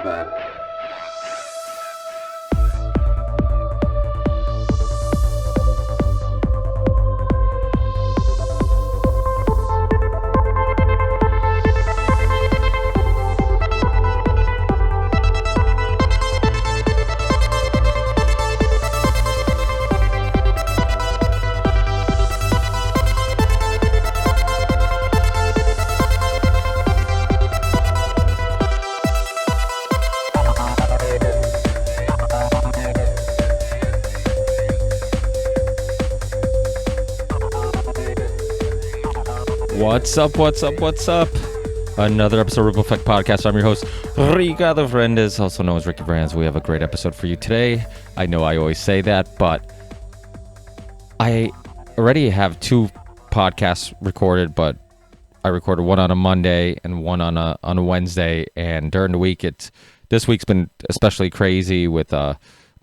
Godfather. What's up? Another episode of Ripple Effect Podcast. I'm your host, Ricardo Fernandez, also known as Ricky Brands. We have a great episode for you today. I know I always say that, but I already have two podcasts recorded, but I recorded one on a Monday and one on a Wednesday, and during the week, this week's been especially crazy with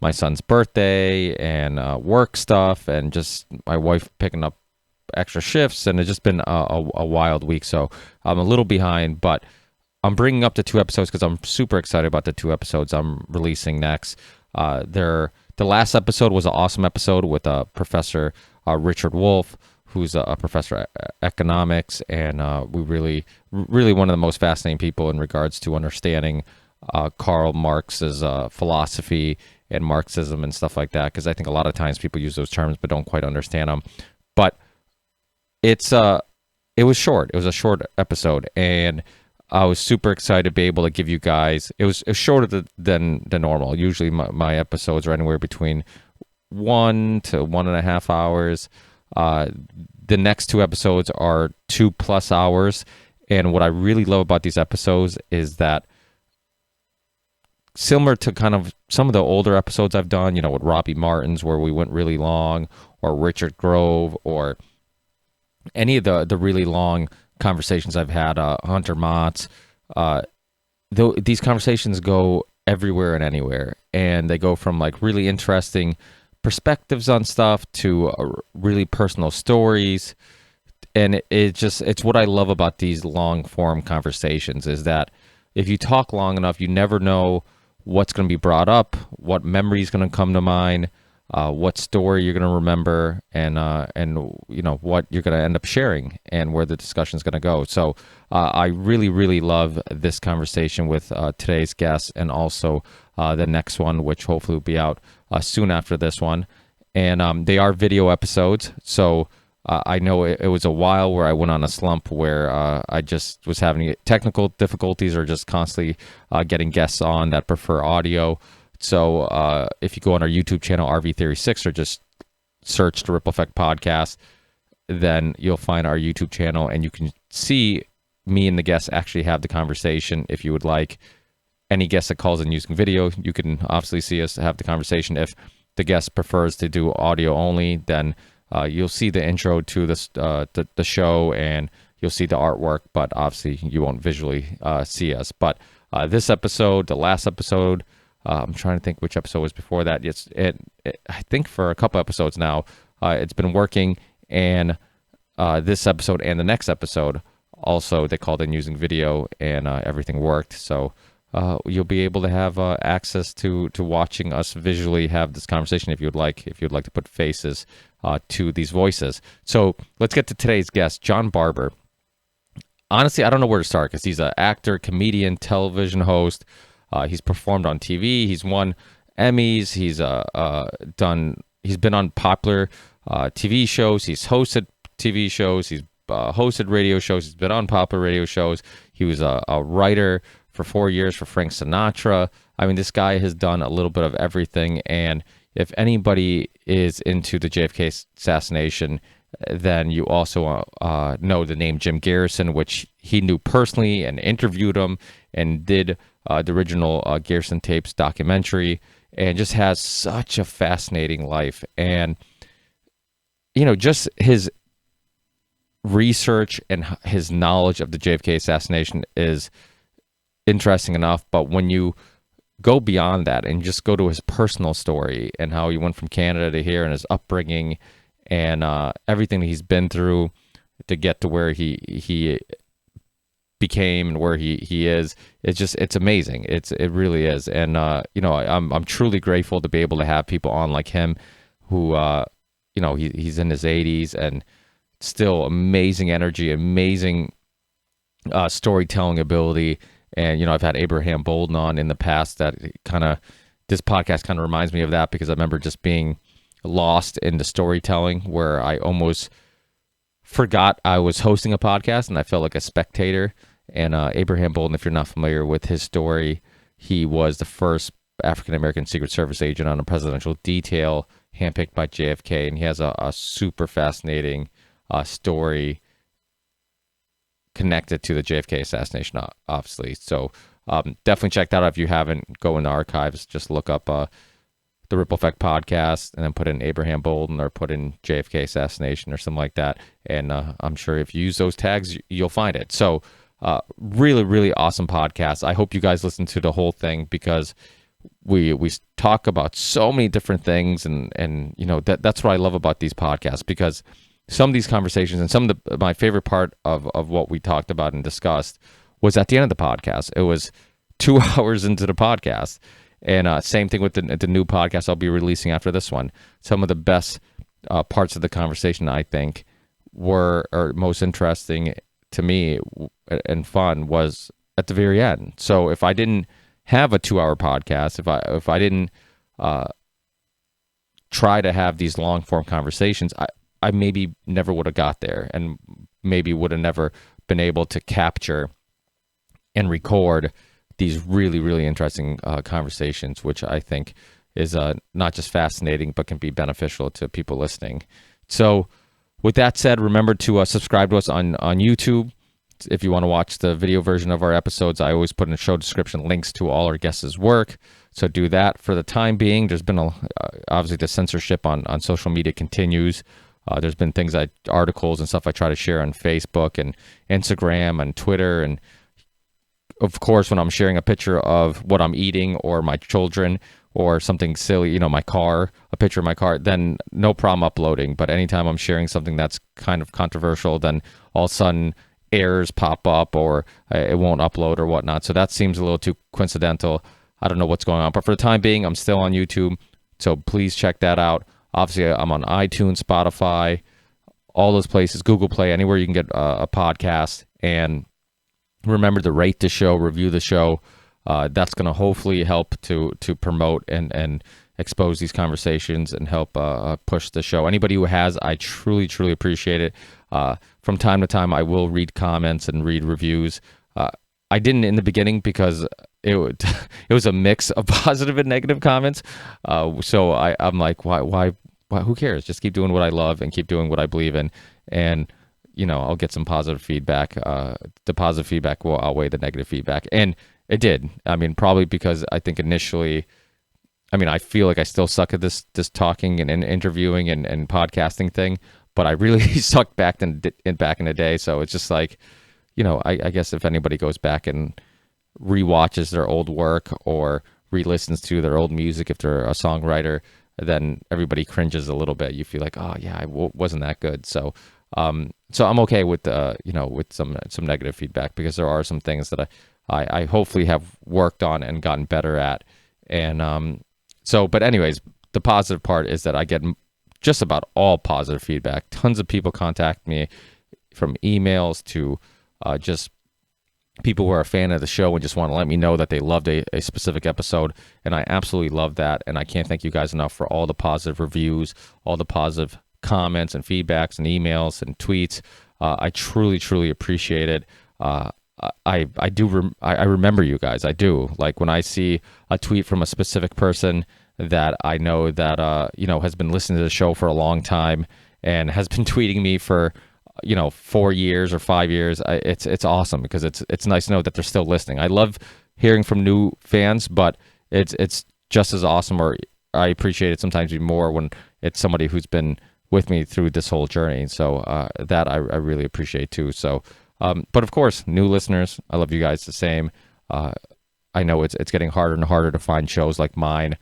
my son's birthday and work stuff, and just my wife picking up extra shifts, and it's just been a wild week, so I'm a little behind, but I'm bringing up the two episodes because I'm super excited about the two episodes I'm releasing next. The last episode was an awesome episode with Professor Richard Wolff, who's a professor of economics, and we really one of the most fascinating people in regards to understanding Karl Marx's philosophy and Marxism and stuff like that, because I think a lot of times people use those terms but don't quite understand them. But it was short. It was a short episode, and I was super excited to be able to give you guys. It was shorter than normal. Usually, my episodes are anywhere between 1 to 1.5 hours. The next two episodes are 2+ hours, and what I really love about these episodes is that, similar to kind of some of the older episodes I've done, with Robbie Martin's, where we went really long, or Richard Grove, or any of the really long conversations I've had, Hunter Mott's, these conversations go everywhere and anywhere, and they go from like really interesting perspectives on stuff to really personal stories, and it's what I love about these long form conversations is that if you talk long enough, you never know what's going to be brought up, what memory is going to come to mind, what story you're going to remember, and what you're going to end up sharing, and where the discussion is going to go. So I really love this conversation with today's guest, and also the next one, which hopefully will be out soon after this one. And they are video episodes, so I know it was a while where I went on a slump where I just was having technical difficulties, or just constantly getting guests on that prefer audio. So if you go on our YouTube channel, RV Theory 6, or just search the Ripple Effect Podcast, then you'll find our YouTube channel, and you can see me and the guests actually have the conversation. If you would like any guest that calls in using video, you can obviously see us have the conversation. If the guest prefers to do audio only, then you'll see the intro to the show, and you'll see the artwork, but obviously you won't visually see us. But this episode, the last episode, I'm trying to think which episode was before that. I think for a couple episodes now, it's been working, and this episode and the next episode also, they called in using video, and everything worked. So you'll be able to have access to watching us visually have this conversation if you'd like to put faces to these voices. So let's get to today's guest, John Barbour. Honestly, I don't know where to start, because he's an actor, comedian, television host. He's performed on TV. He's won Emmys. He's been on popular TV shows. He's hosted TV shows. He's hosted radio shows. He's been on popular radio shows. He was a writer for 4 years for Frank Sinatra. I mean, this guy has done a little bit of everything. And if anybody is into the JFK assassination, then you also know the name Jim Garrison, which he knew personally and interviewed him, and did the original Garrison Tapes documentary, and just has such a fascinating life. And, just his research and his knowledge of the JFK assassination is interesting enough. But when you go beyond that and just go to his personal story and how he went from Canada to here, and his upbringing, and everything that he's been through to get to where he became and where he is. It's amazing. It really is. And I'm truly grateful to be able to have people on like him who he's in his 80s and still amazing energy, amazing storytelling ability. And I've had Abraham Bolden on in the past. This podcast kind of reminds me of that, because I remember just being lost in the storytelling where I almost forgot I was hosting a podcast and I felt like a spectator. And Abraham Bolden, if you're not familiar with his story, he was the first African-American Secret Service agent on a presidential detail handpicked by JFK. And he has a super fascinating story connected to the JFK assassination, obviously. So definitely check that out if you haven't. Go in the archives, just look up the Ripple Effect podcast and then put in Abraham Bolden or put in JFK assassination or something like that. And I'm sure if you use those tags, you'll find it. So really, really awesome podcast. I hope you guys listen to the whole thing, because we talk about so many different things, and that's what I love about these podcasts, because some of these conversations and some of my favorite part of what we talked about and discussed was at the end of the podcast. It was 2 hours into the podcast. And same thing with the new podcast I'll be releasing after this one. Some of the best parts of the conversation, I think, or most interesting to me and fun was at the very end. So if I didn't have a 2-hour podcast, if I didn't try to have these long form conversations, I maybe never would have got there, and maybe would have never been able to capture and record these really, really interesting conversations, which I think is not just fascinating, but can be beneficial to people listening. So with that said, remember to subscribe to us on YouTube. If you want to watch the video version of our episodes, I always put in the show description links to all our guests' work. So do that. For the time being, there's been obviously the censorship on social media continues. There's been articles and stuff I try to share on Facebook and Instagram and Twitter. And of course, when I'm sharing a picture of what I'm eating or my children or something silly, my car, a picture of my car, then no problem uploading. But anytime I'm sharing something that's kind of controversial, then all of a sudden errors pop up or it won't upload or whatnot. So that seems a little too coincidental. I don't know what's going on. But for the time being, I'm still on YouTube. So please check that out. Obviously, I'm on iTunes, Spotify, all those places, Google Play, anywhere you can get a podcast. And remember to rate the show, review the show. That's going to hopefully help to promote and expose these conversations and help push the show. Anybody who has, I truly, truly appreciate it. From time to time, I will read comments and read reviews. I didn't in the beginning because it was a mix of positive and negative comments. So I'm like, why? Who cares? Just keep doing what I love and keep doing what I believe in. And I'll get some positive feedback. The positive feedback will outweigh the negative feedback. And it did. I mean, probably because I think initially, I feel like I still suck at this talking and interviewing and podcasting thing, but I really sucked back in the day. So it's just like, I guess if anybody goes back and rewatches their old work or re-listens to their old music, if they're a songwriter, then everybody cringes a little bit. You feel like, oh yeah, I wasn't that good. So I'm okay with with some negative feedback, because there are some things that I hopefully have worked on and gotten better at. And but anyways, the positive part is that I get just about all positive feedback. Tons of people contact me, from emails to just people who are a fan of the show and just want to let me know that they loved a specific episode. And I absolutely love that. And I can't thank you guys enough for all the positive reviews, all the positive comments and feedbacks and emails and tweets. I truly, truly appreciate it. I remember you guys. I do. Like when I see a tweet from a specific person that I know that has been listening to the show for a long time and has been tweeting me for 4 years or 5 years, it's awesome, because it's nice to know that they're still listening. I love hearing from new fans, but it's just as awesome, or I appreciate it sometimes even more when it's somebody who's been with me through this whole journey. So that I really appreciate too. So, but of course, new listeners, I love you guys the same. I know it's getting harder and harder to find shows like mine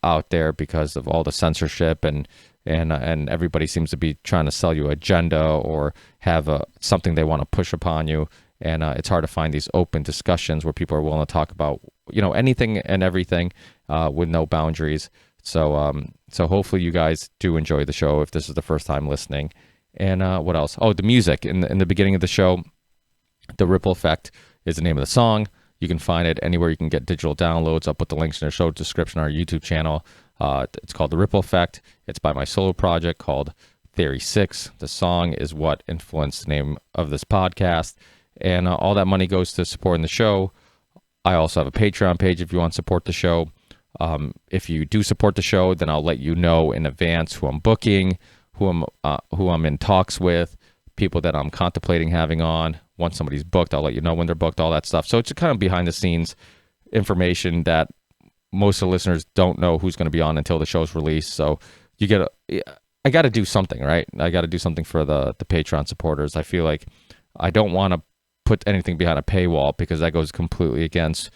out there because of all the censorship and everybody seems to be trying to sell you an agenda or have something they want to push upon you. and it's hard to find these open discussions where people are willing to talk about anything and everything with no boundaries. So hopefully you guys do enjoy the show if this is the first time listening. And what else? Oh, the music in the beginning of the show, The Ripple Effect is the name of the song. You can find it anywhere you can get digital downloads. I'll put the links in the show description on our YouTube channel. It's called The Ripple Effect. It's by my solo project called Theory 6. The song is what influenced the name of this podcast. And all that money goes to supporting the show. I also have a Patreon page if you want to support the show. If you do support the show, then I'll let you know in advance who I'm booking, who I'm in talks with, people that I'm contemplating having on. Once somebody's booked, I'll let you know when they're booked, all that stuff. So it's kind of behind the scenes information that most of the listeners don't know who's going to be on until the show's released. So I got to do something, right? I got to do something for the Patreon supporters. I feel like I don't want to put anything behind a paywall because that goes completely against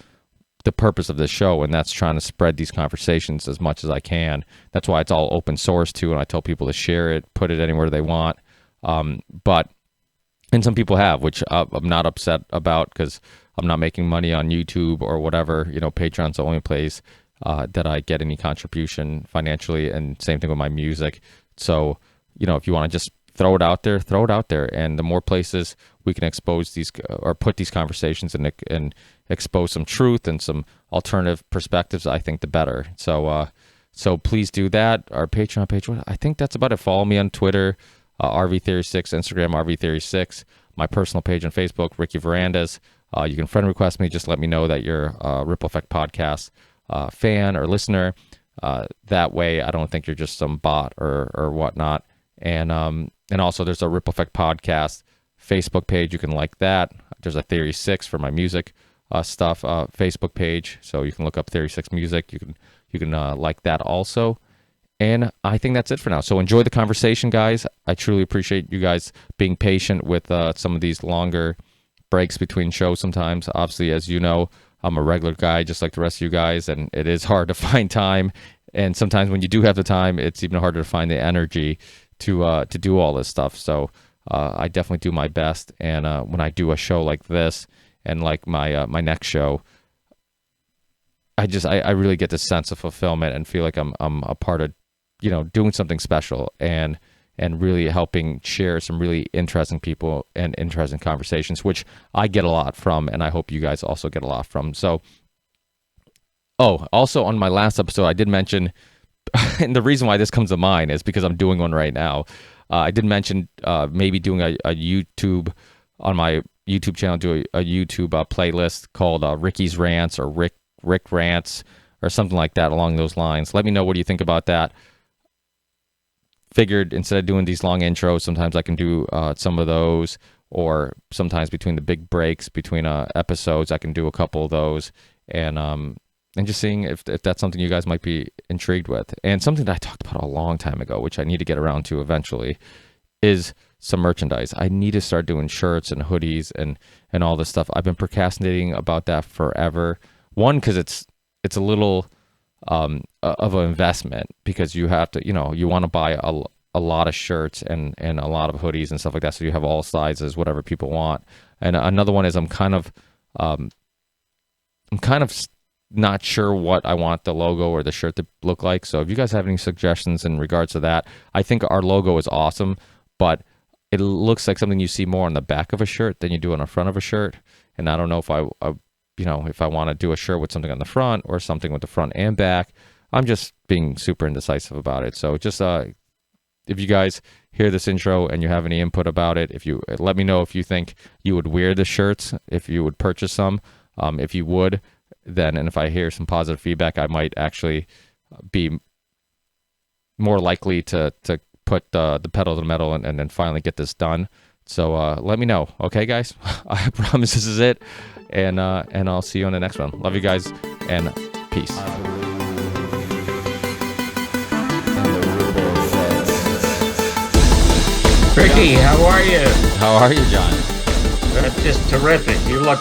the purpose of this show, and that's trying to spread these conversations as much as I can. That's why it's all open source too, and I tell people to share it, put it anywhere they want. And some people have, which I'm not upset about because I'm not making money on YouTube or whatever. Patreon's the only place that I get any contribution financially, and same thing with my music. So, if you want to just throw it out there, throw it out there. And the more places we can expose these or put these conversations and expose some truth and some alternative perspectives, I think the better. So please do that. Our Patreon page, I think that's about it. Follow me on Twitter, RV Theory6, Instagram, RV Theory6, my personal page on Facebook, Ricky Verandas. You can friend request me. Just let me know that you're a Ripple Effect podcast fan or listener. That way, I don't think you're just some bot or whatnot. And also, there's a Ripple Effect podcast Facebook page. You can like that. There's a Theory 6 for my music stuff Facebook page. So you can look up Theory 6 music. You can like that also. And I think that's it for now. So enjoy the conversation, guys. I truly appreciate you guys being patient with some of these longer breaks between shows sometimes. Obviously, as you know, I'm a regular guy just like the rest of you guys, and it is hard to find time. And sometimes when you do have the time, it's even harder to find the energy to do all this stuff. So I definitely do my best. And when I do a show like this and like my next show, I really get this sense of fulfillment and feel like I'm a part of doing something special and really helping share some really interesting people and interesting conversations, which I get a lot from, and I hope you guys also get a lot from. So, also on my last episode, I did mention, and the reason why this comes to mind is because I'm doing one right now. I did mention maybe doing a YouTube, on my YouTube channel, do a YouTube playlist called Ricky's Rants or Rick Rants or something like that along those lines. Let me know what you think about that. Figured instead of doing these long intros, sometimes I can do some of those, or sometimes between the big breaks between episodes, I can do a couple of those, and just seeing if that's something you guys might be intrigued with. And something that I talked about a long time ago, which I need to get around to eventually, is some merchandise. I need to start doing shirts and hoodies and all this stuff. I've been procrastinating about that forever. One, because it's a little of an investment, because you have to, you want to buy a lot of shirts and a lot of hoodies and stuff like that, so you have all sizes, whatever people want. And another one is I'm kind of not sure what I want the logo or the shirt to look like. So if you guys have any suggestions in regards to that, I think our logo is awesome, but it looks like something you see more on the back of a shirt than you do on the front of a shirt. And I don't know if if I want to do a shirt with something on the front or something with the front and back. I'm just being super indecisive about it. So just if you guys hear this intro and you have any input about it, if you let me know if you think you would wear the shirts, if you would purchase some, if you would, then, and if I hear some positive feedback, I might actually be more likely to put the pedal to the metal and then finally get this done. So let me know, okay, guys? I promise this is it, and I'll see you on the next one. Love you guys, and peace. Ricky, how are you? How are you, John? Just terrific. You look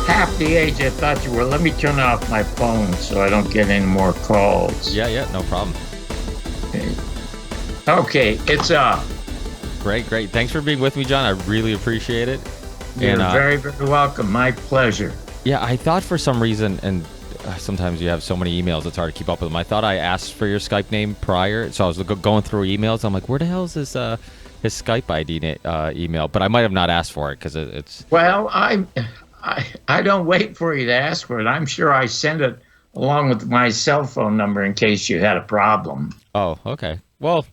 half the age I thought you were. Let me turn off my phone so I don't get any more calls. Yeah, no problem. Okay, it's Great. Thanks for being with me, John. I really appreciate it. You're And very, very welcome. My pleasure. yeah, I thought for some reason, and sometimes you have so many emails, it's hard to keep up with them. I thought I asked for your Skype name prior, so I was going through emails. I'm like, where the hell is this his Skype ID email? But I might have not asked for it because it's. Well, I don't wait for you to ask for it. I'm sure I sent it along with my cell phone number in case you had a problem. Oh, okay. Well,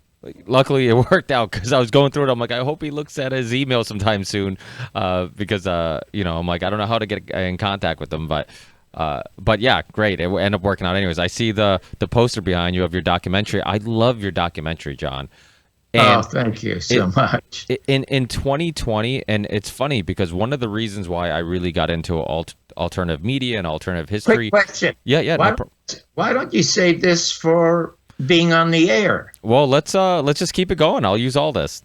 luckily it worked out because I was going through it. I'm like, I hope he looks at his email sometime soon, because I'm like, I don't know how to get in contact with him, but yeah, great. It ended up working out anyways. I see the poster behind you of your documentary. I love your documentary, John. And thank you so much. In 2020, and it's funny because one of the reasons why I really got into alternative media and alternative history. Quick question. Yeah. Why don't you save this for being on the air? Well, let's just keep it going. I'll use all this.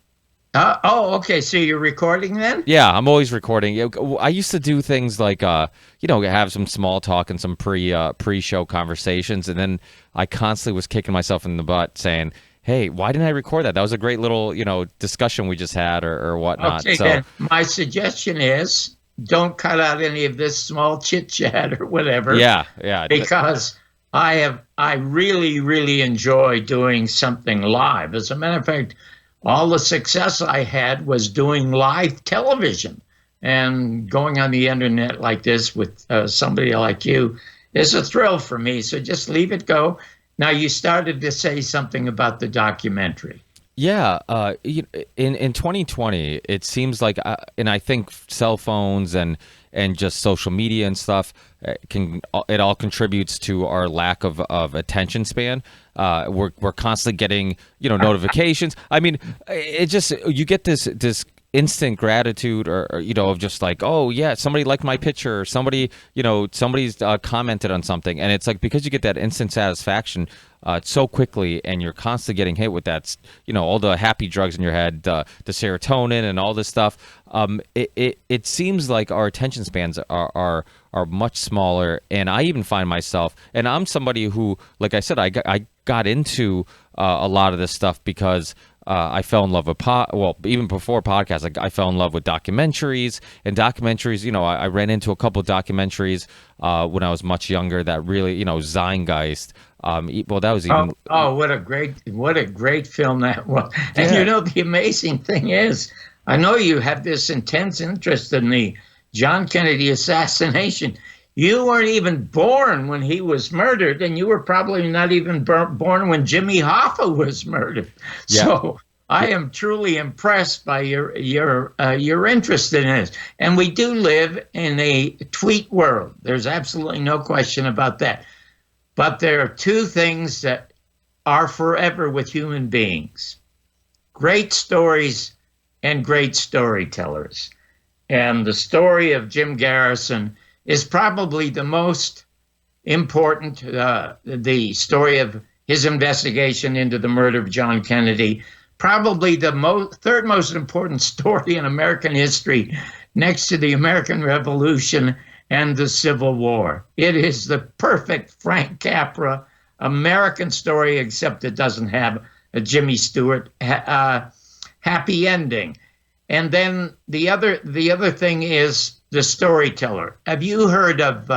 Okay. So you're recording then? Yeah, I'm always recording. I used to do things like, have some small talk and some pre-show conversations, and then I constantly was kicking myself in the butt saying, hey, why didn't I record that? That was a great little, discussion we just had or whatnot. Okay, then my suggestion is don't cut out any of this small chit-chat or whatever. Yeah. Because I really, really enjoy doing something live. As a matter of fact, all the success I had was doing live television, and going on the internet like this with somebody like you is a thrill for me. So just leave it go. Now, you started to say something about the documentary. Yeah, in 2020, it seems like, and I think cell phones and just social media and stuff it all contributes to our lack of attention span. We're constantly getting notifications. I mean, it just, you get this instant gratitude or of just like, oh yeah, somebody liked my picture, or somebody's commented on something, and it's like, because you get that instant satisfaction so quickly, and you're constantly getting hit with that, all the happy drugs in your head, the serotonin and all this stuff. It seems like our attention spans are much smaller, and I even find myself, and I'm somebody who, like I said, I got into a lot of this stuff because I fell in love with even before podcasts, I fell in love with documentaries. And documentaries, I ran into a couple of documentaries when I was much younger that really, Zeitgeist. Well, that was even. What a great film that was. And the amazing thing is, I know you have this intense interest in the John Kennedy assassination. You weren't even born when he was murdered, and you were probably not even born when Jimmy Hoffa was murdered. Yeah. So I am truly impressed by your interest in it. And we do live in a tweet world. There's absolutely no question about that. But there are two things that are forever with human beings: great stories and great storytellers. And the story of Jim Garrison is probably the most important, the story of his investigation into the murder of John Kennedy, probably the third most important story in American history, next to the American Revolution and the Civil War. It is the perfect Frank Capra American story, except it doesn't have a Jimmy Stewart happy ending. And then the other thing is the storyteller. Have you heard of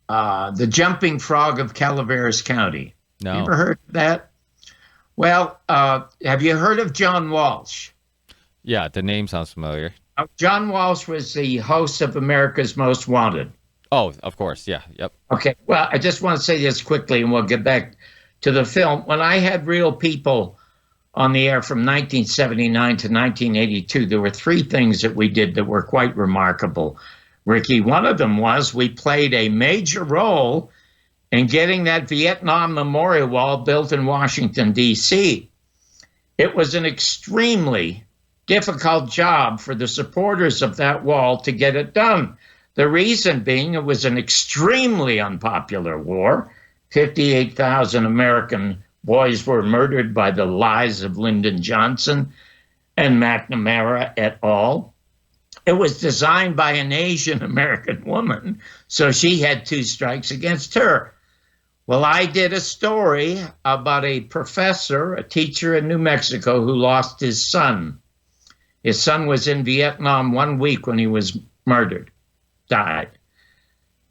the Jumping Frog of Calaveras County? No. You ever heard of that? Well, have you heard of John Walsh? Yeah, the name sounds familiar. John Walsh was the host of America's Most Wanted. Oh, of course. Yeah. Yep. Okay. Well, I just want to say this quickly, and we'll get back to the film. When I had Real People on the air from 1979 to 1982, there were three things that we did that were quite remarkable, Ricky. One of them was we played a major role in getting that Vietnam Memorial Wall built in Washington, D.C. It was an extremely difficult job for the supporters of that wall to get it done. The reason being, it was an extremely unpopular war. 58,000 American boys were murdered by the lies of Lyndon Johnson and McNamara et al. It was designed by an Asian American woman, so she had two strikes against her. Well, I did a story about a professor, a teacher in New Mexico, who lost his son His son was in Vietnam 1 week when he was murdered, died.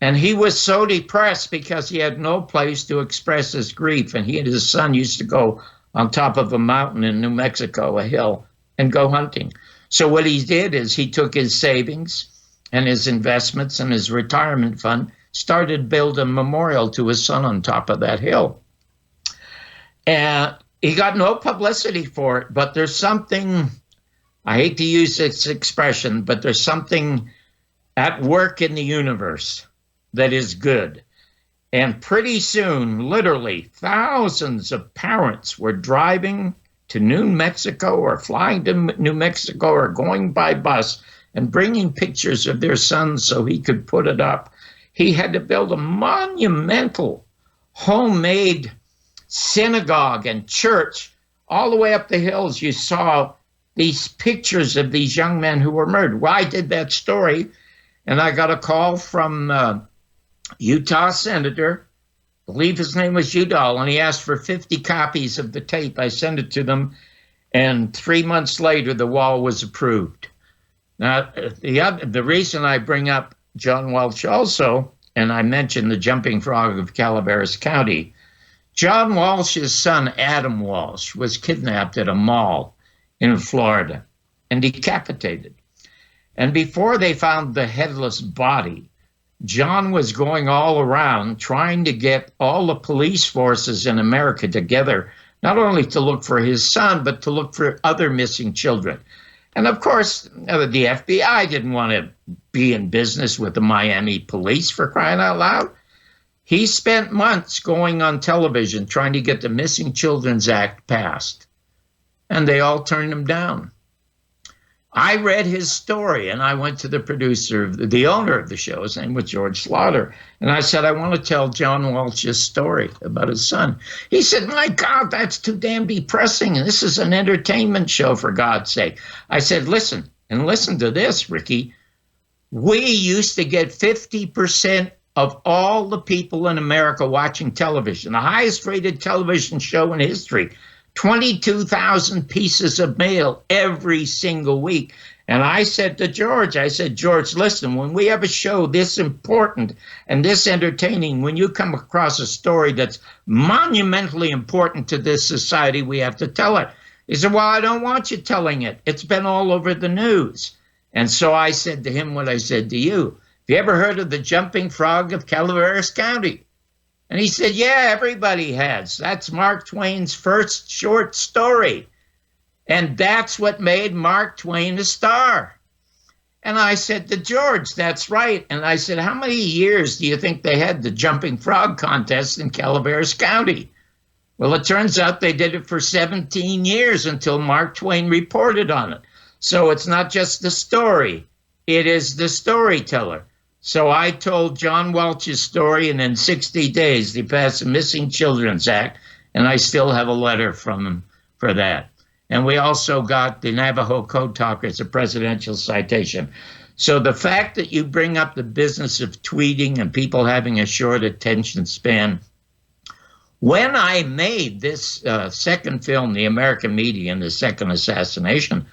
And he was so depressed because he had no place to express his grief. And he and his son used to go on top of a mountain in New Mexico, a hill, and go hunting. So what he did is he took his savings and his investments and his retirement fund, started building a memorial to his son on top of that hill. And he got no publicity for it, but there's something, I hate to use this expression, but there's something at work in the universe that is good. And pretty soon, literally, thousands of parents were driving to New Mexico or flying to New Mexico or going by bus and bringing pictures of their sons so he could put it up. He had to build a monumental homemade synagogue and church all the way up the hills. You saw these pictures of these young men who were murdered. Well, I did that story, and I got a call from Utah senator, I believe his name was Udall, and he asked for 50 copies of the tape. I sent it to them, and 3 months later, the wall was approved. Now, the reason I bring up John Walsh also, and I mentioned the jumping frog of Calaveras County, John Walsh's son, Adam Walsh, was kidnapped at a mall in Florida and decapitated. And before they found the headless body, John was going all around trying to get all the police forces in America together, not only to look for his son, but to look for other missing children. And of course, the FBI didn't want to be in business with the Miami police, for crying out loud. He spent months going on television trying to get the Missing Children's Act passed, and they all turned him down. I read his story, and I went to the producer, the owner of the show, his name was George Slaughter, and I said, I want to tell John Walsh's story about his son. He said, my God, that's too damn depressing. This is an entertainment show, for God's sake. I said, listen, and listen to this, Ricky. We used to get 50% of all the people in America watching television, the highest rated television show in history. 22,000 pieces of mail every single week. And I said to George, George, listen, when we have a show this important and this entertaining, when you come across a story that's monumentally important to this society, we have to tell it. He said, well, I don't want you telling it. It's been all over the news. And so I said to him what I said to you. Have you ever heard of the jumping frog of Calaveras County? And he said, yeah, everybody has. That's Mark Twain's first short story. And that's what made Mark Twain a star. And I said to George, that's right. And I said, how many years do you think they had the jumping frog contest in Calaveras County? Well, it turns out they did it for 17 years until Mark Twain reported on it. So it's not just the story. It is the storyteller. So I told John Walsh's story, and in 60 days, they passed the Missing Children's Act, and I still have a letter from him for that. And we also got the Navajo Code Talker as a presidential citation. So the fact that you bring up the business of tweeting and people having a short attention span, when I made this second film, The American Media and the Second Assassination,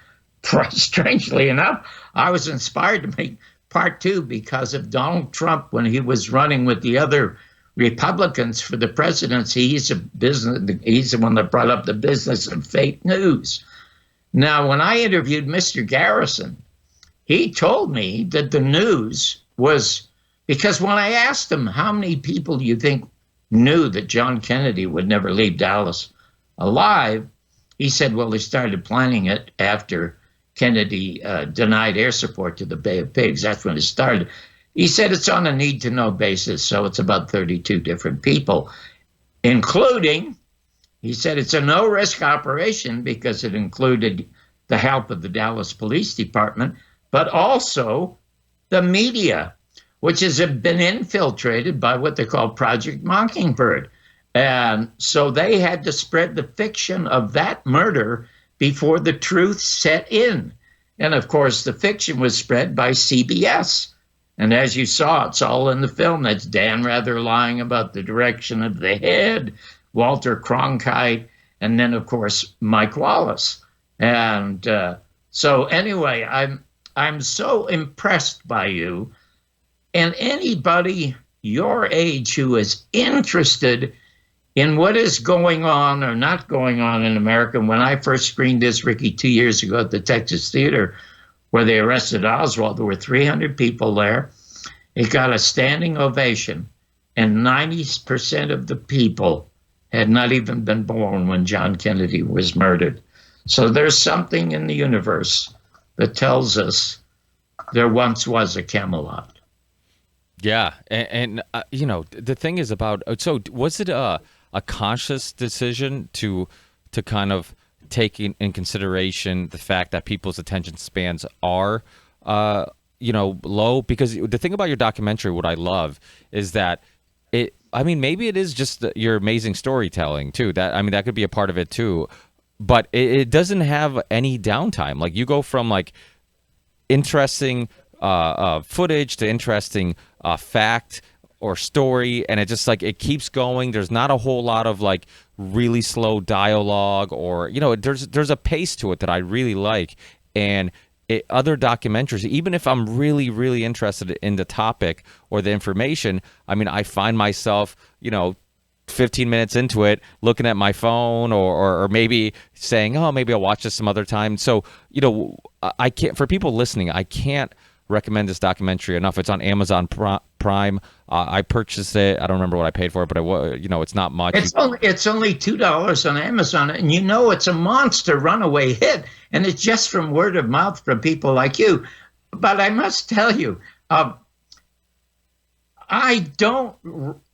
strangely enough, I was inspired to make Part 2 because of Donald Trump when he was running with the other Republicans for the presidency. He's the one that brought up the business of fake news. Now, when I interviewed Mr. Garrison, he told me that the news was, because when I asked him, how many people do you think knew that John Kennedy would never leave Dallas alive? He said, well, they started planning it after Kennedy denied air support to the Bay of Pigs. That's when it started. He said it's on a need-to-know basis, so it's about 32 different people, including, he said it's a no-risk operation because it included the help of the Dallas Police Department, but also the media, which has been infiltrated by what they call Project Mockingbird. And so they had to spread the fiction of that murder before the truth set in. And of course, the fiction was spread by CBS. And as you saw, it's all in the film. That's Dan Rather lying about the direction of the head, Walter Cronkite, and then, of course, Mike Wallace. And So anyway, I'm so impressed by you, and anybody your age who is interested in what is going on or not going on in America. When I first screened this, Ricky, 2 years ago at the Texas Theater, where they arrested Oswald, there were 300 people there. It got a standing ovation, and 90% of the people had not even been born when John Kennedy was murdered. So there's something in the universe that tells us there once was a Camelot. Yeah, and you know, the thing is about, so was it a conscious decision to kind of take in consideration the fact that people's attention spans are you know, low? Because the thing about your documentary, what I love is that I mean, maybe it is just your amazing storytelling too. That could be a part of it too, but it doesn't have any downtime. Like, you go from like interesting footage to interesting fact or story, and it just like it keeps going. There's not a whole lot of like really slow dialogue, or, you know, there's a pace to it that I really like. And other documentaries, even if I'm really, really interested in the topic or the information, I mean, I find myself, you know, 15 minutes into it, looking at my phone, or maybe saying, oh, maybe I'll watch this some other time. So, you know, I can't, for people listening, I can't recommend this documentary enough. It's on Amazon Prime. I purchased it. I don't remember what I paid for it, but you know, it's not much. It's only $2 on Amazon, and you know it's a monster runaway hit, and it's just from word of mouth from people like you. But I must tell you, I don't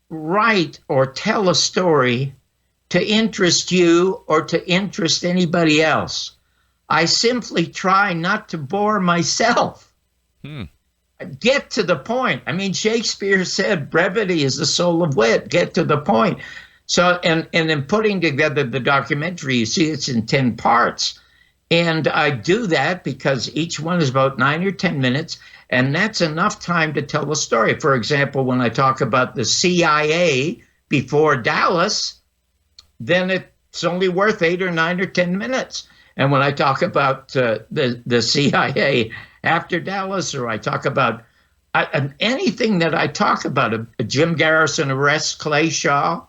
write or tell a story to interest you or to interest anybody else. I simply try not to bore myself. Get to the point. I mean, Shakespeare said brevity is the soul of wit. Get to the point. So, and in putting together the documentary, you see it's in 10 parts. And I do that because each one is about 9 or 10 minutes, and that's enough time to tell a story. For example, when I talk about the CIA before Dallas, then it's only worth 8 or 9 or 10 minutes. And when I talk about the CIA after Dallas, or I talk about anything that I talk about, a Jim Garrison arrests Clay Shaw,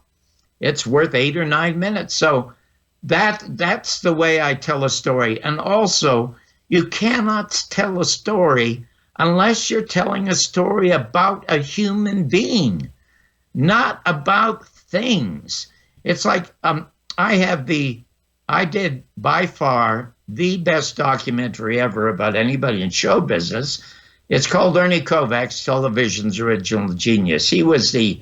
it's worth 8 or 9 minutes. So that's the way I tell a story. And also, you cannot tell a story unless you're telling a story about a human being, not about things. It's like I did by far the best documentary ever about anybody in show business. It's called Ernie Kovac's Television's Original Genius. He was the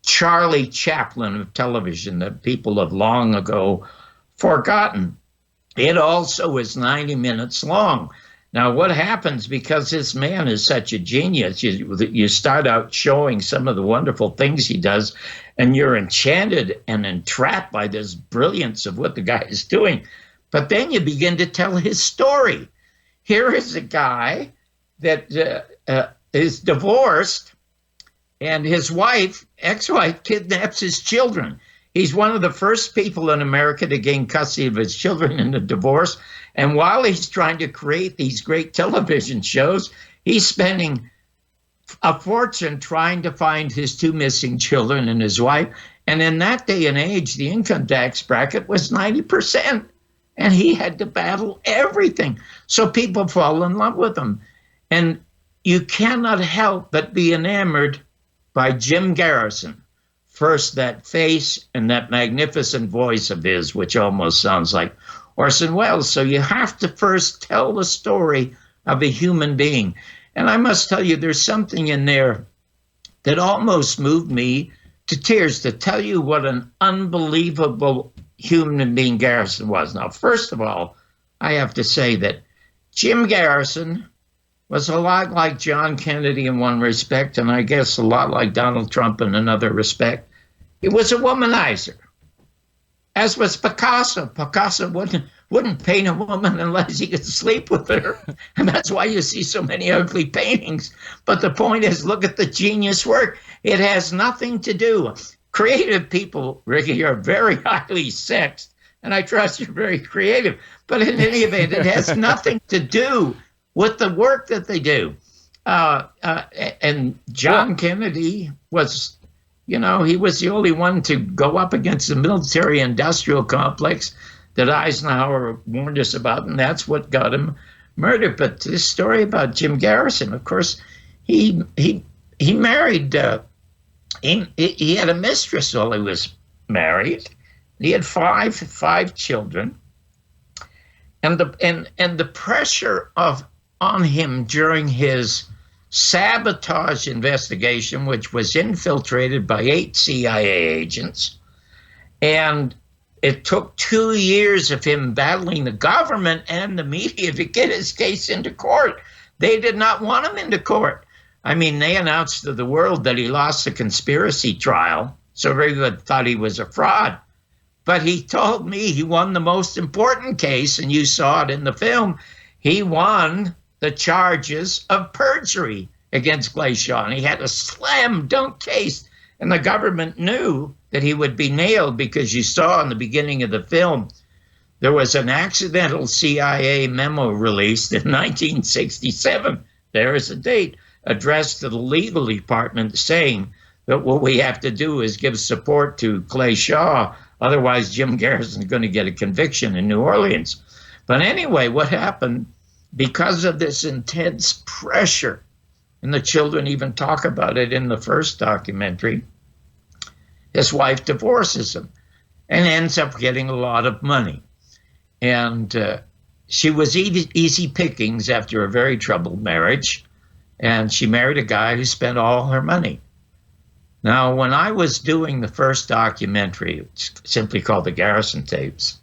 Charlie Chaplin of television that people have long ago forgotten. It also is 90 minutes long. Now, what happens, because this man is such a genius, you start out showing some of the wonderful things he does, and you're enchanted and entrapped by this brilliance of what the guy is doing. But then you begin to tell his story. Here is a guy that is divorced, and his ex-wife, kidnaps his children. He's one of the first people in America to gain custody of his children in a divorce. And while he's trying to create these great television shows, he's spending a fortune trying to find his 2 missing children and his wife. And in that day and age, the income tax bracket was 90%. And he had to battle everything. So people fall in love with him. And you cannot help but be enamored by Jim Garrison. First, that face and that magnificent voice of his, which almost sounds like Orson Welles. So you have to first tell the story of a human being. And I must tell you, there's something in there that almost moved me to tears, to tell you what an unbelievable human being Garrison was. Now, first of all, I have to say that Jim Garrison was a lot like John Kennedy in one respect, and I guess a lot like Donald Trump in another respect. He was a womanizer, as was Picasso. Picasso wouldn't paint a woman unless he could sleep with her, and that's why you see so many ugly paintings. But the point is, look at the genius work. It has nothing to do. Creative people, Ricky, are very highly sexed, and I trust you're very creative. But in any event, it has nothing to do with the work that they do. And John Kennedy was, he was the only one to go up against the military-industrial complex that Eisenhower warned us about, and that's what got him murdered. But this story about Jim Garrison, of course, he married. He had a mistress while he was married. He had five children, and the pressure on him during his sabotage investigation, which was infiltrated by 8 CIA agents, and it took 2 years of him battling the government and the media to get his case into court. They did not want him into court. I mean, they announced to the world that he lost the conspiracy trial, so everyone thought he was a fraud. But he told me he won the most important case, and you saw it in the film. He won the charges of perjury against Clay Shaw, and he had a slam dunk case, and the government knew that he would be nailed because you saw in the beginning of the film, there was an accidental CIA memo released in 1967, there is a date, addressed to the legal department saying that what we have to do is give support to Clay Shaw, otherwise Jim Garrison is going to get a conviction in New Orleans. But anyway, what happened, because of this intense pressure, and the children even talk about it in the first documentary, his wife divorces him and ends up getting a lot of money. And she was easy pickings after a very troubled marriage, and she married a guy who spent all her money. Now, when I was doing the first documentary, it's simply called The Garrison Tapes,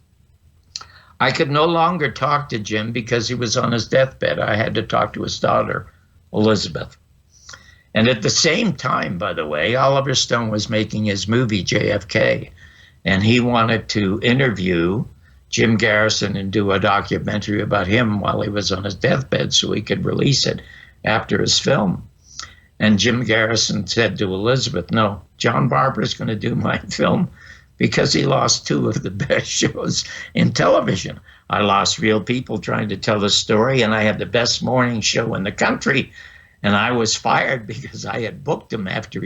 I could no longer talk to Jim because he was on his deathbed. I had to talk to his daughter, Elizabeth. And at the same time, by the way, Oliver Stone was making his movie JFK, and he wanted to interview Jim Garrison and do a documentary about him while he was on his deathbed so he could release it after his film. And Jim Garrison said to Elizabeth, no, John Barbour is going to do my film because he lost 2 of the best shows in television. I lost real people trying to tell the story, and I had the best morning show in the country. And I was fired because I had booked him after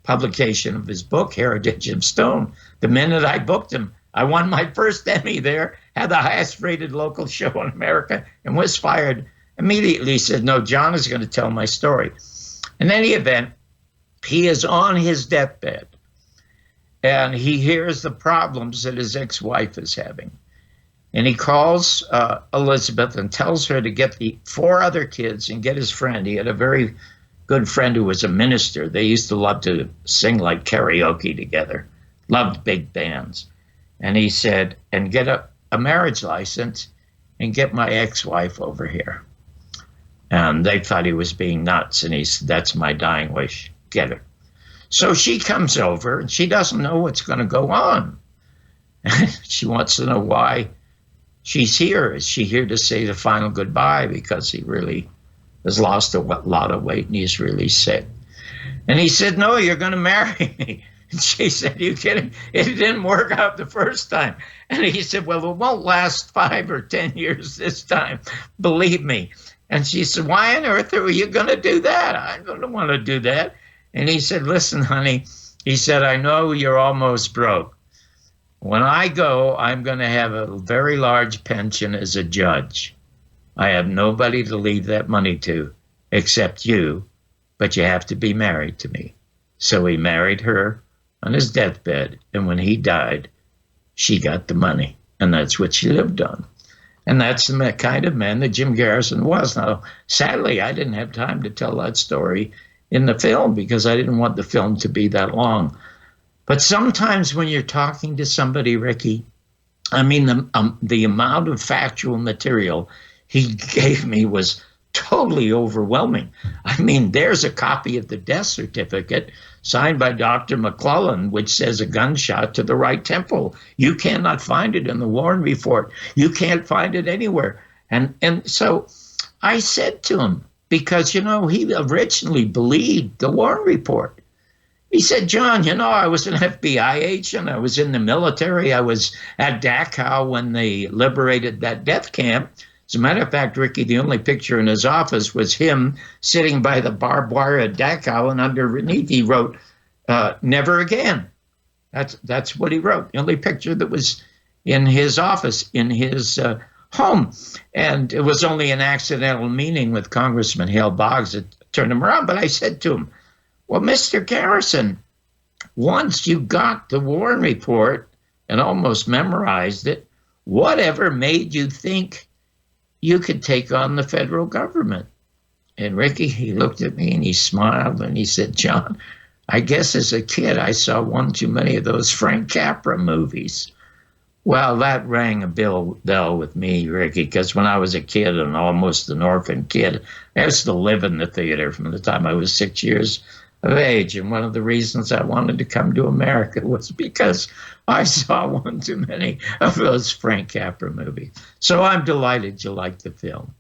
publication of his book, Heritage of Stone. The minute I booked him, I won my first Emmy there, had the highest rated local show in America, and was fired. Immediately said, no, John is going to tell my story. In any event, he is on his deathbed, and he hears the problems that his ex-wife is having. And he calls Elizabeth and tells her to get the 4 other kids and get his friend. He had a very good friend who was a minister. They used to love to sing like karaoke together, loved big bands. And he said, and get a marriage license and get my ex-wife over here. And they thought he was being nuts. And he said, that's my dying wish. Get her. So she comes over, and she doesn't know what's going to go on. She wants to know why she's here. Is she here to say the final goodbye because he really has lost a lot of weight and he's really sick? And he said, no, you're going to marry me. And she said, you kidding? It didn't work out the first time. And he said, well, it won't last 5 or 10 years this time. Believe me. And she said, why on earth are you going to do that? I don't want to do that. And he said, listen, honey, he said, I know you're almost broke. When I go, I'm going to have a very large pension as a judge. I have nobody to leave that money to except you, but you have to be married to me. So he married her on his deathbed, and when he died, she got the money, and that's what she lived on. And that's the kind of man that Jim Garrison was. Now, sadly, I didn't have time to tell that story in the film because I didn't want the film to be that long. But sometimes when you're talking to somebody, Ricky, I mean, the amount of factual material he gave me was totally overwhelming. I mean, there's a copy of the death certificate signed by Dr. McClellan, which says a gunshot to the right temple. You cannot find it in the Warren report. You can't find it anywhere. And so I said to him, because, he originally believed the Warren report. He said, John, you know, I was an FBI agent. I was in the military. I was at Dachau when they liberated that death camp. As a matter of fact, Ricky, the only picture in his office was him sitting by the barbed wire at Dachau, and underneath he wrote, never again. That's what he wrote. The only picture that was in his office, in his home. And it was only an accidental meeting with Congressman Hale Boggs that turned him around. But I said to him, well, Mr. Garrison, once you got the Warren Report and almost memorized it, whatever made you think you could take on the federal government? And Ricky, he looked at me and he smiled and he said, John, I guess as a kid I saw one too many of those Frank Capra movies. Well, that rang a bell with me, Ricky, because when I was a kid and almost an orphan kid, I used to live in the theater from the time I was 6 years of age. And one of the reasons I wanted to come to America was because I saw one too many of those Frank Capra movies. So I'm delighted you like the film.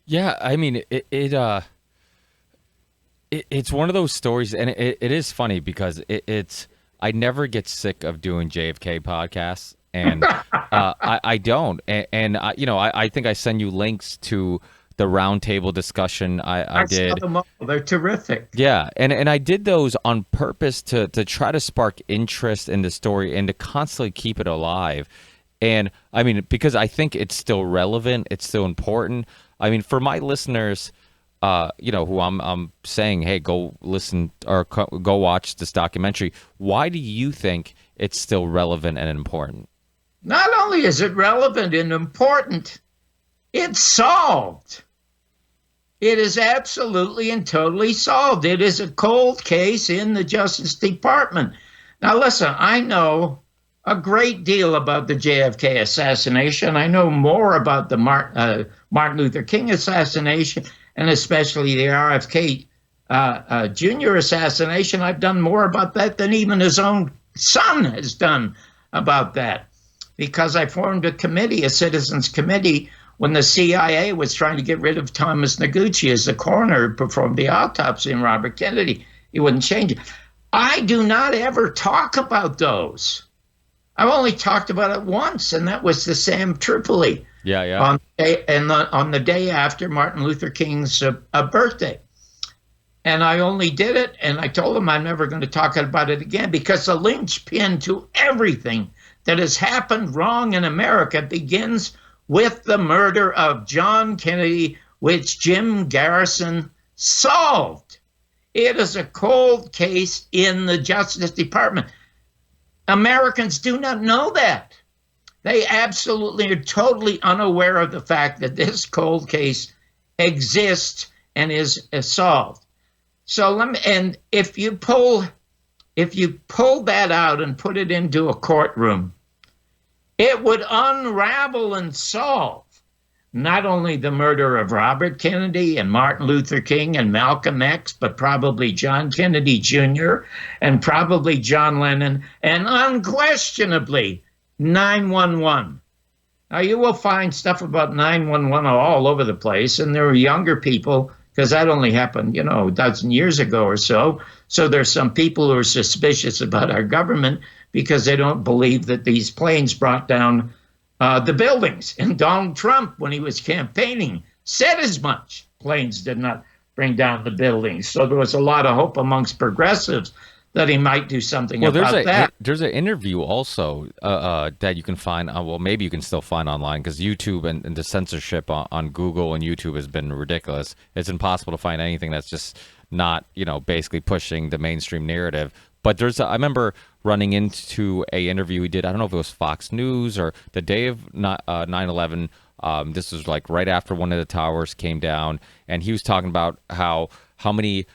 Yeah, I mean, it's one of those stories, and it is funny because it's I never get sick of doing JFK podcasts, and I don't, and I think I send you links to the roundtable discussion I did. Saw them all. They're terrific. Yeah, and I did those on purpose to try to spark interest in the story and to constantly keep it alive. And I mean, because I think it's still relevant, it's still important. I mean, for my listeners, who I'm saying, hey, go listen or go watch this documentary. Why do you think it's still relevant and important? Not only is it relevant and important, it's solved. It is absolutely and totally solved. It is a cold case in the Justice Department. Now, listen, I know a great deal about the JFK assassination. I know more about the Martin Luther King assassination, and especially the RFK Jr. assassination. I've done more about that than even his own son has done about that, because I formed a committee, a citizens committee, when the CIA was trying to get rid of Thomas Noguchi as the coroner who performed the autopsy on Robert Kennedy. He wouldn't change it. I do not ever talk about those. I've only talked about it once, and that was the Sam Tripoli. Yeah. On the day after Martin Luther King's birthday. And I only did it, and I told him I'm never going to talk about it again, because the linchpin to everything that has happened wrong in America begins with the murder of John Kennedy, which Jim Garrison solved. It is a cold case in the Justice Department. Americans do not know that. They absolutely are totally unaware of the fact that this cold case exists and is solved. So and if you pull that out and put it into a courtroom, it would unravel and solve not only the murder of Robert Kennedy and Martin Luther King and Malcolm X, but probably John Kennedy Jr. and probably John Lennon, and unquestionably 9/11. Now, you will find stuff about 9/11 all over the place, and there are younger people, because that only happened, a dozen years ago or so. So there's some people who are suspicious about our government because they don't believe that these planes brought down the buildings. And Donald Trump, when he was campaigning, said as much. Planes did not bring down the buildings. So there was a lot of hope amongst progressives that he might do something about that. There's an interview also that you can find. Maybe you can still find online, because YouTube and the censorship on Google and YouTube has been ridiculous. It's impossible to find anything that's just not, basically pushing the mainstream narrative. But I remember running into a interview he did. I don't know if it was Fox News or the day of 9/11. This was like right after one of the towers came down, and he was talking about how many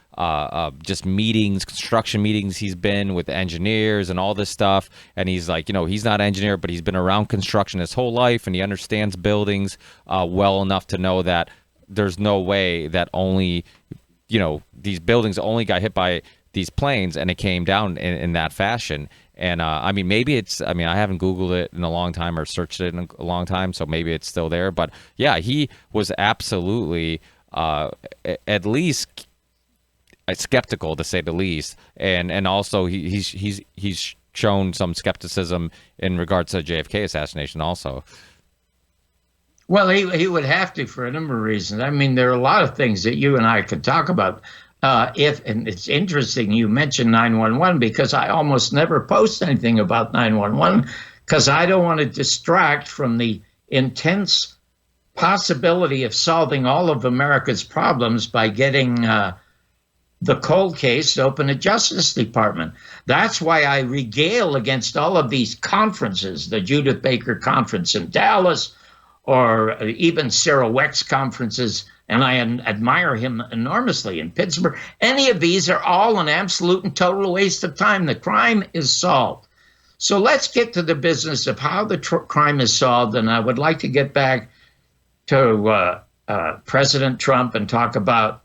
just meetings, construction meetings he's been with engineers and all this stuff. And he's like, he's not an engineer, but he's been around construction his whole life, and he understands buildings well enough to know that there's no way that only, these buildings only got hit by these planes and it came down in that fashion. And I haven't Googled it in a long time or searched it in a long time, so maybe it's still there. But yeah, he was absolutely at least skeptical, to say the least, and also he's shown some skepticism in regards to the JFK assassination also. Well, he would have to for a number of reasons. I mean, there are a lot of things that you and I could talk about. And it's interesting you mentioned 911, because I almost never post anything about 911 because I don't want to distract from the intense possibility of solving all of America's problems by getting the cold case open at Justice Department. That's why I regale against all of these conferences, the Judith Baker Conference in Dallas, or even Sarah Weck's conferences, and I admire him enormously in Pittsburgh. Any of these are all an absolute and total waste of time. The crime is solved. So let's get to the business of how the crime is solved, and I would like to get back to President Trump and talk about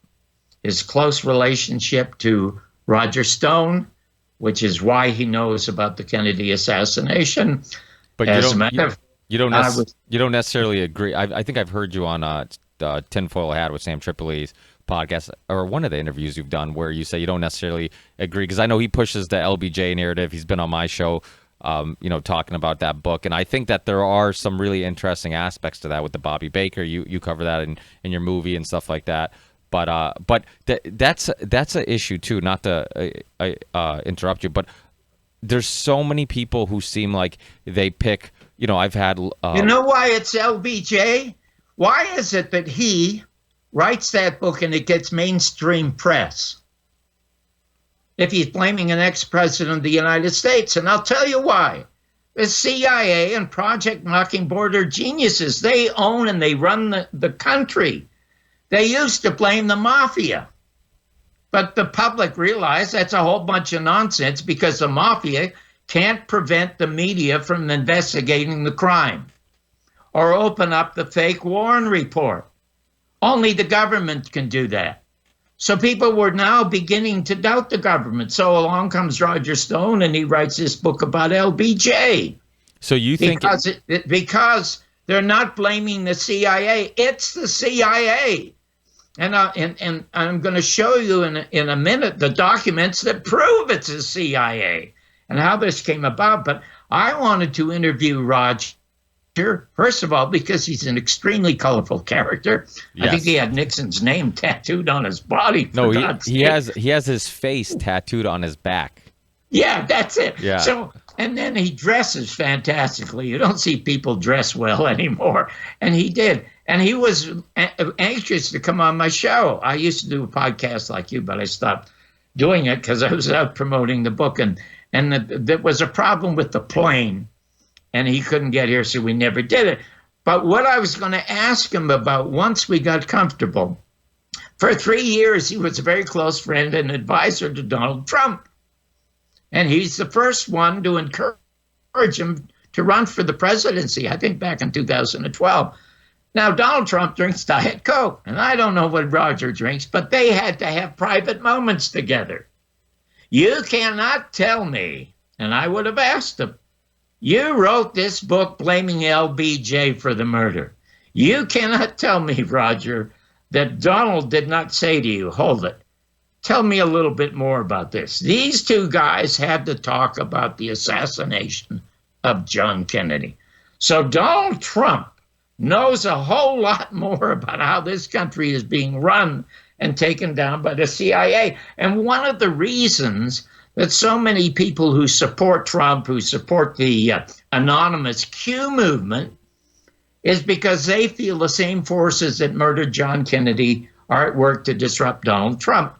his close relationship to Roger Stone, which is why he knows about the Kennedy assassination. But you don't necessarily agree. I think I've heard you on Tinfoil Hat with Sam Tripoli's podcast, or one of the interviews you've done, where you say you don't necessarily agree, because I know he pushes the LBJ narrative. He's been on my show, talking about that book, and I think that there are some really interesting aspects to that with the Bobby Baker. You cover that in your movie and stuff like that. But that's an issue too. Not to interrupt you, but there's so many people who seem like they pick. I've had. You know why it's LBJ? Why is it that he writes that book and it gets mainstream press if he's blaming an ex-president of the United States? And I'll tell you why. The CIA and Project Mockingbird are geniuses. They own and they run the country. They used to blame the mafia. But the public realized that's a whole bunch of nonsense, because the mafia can't prevent the media from investigating the crime or open up the fake Warren report. Only the government can do that. So people were now beginning to doubt the government. So along comes Roger Stone, and he writes this book about LBJ. So you think because they're not blaming the CIA, it's the CIA. And I'm going to show you in a minute the documents that prove it's the CIA and how this came about. But I wanted to interview Roger, first of all, because he's an extremely colorful character. Yes. I think he had Nixon's name tattooed on his body. No, he has his face tattooed on his back. Yeah, that's it. Yeah. So, and then he dresses fantastically. You don't see people dress well anymore. And he did. And he was anxious to come on my show. I used to do a podcast like you, but I stopped doing it because I was out promoting the book. And there was a problem with the plane, and he couldn't get here, so we never did it. But what I was going to ask him about once we got comfortable, for 3 years, he was a very close friend and advisor to Donald Trump. And he's the first one to encourage him to run for the presidency, I think back in 2012. Now, Donald Trump drinks Diet Coke, and I don't know what Roger drinks, but they had to have private moments together. You cannot tell me, and I would have asked him, you wrote this book blaming LBJ for the murder. You cannot tell me, Roger, that Donald did not say to you, hold it, tell me a little bit more about this. These two guys had to talk about the assassination of John Kennedy. So Donald Trump knows a whole lot more about how this country is being run and taken down by the CIA. And one of the reasons that so many people who support Trump, who support the anonymous Q movement, is because they feel the same forces that murdered John Kennedy are at work to disrupt Donald Trump.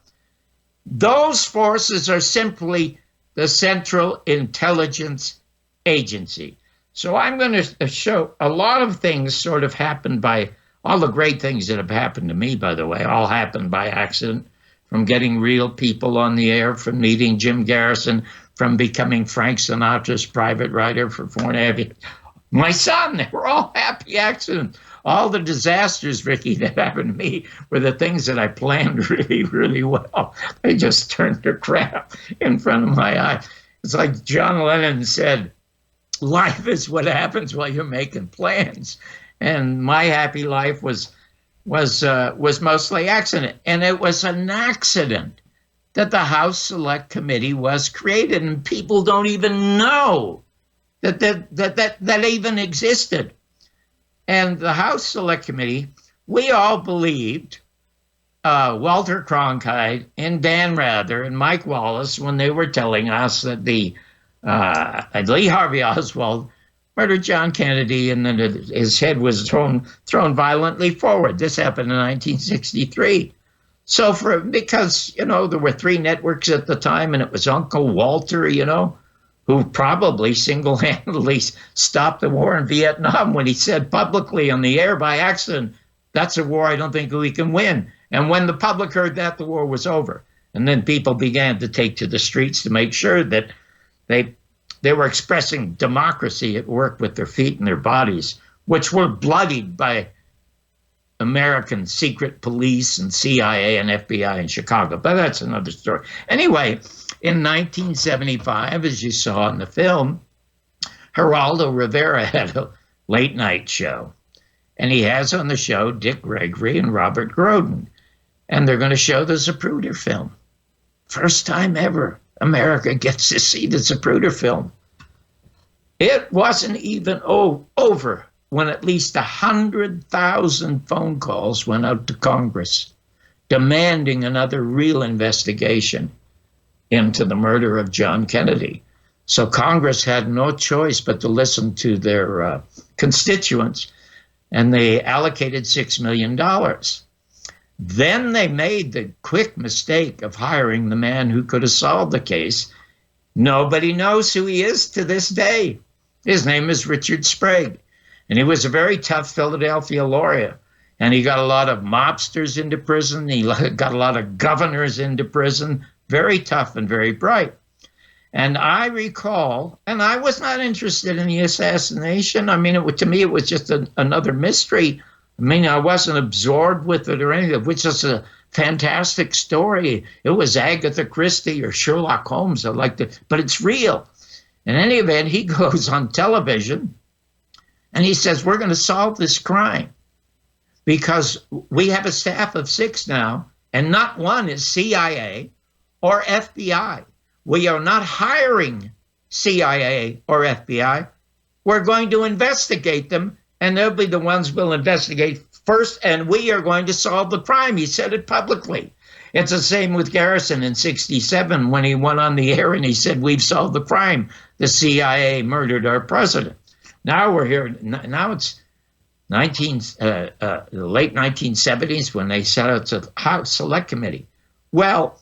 Those forces are simply the Central Intelligence Agency. So I'm going to show a lot of things sort of happened by, all the great things that have happened to me, by the way, all happened by accident, from getting real people on the air, from meeting Jim Garrison, from becoming Frank Sinatra's private writer for 4.5 years. My son, they were all happy accidents. All the disasters, Ricky, that happened to me were the things that I planned really, really well. They just turned to crap in front of my eyes. It's like John Lennon said, life is what happens while you're making plans. And my happy life was mostly accident. And it was an accident that the House Select Committee was created, and people don't even know that even existed. And the House Select Committee, we all believed Walter Cronkite and Dan Rather and Mike Wallace when they were telling us that the Lee Harvey Oswald murdered John Kennedy, and then his head was thrown violently forward. This happened in 1963. So because, there were 3 networks at the time, and it was Uncle Walter, who probably single-handedly stopped the war in Vietnam when he said publicly on the air by accident, that's a war I don't think we can win. And when the public heard that, the war was over. And then people began to take to the streets to make sure that they were expressing democracy at work with their feet and their bodies, which were bloodied by American secret police and CIA and FBI in Chicago. But that's another story. Anyway, in 1975, as you saw in the film, Geraldo Rivera had a late night show. And he has on the show Dick Gregory and Robert Grodin. And they're going to show the Zapruder film. First time ever America gets to see the Zapruder film. It wasn't even over when at least 100,000 phone calls went out to Congress demanding another real investigation into the murder of John Kennedy. So Congress had no choice but to listen to their constituents, and they allocated $6 million. Then they made the quick mistake of hiring the man who could have solved the case. Nobody knows who he is to this day. His name is Richard Sprague. And he was a very tough Philadelphia lawyer. And he got a lot of mobsters into prison. He got a lot of governors into prison. Very tough and very bright. And I recall, and I was not interested in the assassination. I mean, to me, it was just another mystery. I mean, I wasn't absorbed with it or anything, which is a fantastic story. It was Agatha Christie or Sherlock Holmes. I liked it, but it's real. In any event, he goes on television and he says, we're going to solve this crime because we have a staff of 6 now, and not one is CIA or FBI. We are not hiring CIA or FBI. We're going to investigate them, and they'll be the ones we'll investigate first, and we are going to solve the crime. He said it publicly. It's the same with Garrison in 1967 when he went on the air and he said, we've solved the crime. The CIA murdered our president. Now we're here. Now it's the late 1970s when they set out the House Select Committee. Well,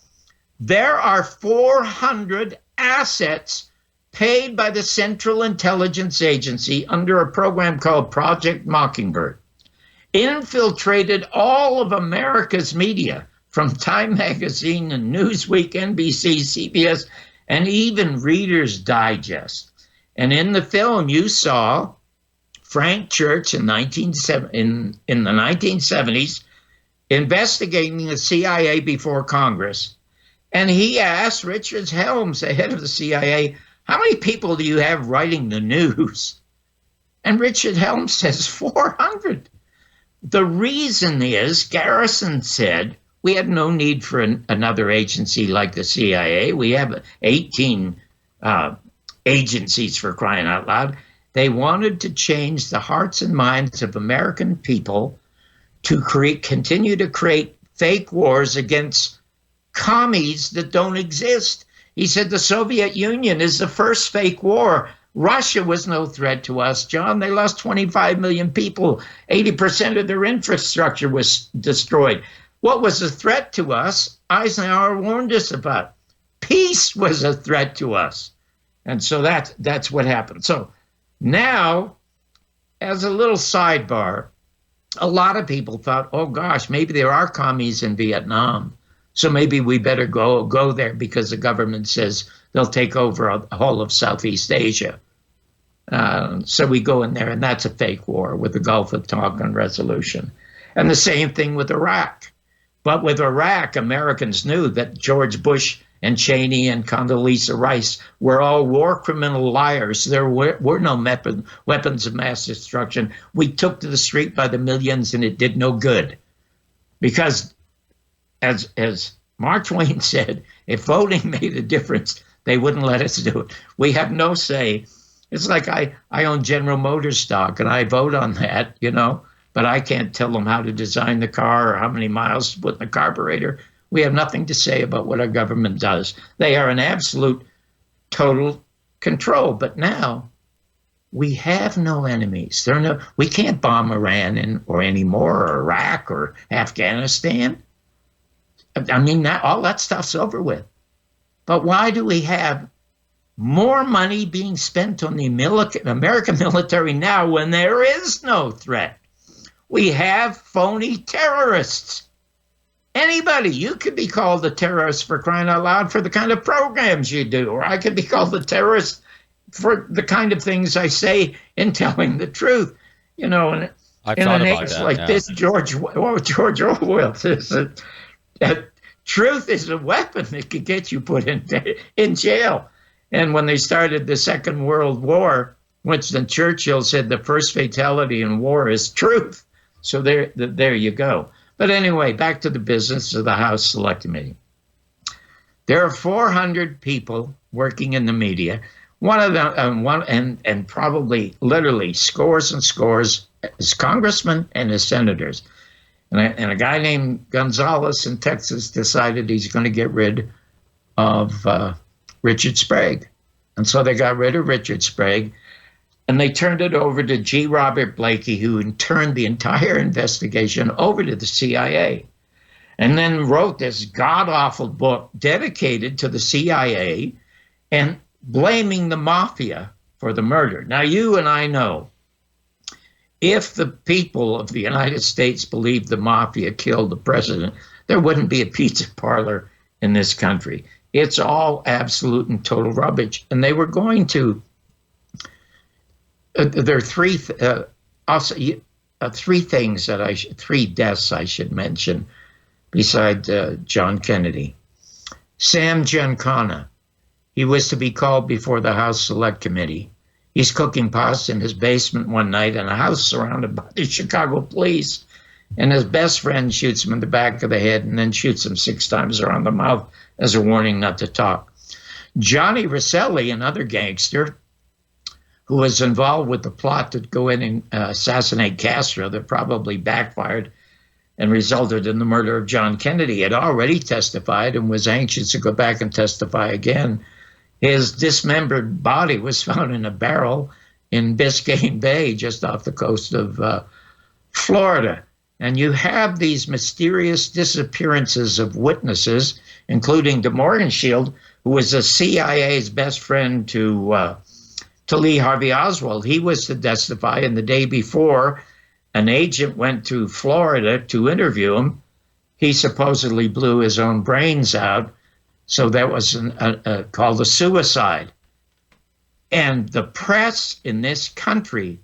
there are 400 assets paid by the Central Intelligence Agency under a program called Project Mockingbird, infiltrated all of America's media, from Time Magazine and Newsweek, NBC, CBS, and even Reader's Digest. And in the film, you saw Frank Church in the 1970s investigating the CIA before Congress. And he asked Richard Helms, the head of the CIA, how many people do you have writing the news? And Richard Helms says 400. The reason is, Garrison said, we had no need for another agency like the CIA. We have 18 agencies, for crying out loud. They wanted to change the hearts and minds of American people to continue to create fake wars against commies that don't exist. He said the Soviet Union is the first fake war. Russia was no threat to us, John. They lost 25 million people. 80% of their infrastructure was destroyed. What was a threat to us, Eisenhower warned us about. Peace was a threat to us. And so that's what happened. So now, as a little sidebar, a lot of people thought, oh gosh, maybe there are commies in Vietnam. So maybe we better go there because the government says they'll take over the whole of Southeast Asia. So we go in there, and that's a fake war with the Gulf of Tonkin resolution. And the same thing with Iraq. But with Iraq, Americans knew that George Bush and Cheney and Condoleezza Rice were all war criminal liars. There were no weapons of mass destruction. We took to the street by the millions, and it did no good. Because as Mark Twain said, if voting made a difference, they wouldn't let us do it. We have no say. It's like I own General Motors stock and I vote on that, but I can't tell them how to design the car or how many miles to put in the carburetor. We have nothing to say about what our government does. They are in absolute, total control. But now we have no enemies. We can't bomb Iran or anymore, or Iraq or Afghanistan. I mean, all that stuff's over with. But why do we have more money being spent on the American military now when there is no threat? We have phony terrorists. Anybody, you could be called a terrorist for crying out loud for the kind of programs you do, or I could be called a terrorist for the kind of things I say in telling the truth. And in an age like this, George Orwell says that truth is a weapon that could get you put in jail. And when they started the Second World War, Winston Churchill said the first fatality in war is truth. So there you go. But anyway, back to the business of the House Select Committee. There are 400 people working in the media. One of them, and probably literally scores and scores, is congressmen and his senators. And a guy named Gonzalez in Texas decided he's going to get rid of Richard Sprague. And so they got rid of Richard Sprague, and they turned it over to G. Robert Blakey, who turned the entire investigation over to the CIA, and then wrote this god-awful book dedicated to the CIA and blaming the mafia for the murder. Now, you and I know, if the people of the United States believed the mafia killed the president, there wouldn't be a pizza parlor in this country. It's all absolute and total rubbish. And they were going to, there are three deaths I should mention beside John Kennedy. Sam Giancana, he was to be called before the House Select Committee. He's cooking pasta in his basement one night in a house surrounded by the Chicago police, and his best friend shoots him in the back of the head and then shoots him 6 times around the mouth as a warning not to talk. Johnny Rosselli, another gangster who was involved with the plot to go in and assassinate Castro that probably backfired and resulted in the murder of John Kennedy, had already testified and was anxious to go back and testify again. His dismembered body was found in a barrel in Biscayne Bay, just off the coast of Florida. And you have these mysterious disappearances of witnesses, including DeMorgenshield, who was the CIA's best friend to Lee Harvey Oswald. He was to testify, and the day before, an agent went to Florida to interview him. He supposedly blew his own brains out. So that was called a suicide. And the press in this country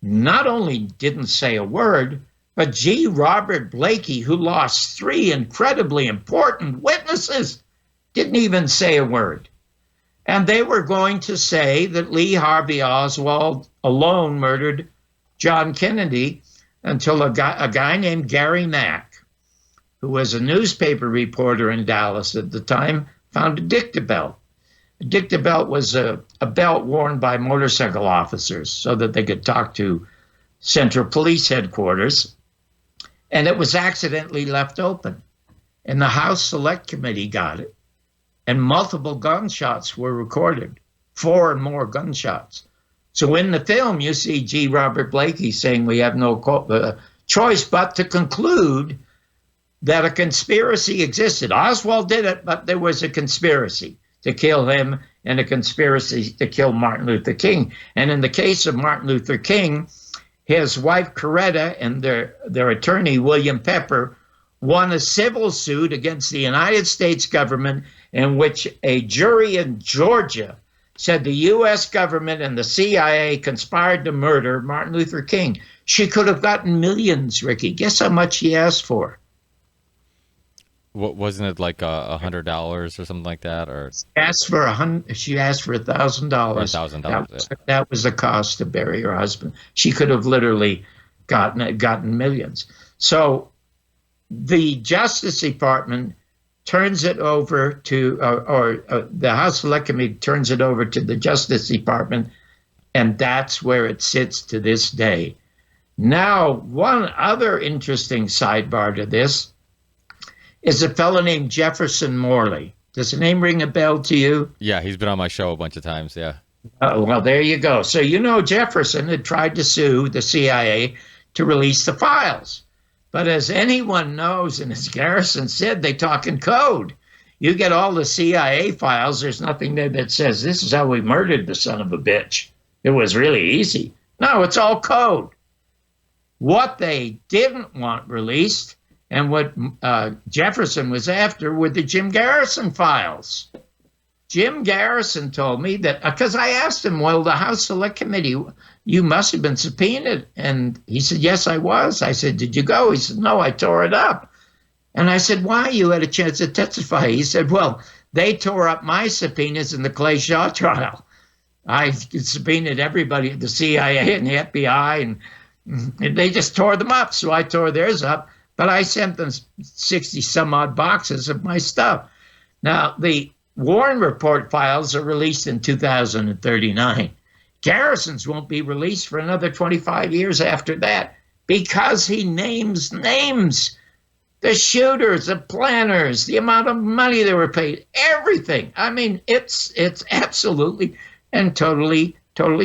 not only didn't say a word, but G. Robert Blakey, who lost 3 incredibly important witnesses, didn't even say a word. And they were going to say that Lee Harvey Oswald alone murdered John Kennedy until a guy named Gary Mack, who was a newspaper reporter in Dallas at the time, found a dicta belt. A dicta belt was a belt worn by motorcycle officers so that they could talk to Central Police Headquarters, and it was accidentally left open. And the House Select Committee got it, and multiple gunshots were recorded, 4 and more gunshots. So in the film, you see G. Robert Blakey saying we have no choice but to conclude that a conspiracy existed. Oswald did it, but there was a conspiracy to kill him and a conspiracy to kill Martin Luther King. And in the case of Martin Luther King, his wife Coretta and their attorney, William Pepper, won a civil suit against the United States government in which a jury in Georgia said the U.S. government and the CIA conspired to murder Martin Luther King. She could have gotten millions, Ricky. Guess how much she asked for? What, wasn't it like $100 or something like that? Or she asked for $1,000. $1,000. That was the cost to bury her husband. She could have literally gotten millions. So the Justice Department turns it over to, or the House Select Committee turns it over to the Justice Department, and that's where it sits to this day. Now, one other interesting sidebar to this is a fellow named Jefferson Morley. Does the name ring a bell to you? Yeah, he's been on my show a bunch of times, yeah. Well, there you go. So you know Jefferson had tried to sue the CIA to release the files. But as anyone knows, and as Garrison said, they talk in code. You get all the CIA files, there's nothing there that says, this is how we murdered the son of a bitch. It was really easy. No, it's all code. What they didn't want released, and what Jefferson was after, were the Jim Garrison files. Jim Garrison told me that, because I asked him, well, the House Select Committee, you must have been subpoenaed. And he said, yes, I was. I said, did you go? He said, no, I tore it up. And I said, why? You had a chance to testify. He said, well, they tore up my subpoenas in the Clay Shaw trial. I subpoenaed everybody at the CIA and the FBI, and they just tore them up. So I tore theirs up. But I sent them 60 some odd boxes of my stuff. Now, the Warren Report files are released in 2039. Garrison's won't be released for another 25 years after that because he names names. The shooters, the planners, the amount of money they were paid, everything. I mean, it's absolutely and totally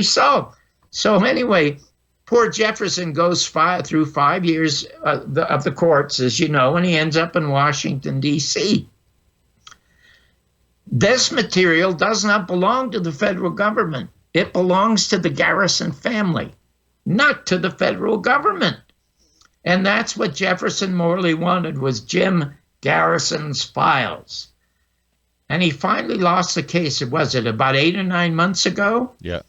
so. So anyway, poor Jefferson goes through 5 years of the courts, as you know, and he ends up in Washington, D.C. This material does not belong to the federal government. It belongs to the Garrison family, not to the federal government. And that's what Jefferson Morley wanted, was Jim Garrison's files. And he finally lost the case. Was it about 8 or 9 months ago? Yeah.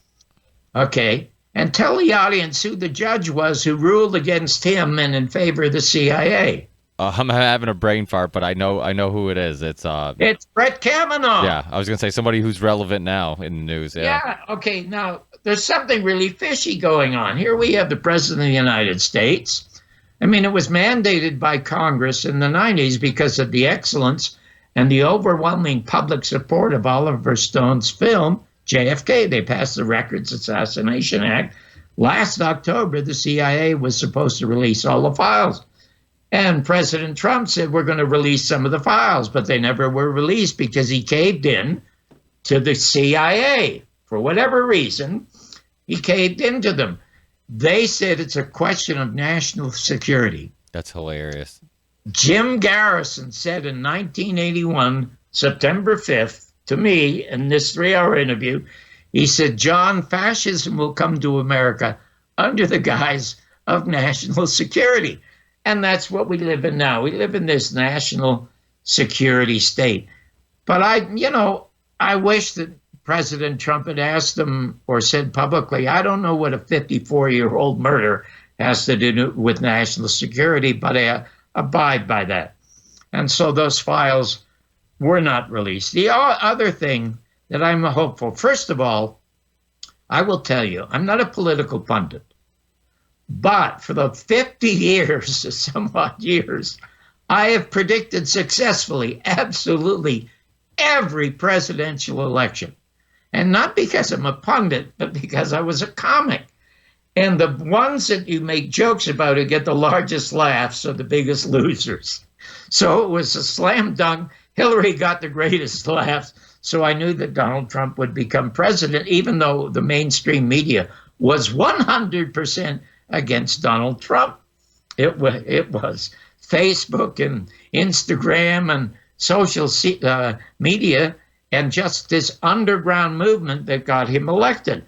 Okay. And tell the audience who the judge was who ruled against him and in favor of the CIA. I'm having a brain fart, but I know who it is. It's Brett Kavanaugh. Yeah, I was gonna say somebody who's relevant now in the news. Yeah. Okay. Now there's something really fishy going on here. We have the President of the United States. I mean, it was mandated by Congress in the 90s because of the excellence and the overwhelming public support of Oliver Stone's film JFK. They passed the Records Assassination Act. Last October, the CIA was supposed to release all the files. And President Trump said, we're going to release some of the files, but they never were released because he caved in to the CIA. For whatever reason, he caved into them. They said it's a question of national security. That's hilarious. Jim Garrison said in 1981, September 5th, to me, in this 3-hour interview, he said, John, fascism will come to America under the guise of national security. And that's what we live in now. We live in this national security state. But I wish that President Trump had asked them or said publicly, I don't know what a 54-year-old murder has to do with national security, but I abide by that. And so those files were not released. The other thing that I'm hopeful, first of all, I will tell you, I'm not a political pundit. But for the 50 years, somewhat years, I have predicted successfully, absolutely, every presidential election. And not because I'm a pundit, but because I was a comic. And the ones that you make jokes about who get the largest laughs are the biggest losers. So it was a slam dunk. Hillary got the greatest laughs. So I knew that Donald Trump would become president, even though the mainstream media was 100% against Donald Trump. It was Facebook and Instagram and social media and just this underground movement that got him elected.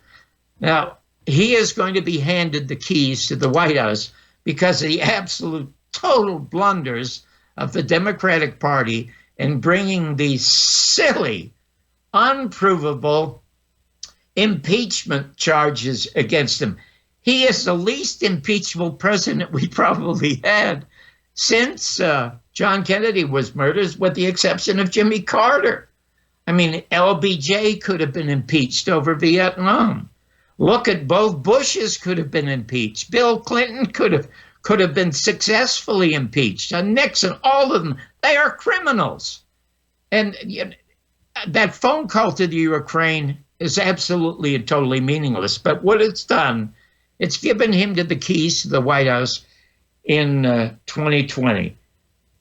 Now, he is going to be handed the keys to the White House because of the absolute total blunders of the Democratic Party in bringing these silly, unprovable impeachment charges against him. He is the least impeachable president we probably had since John Kennedy was murdered, with the exception of Jimmy Carter. I mean, LBJ could have been impeached over Vietnam. Look at both Bushes could have been impeached. Bill Clinton could have been successfully impeached. And Nixon, all of them, they are criminals. And that phone call to the Ukraine is absolutely and totally meaningless. But what it's done, it's given him the keys to the White House in 2020.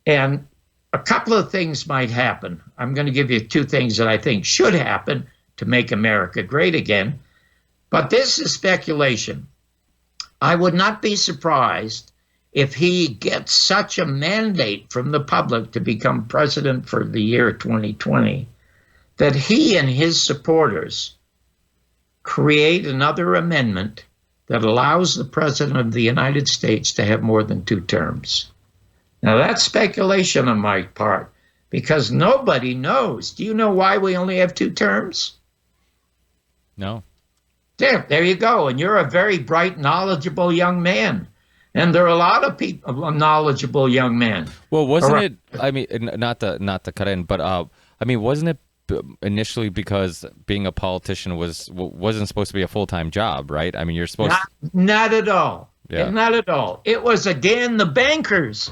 And a couple of things might happen. I'm going to give you two things that I think should happen to make America great again. But this is speculation. I would not be surprised if he gets such a mandate from the public to become president for the year 2020 that he and his supporters create another amendment that allows the president of the United States to have more than 2 terms. Now, that's speculation on my part, because nobody knows. Do you know why we only have 2 terms? No. There you go. And you're a very bright, knowledgeable young man. And there are a lot of people, knowledgeable young men. Well, wasn't it, I mean, not to cut in, but I mean, wasn't it initially because being a politician wasn't supposed to be a full-time job, right? I mean, you're supposed not at all. Yeah. Not at all. It was, again, the bankers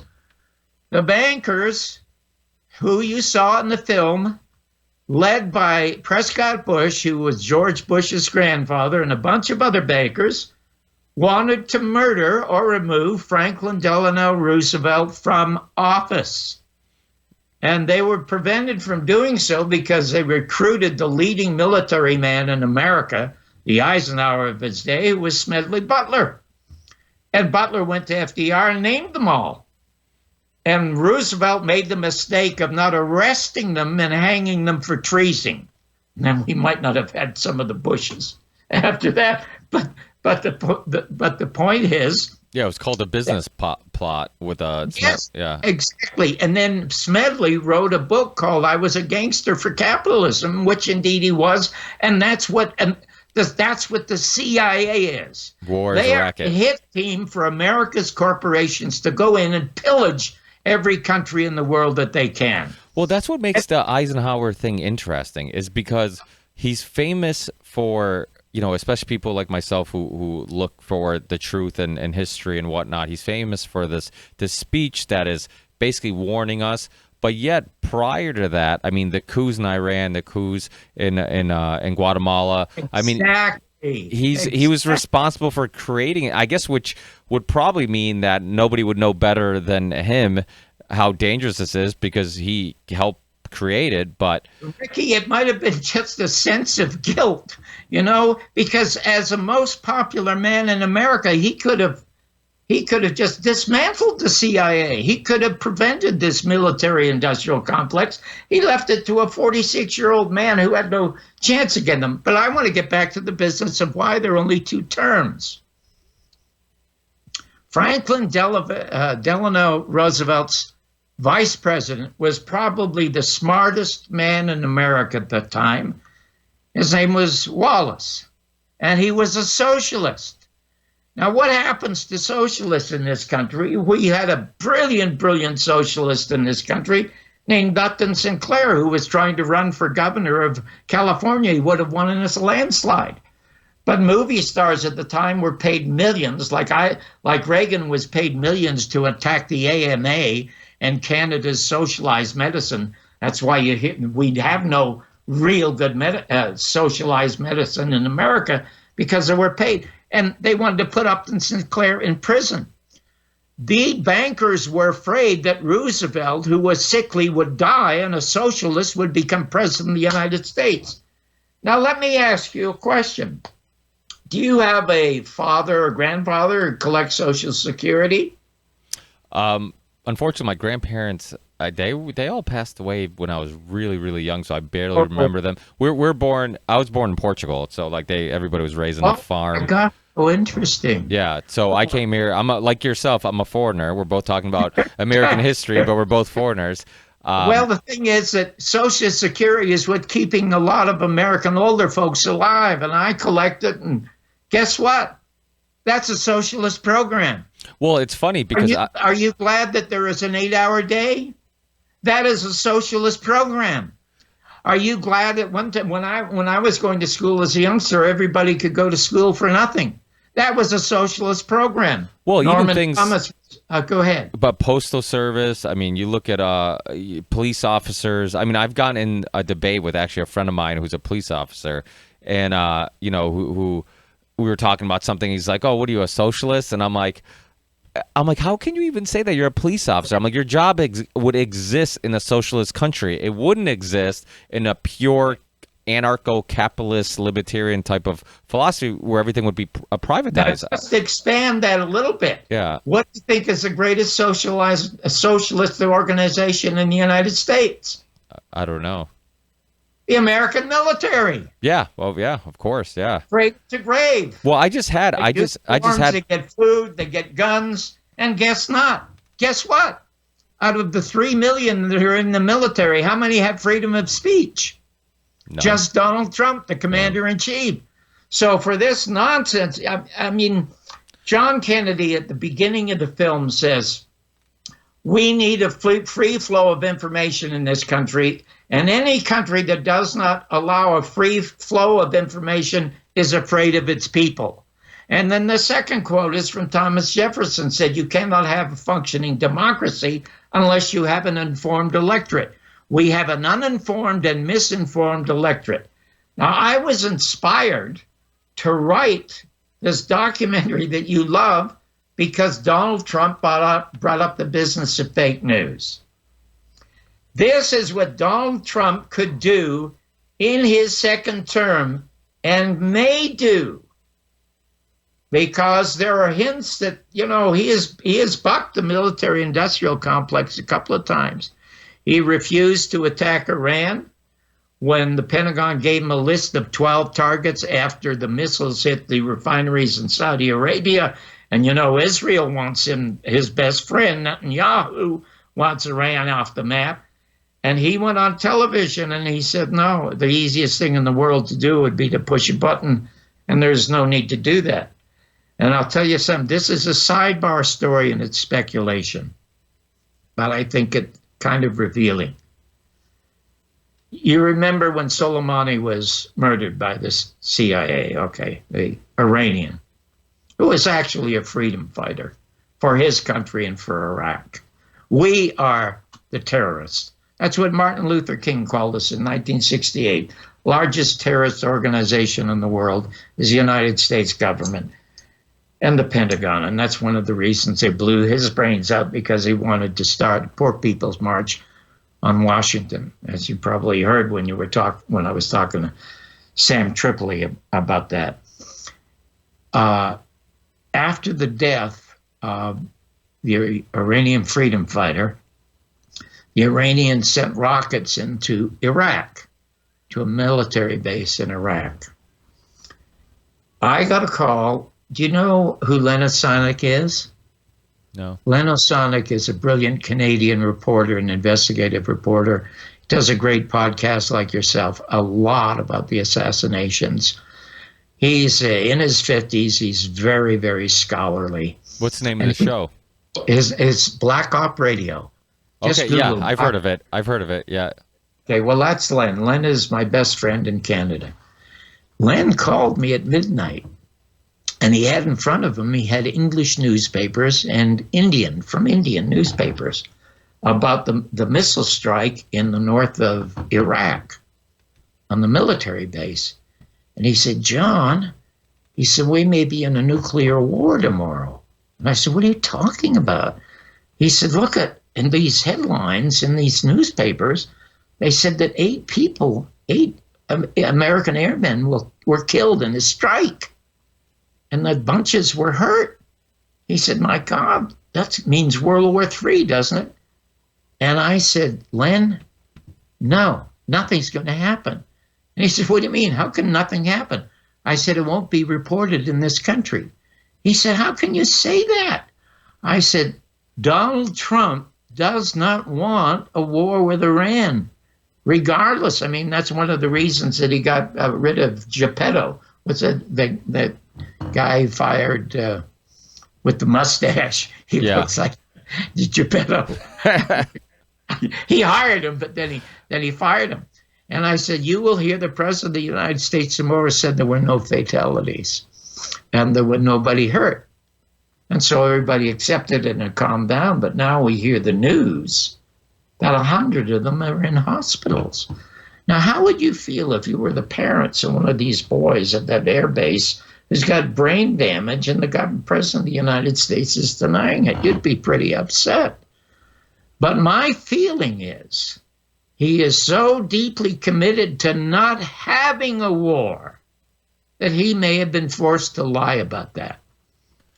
who you saw in the film, led by Prescott Bush, who was George Bush's grandfather, and a bunch of other bankers, wanted to murder or remove Franklin Delano Roosevelt from office. And they were prevented from doing so because they recruited the leading military man in America, the Eisenhower of his day, who was Smedley Butler. And Butler went to FDR and named them all. And Roosevelt made the mistake of not arresting them and hanging them for treason. Then we might not have had some of the Bushes after that. But the point is, yeah, it was called a business plot with a yes, yeah, exactly. And then Smedley wrote a book called "I Was a Gangster for Capitalism," which indeed he was, and that's what the CIA is. They are a hit team for America's corporations to go in and pillage every country in the world that they can. Well, that's what makes the Eisenhower thing interesting, is because he's famous for, you know, especially people like myself who look for the truth and history and whatnot. He's famous for this speech that is basically warning us. But yet, prior to that, I mean, the coups in Iran, the coups in Guatemala. Exactly. I mean, he was responsible for creating it, I guess, which would probably mean that nobody would know better than him how dangerous this is, because he helped create it. But Ricky, it might have been just a sense of guilt, you know, because as a most popular man in America, he could have just dismantled the CIA. He could have prevented this military-industrial complex. He left it to a 46-year-old man who had no chance against them. But I want to get back to the business of why there are only 2 terms. Franklin Delano Roosevelt's vice president was probably the smartest man in America at the time. His name was Wallace, and he was a socialist. Now, what happens to socialists in this country? We had a brilliant socialist in this country named Upton Sinclair, who was trying to run for governor of California. He would have won in a landslide. But movie stars at the time were paid millions, like Reagan was paid millions to attack the AMA and Canada's socialized medicine. That's why we'd have no real good socialized medicine in America, because they were paid. And they wanted to put Upton Sinclair in prison. The bankers were afraid that Roosevelt, who was sickly, would die and a socialist would become president of the United States. Now, let me ask you a question. Do you have a father or grandfather who collects Social Security? Unfortunately, my grandparents, they all passed away when I was really young, so I barely remember them. I was born in Portugal, so like everybody was raised on a farm. Oh, my God. Oh, interesting. Yeah, so I came here. I'm like yourself. I'm a foreigner. We're both talking about American history, but we're both foreigners. Well, the thing is that Social Security is what's keeping a lot of American older folks alive, and I collect it, and guess what? That's a socialist program. Well, it's funny because are you glad that there is an 8-hour day? That is a socialist program. Are you glad that one time when I was going to school as a youngster, everybody could go to school for nothing? That was a socialist program. Well, Norman even things. Thomas, go ahead. But postal service, I mean, you look at police officers. I mean, I've gotten in a debate with actually a friend of mine who's a police officer, and who we were talking about something. He's like, "Oh, what are you, a socialist?" And I'm like, how can you even say that? You're a police officer. I'm like, your job would exist in a socialist country. It wouldn't exist in a pure anarcho-capitalist libertarian type of philosophy where everything would be privatized. Now, just expand that a little bit. Yeah. What do you think is the greatest socialist organization in the United States? I don't know. The American military. Yeah. Well, yeah, of course. Yeah. Grave to grave. Well, I just had. They get food, they get guns, and guess what? Out of the 3 million that are in the military, how many have freedom of speech? No. Just Donald Trump, the commander-in-chief. So for this nonsense, I mean, John Kennedy at the beginning of the film says, we need a free flow of information in this country, and any country that does not allow a free flow of information is afraid of its people. And then the second quote is from Thomas Jefferson, said, you cannot have a functioning democracy unless you have an informed electorate. We have an uninformed and misinformed electorate. Now, I was inspired to write this documentary that you love because Donald Trump brought up the business of fake news. This is what Donald Trump could do in his second term and may do, because there are hints that, he has bucked the military-industrial complex a couple of times. He refused to attack Iran when the Pentagon gave him a list of 12 targets after the missiles hit the refineries in Saudi Arabia. And, Israel wants him, his best friend, Netanyahu, wants Iran off the map. And he went on television and he said, no, the easiest thing in the world to do would be to push a button, and there's no need to do that. And I'll tell you something, this is a sidebar story and it's speculation, but I think it kind of revealing. You remember when Soleimani was murdered by the CIA, the Iranian, who was actually a freedom fighter for his country and for Iraq. We are the terrorists. That's what Martin Luther King called us in 1968. Largest terrorist organization in the world is the United States government and the Pentagon. And that's one of the reasons they blew his brains out, because he wanted to start Poor People's March on Washington, as you probably heard when I was talking to Sam Tripoli about that. After the death of the Iranian freedom fighter, the Iranians sent rockets into Iraq, to a military base in Iraq. I got a call. Do you know who Len Osonic is? No. Len Osonic is a brilliant Canadian reporter, an investigative reporter. He does a great podcast like yourself, a lot about the assassinations. He's in his 50s. He's very, very scholarly. What's the name of the show? It's Black Op Radio. Just okay, Google yeah, I've heard of it, yeah. Okay, well, that's Len. Len is my best friend in Canada. Len called me at midnight, and he had in front of him, he had English newspapers and Indian newspapers about the missile strike in the north of Iraq on the military base. And he said, John, he said, we may be in a nuclear war tomorrow. And I said, what are you talking about? He said, look at in these headlines in these newspapers, they said that 8 American airmen were killed in a strike, and the bunches were hurt. He said, my God, that means World War III, doesn't it? And I said, Len, no, nothing's going to happen. And he said, what do you mean? How can nothing happen? I said, it won't be reported in this country. He said, how can you say that? I said, Donald Trump does not want a war with Iran, regardless. I mean, that's one of the reasons that he got rid of Geppetto. What's that guy fired with the mustache? He looks like Geppetto. He hired him, but then he fired him. And I said, you will hear the President of the United States tomorrow said there were no fatalities. and there was nobody hurt. And so everybody accepted it and calmed down. But now we hear the news that 100 of them are in hospitals. Now, how would you feel if you were the parents of one of these boys at that air base who's got brain damage and the president of the United States is denying it? You'd be pretty upset. But my feeling is he is so deeply committed to not having a war that he may have been forced to lie about that.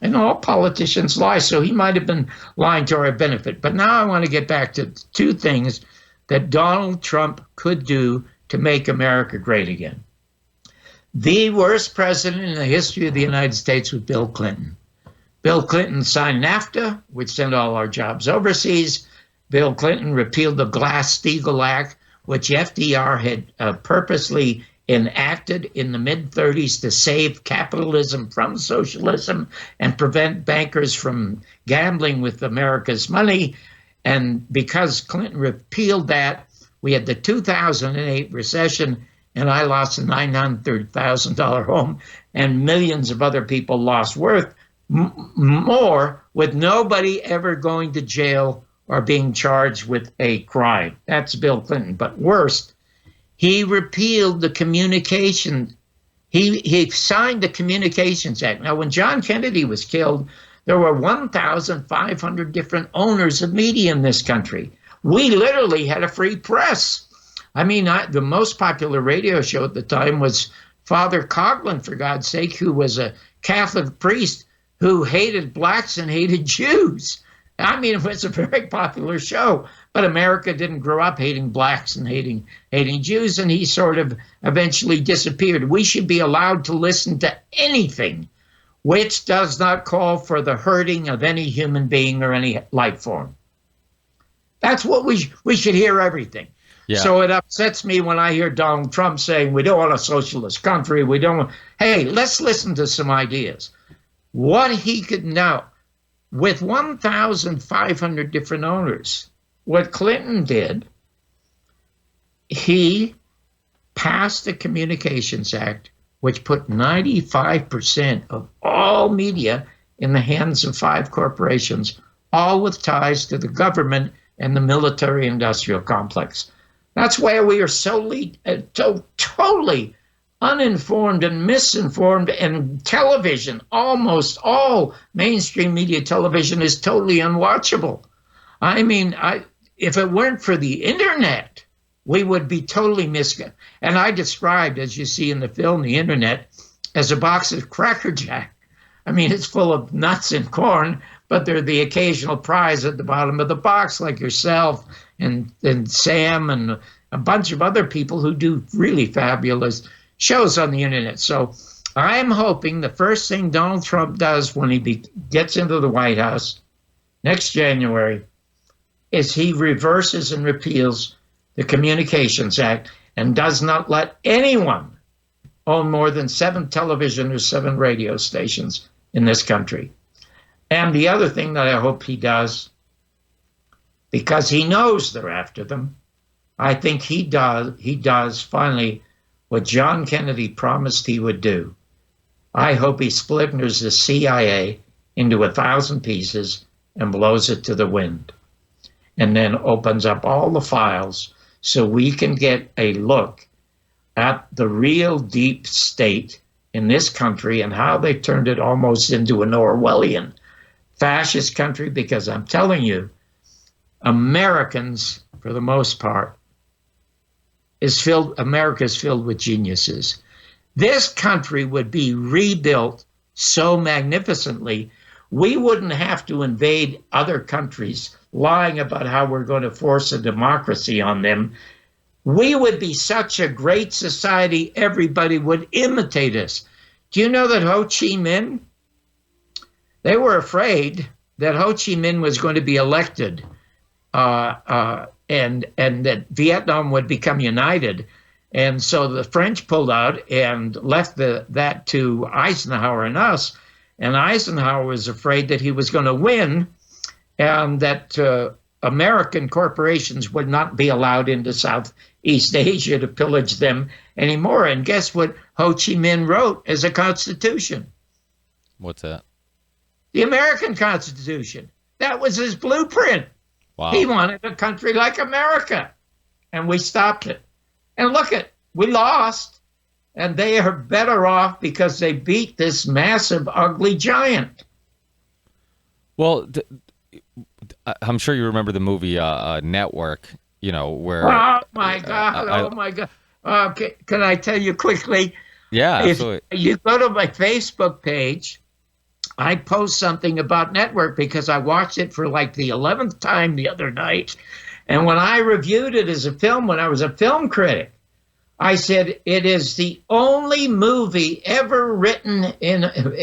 And all politicians lie, so he might have been lying to our benefit. But now I want to get back to two things that Donald Trump could do to make America great again. The worst president in the history of the United States was Bill Clinton. Bill Clinton signed NAFTA, which sent all our jobs overseas. Bill Clinton repealed the Glass-Steagall Act, which FDR had purposely enacted in the mid-30s to save capitalism from socialism and prevent bankers from gambling with America's money. And because Clinton repealed that, we had the 2008 recession, and I lost a $930,000 home, and millions of other people lost worth more, with nobody ever going to jail or being charged with a crime. That's Bill Clinton. But worst, he repealed the communication. He signed the Communications Act. Now, when John Kennedy was killed, there were 1,500 different owners of media in this country. We literally had a free press. I mean, the most popular radio show at the time was Father Coughlin, for God's sake, who was a Catholic priest who hated blacks and hated Jews. I mean, it was a very popular show, but America didn't grow up hating blacks and hating Jews, and he sort of eventually disappeared. We should be allowed to listen to anything which does not call for the hurting of any human being or any life form. That's what we should hear everything. Yeah. So it upsets me when I hear Donald Trump saying we don't want a socialist country. We don't want. Hey, let's listen to some ideas. What he could now, with 1,500 different owners, what Clinton did, he passed the Communications Act, which put 95% of all media in the hands of 5 corporations, all with ties to the government and the military-industrial complex. That's why we are so totally uninformed and misinformed, and television, almost all mainstream media television is totally unwatchable. I mean, if it weren't for the internet, we would be totally misguided. And I described, as you see in the film, the internet as a box of Cracker Jack. I mean, it's full of nuts and corn, but they're the occasional prize at the bottom of the box, like yourself and Sam and a bunch of other people who do really fabulous shows on the internet. So I'm hoping the first thing Donald Trump does when he gets into the White House next January is he reverses and repeals the Communications Act and does not let anyone own more than 7 television or 7 radio stations in this country. And the other thing that I hope he does, because he knows they're after them, I think he does finally what John Kennedy promised he would do. I hope he splinters the CIA into 1,000 pieces and blows it to the wind, and then opens up all the files so we can get a look at the real deep state in this country and how they turned it almost into an Orwellian fascist country. Because I'm telling you, Americans, for the most part, America is filled with geniuses. This country would be rebuilt so magnificently, we wouldn't have to invade other countries lying about how we're going to force a democracy on them. We would be such a great society, everybody would imitate us. Do you know that Ho Chi Minh, they were afraid that Ho Chi Minh was going to be elected and that Vietnam would become united. And so the French pulled out and left that to Eisenhower and us. And Eisenhower was afraid that he was going to win and that American corporations would not be allowed into Southeast Asia to pillage them anymore. And guess what Ho Chi Minh wrote as a constitution? What's that? The American Constitution. That was his blueprint. Wow. He wanted a country like America, and we stopped it. And look we lost, and they are better off because they beat this massive, ugly giant. Well, I'm sure you remember the movie Network, where... Oh, my God. Oh, my God. Can I tell you quickly? Yeah, absolutely. If you go to my Facebook page, I post something about Network because I watched it for like the 11th time the other night. And when I reviewed it as a film, when I was a film critic, I said it is the only movie ever written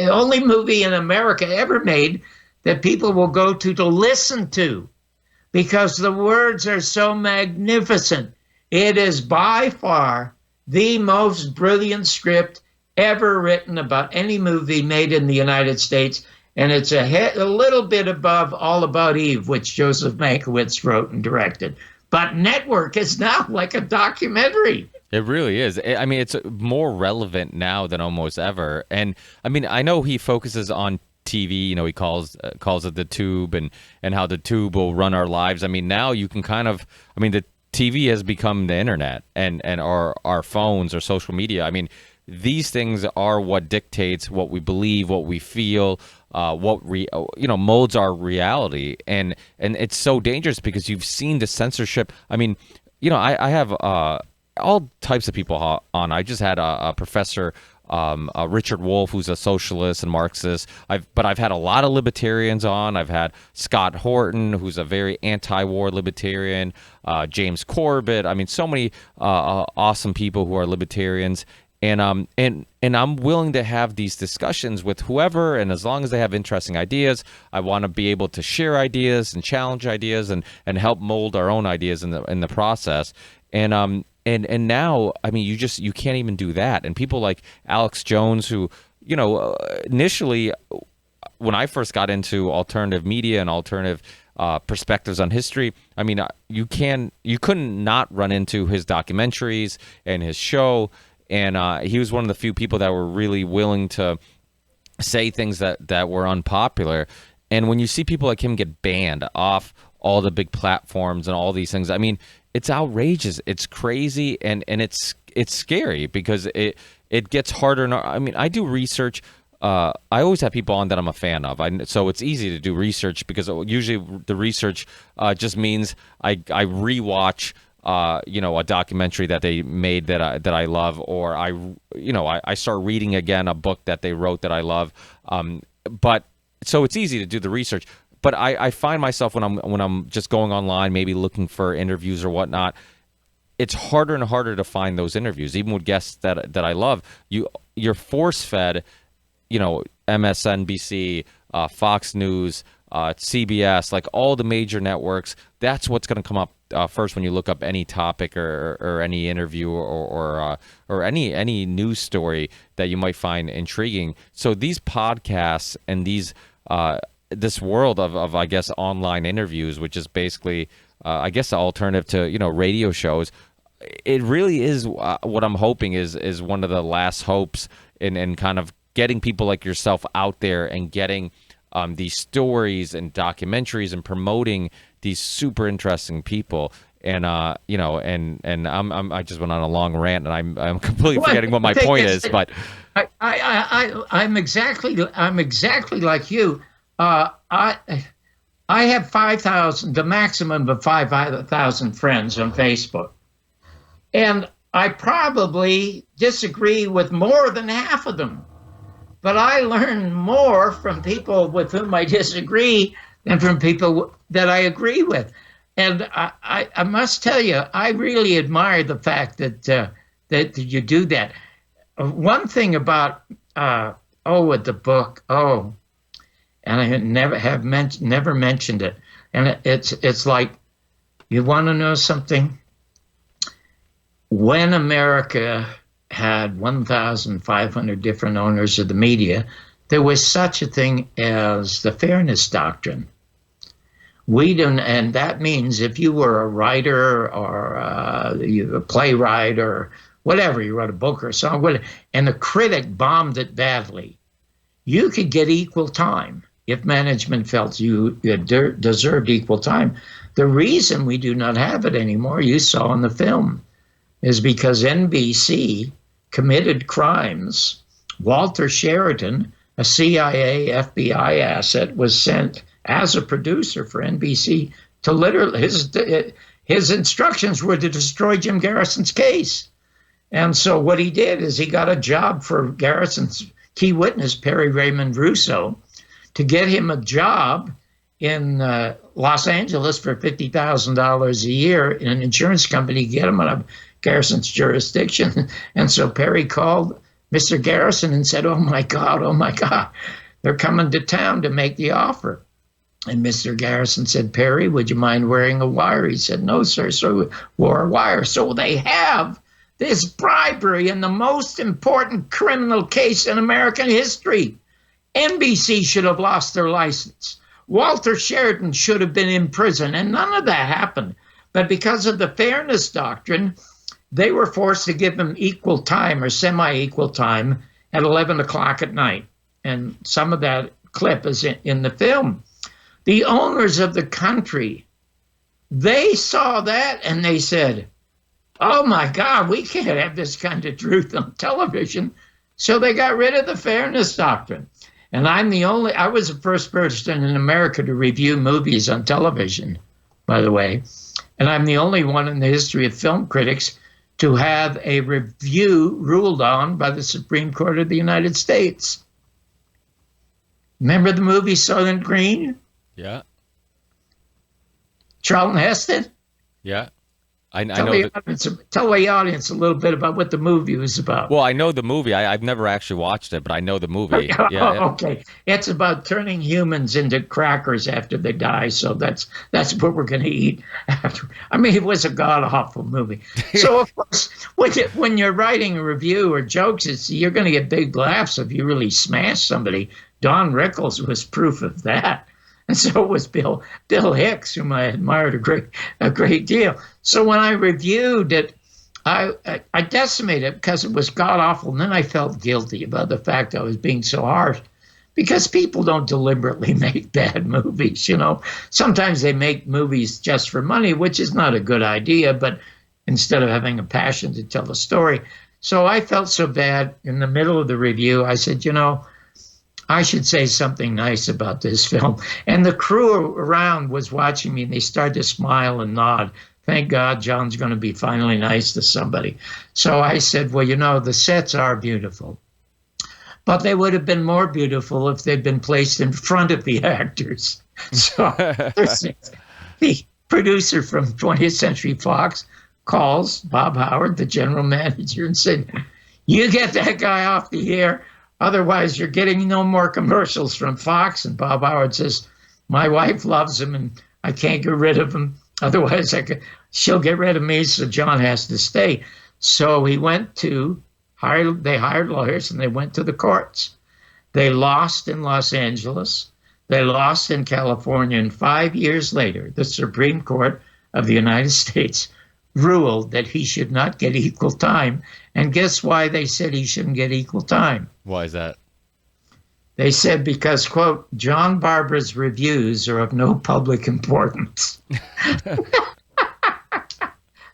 only movie in America ever made that people will go to listen to because the words are so magnificent. It is by far the most brilliant script ever written about any movie made in the United States. And it's a little bit above All About Eve, which Joseph Mankiewicz wrote and directed. But Network is now like a documentary. It really is. I mean, it's more relevant now than almost ever. And I mean, I know he focuses on TV. He calls it the tube and how the tube will run our lives. I mean, now you can the TV has become the internet and our phones or social media. I mean, these things are what dictates what we believe, what we feel, molds our reality, and it's so dangerous because you've seen the censorship. I mean, I have all types of people on. I just had a professor, Richard Wolff, who's a socialist and Marxist. But I've had a lot of libertarians on. I've had Scott Horton, who's a very anti-war libertarian, James Corbett. I mean, so many awesome people who are libertarians. And I'm willing to have these discussions with whoever, and as long as they have interesting ideas, I want to be able to share ideas and challenge ideas and help mold our own ideas in the process. And now, I mean, you can't even do that. And people like Alex Jones, who, initially, when I first got into alternative media and alternative perspectives on history, I mean, you couldn't not run into his documentaries and his show. And he was one of the few people that were really willing to say things that were unpopular. And when you see people like him get banned off all the big platforms and all these things, I mean, it's outrageous. It's crazy, and it's scary because it gets harder. I mean, I do research. I always have people on that I'm a fan of. So it's easy to do research because usually the research just means I rewatch a documentary that they made that I love, or I start reading again a book that they wrote that I love. But so it's easy to do the research. But I find myself when I'm just going online, maybe looking for interviews or whatnot, it's harder and harder to find those interviews, even with guests that I love. You're force fed, MSNBC, Fox News, CBS, like all the major networks. That's what's going to come up first when you look up any topic or any interview or any news story that you might find intriguing. So these podcasts and these this world of I guess online interviews, which is basically I guess the alternative to radio shows, it really is what I'm hoping is one of the last hopes in kind of getting people like yourself out there and getting these stories and documentaries and promoting these super interesting people. And I just went on a long rant, and I'm completely forgetting what my point is. But I'm exactly like you. I have 5,000, the maximum of 5,000 friends on Facebook, and I probably disagree with more than half of them. But I learn more from people with whom I disagree than from people that I agree with. And I must tell you, I really admire the fact that you do that. One thing about with the book, and I never mentioned it, and it's like, you want to know something? When America had 1,500 different owners of the media, there was such a thing as the fairness doctrine. We don't, and that means if you were a writer or a playwright or whatever, you wrote a book or a song, and the critic bombed it badly, you could get equal time if management felt you deserved equal time. The reason we do not have it anymore, you saw in the film, is because NBC committed crimes. Walter Sheridan, a CIA FBI asset, was sent as a producer for NBC to literally, his instructions were to destroy Jim Garrison's case. And so what he did is he got a job for Garrison's key witness, Perry Raymond Russo, to get him a job in Los Angeles for $50,000 a year in an insurance company, get him out of Garrison's jurisdiction. And so Perry called Mr. Garrison and said, oh my God, they're coming to town to make the offer. And Mr. Garrison said, Perry, would you mind wearing a wire? He said, no, sir. So he wore a wire. So they have this bribery in the most important criminal case in American history. NBC should have lost their license. Walter Sheridan should have been in prison, and none of that happened. But because of the fairness doctrine, they were forced to give him equal time or semi-equal time at 11 o'clock at night. And some of that clip is in the film. The owners of the country, they saw that and they said, oh my God, we can't have this kind of truth on television. So they got rid of the fairness doctrine. And I was the first person in America to review movies on television, by the way. And I'm the only one in the history of film critics to have a review ruled on by the Supreme Court of the United States. Remember the movie Soylent Green? Yeah. Charlton Heston? Yeah. I know. Tell the audience a little bit about what the movie was about. Well, I know the movie. I've never actually watched it, but I know the movie. Yeah. Okay. It's about turning humans into crackers after they die. So that's what we're going to eat after. I mean, it was a god-awful movie. So, of course, when you're writing a review or jokes, you're going to get big laughs if you really smash somebody. Don Rickles was proof of that. And so was Bill Hicks, whom I admired a great deal. So when I reviewed it, I decimated it because it was god-awful. And then I felt guilty about the fact I was being so harsh, because people don't deliberately make bad movies, you know. Sometimes they make movies just for money, which is not a good idea, but instead of having a passion to tell a story. So I felt so bad in the middle of the review. I said, you know, I should say something nice about this film. And the crew around was watching me, and they started to smile and nod. Thank God John's going to be finally nice to somebody. So I said, well, you know, the sets are beautiful, but they would have been more beautiful if they'd been placed in front of the actors. So the producer from 20th Century Fox calls Bob Howard, the general manager, and said, you get that guy off the air. Otherwise, you're getting no more commercials from Fox. And Bob Howard says, my wife loves him and I can't get rid of him. Otherwise, she'll get rid of me, so John has to stay. So he they hired lawyers and they went to the courts. They lost in Los Angeles. They lost in California. And 5 years later, the Supreme Court of the United States ruled that he should not get equal time. And guess why they said he shouldn't get equal time? Why is that? They said because, quote, John Barbour's reviews are of no public importance.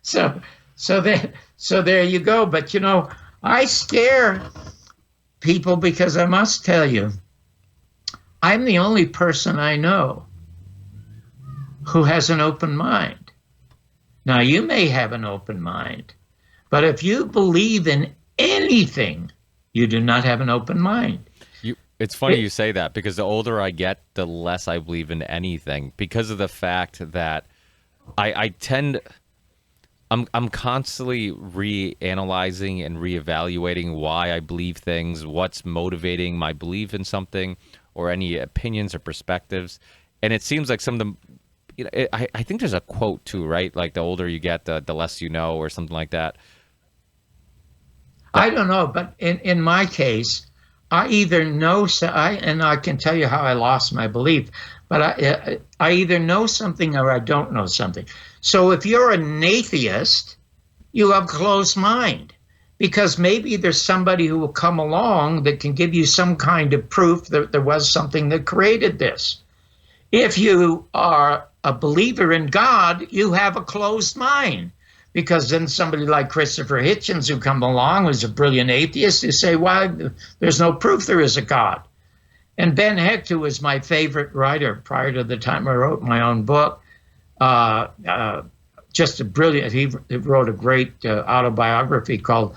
So there you go. But, you know, I scare people because I must tell you, I'm the only person I know who has an open mind. Now, you may have an open mind, but if you believe in anything, you do not have an open mind. It's funny you say that, because the older I get, the less I believe in anything, because of the fact that I'm constantly reanalyzing and reevaluating why I believe things, what's motivating my belief in something, or any opinions or perspectives. And it seems like some of them, you know, I think there's a quote too, right? Like the older you get, the less you know, or something like that. I don't know, but in my case, I either know, and I can tell you how I lost my belief, but I either know something or I don't know something. So if you're an atheist, you have a closed mind, because maybe there's somebody who will come along that can give you some kind of proof that there was something that created this. If you are a believer in God, you have a closed mind, because then somebody like Christopher Hitchens, who come along, who's a brilliant atheist, who say, well, there's no proof there is a God. And Ben Hecht, who was my favorite writer prior to the time I wrote my own book, just a brilliant, he wrote a great autobiography called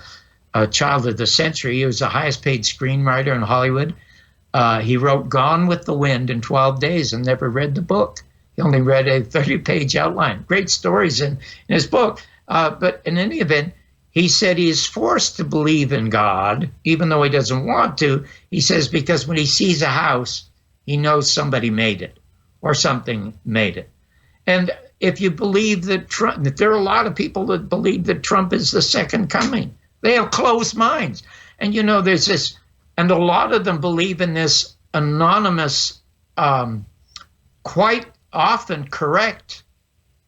Child of the Century. He was the highest paid screenwriter in Hollywood. He wrote Gone with the Wind in 12 days and never read the book. He only read a 30-page outline. Great stories in his book. But in any event, he said he is forced to believe in God, even though he doesn't want to. He says because when he sees a house, he knows somebody made it or something made it. And if you believe that there are a lot of people that believe that Trump is the second coming. They have closed minds. And, there's this, and a lot of them believe in this anonymous, quite often correct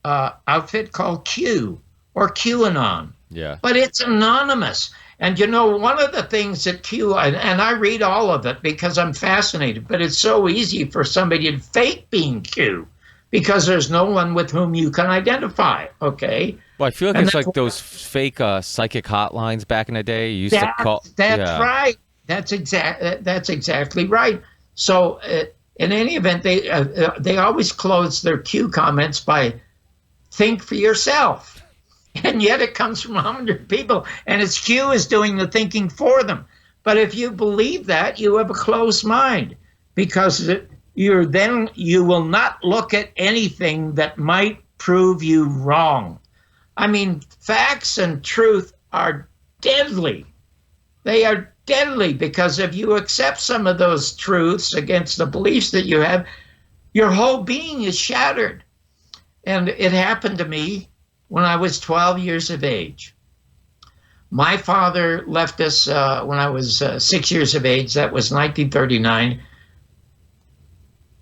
outfit called Q or QAnon. Yeah. But it's anonymous. And, one of the things that Q, and I read all of it because I'm fascinated, but it's so easy for somebody to fake being Q, because there's no one with whom you can identify, okay? Well, I feel like it's like those fake psychic hotlines back in the day. You used to call. That's right. That's exactly right. So, in any event, they always close their Q comments by "think for yourself," and yet it comes from 100 people, and it's Q is doing the thinking for them. But if you believe that, you have a closed mind, because you will not look at anything that might prove you wrong. I mean, facts and truth are deadly. They are deadly, because if you accept some of those truths against the beliefs that you have, your whole being is shattered. And it happened to me when I was 12 years of age. My father left us when I was 6 years of age. That was 1939.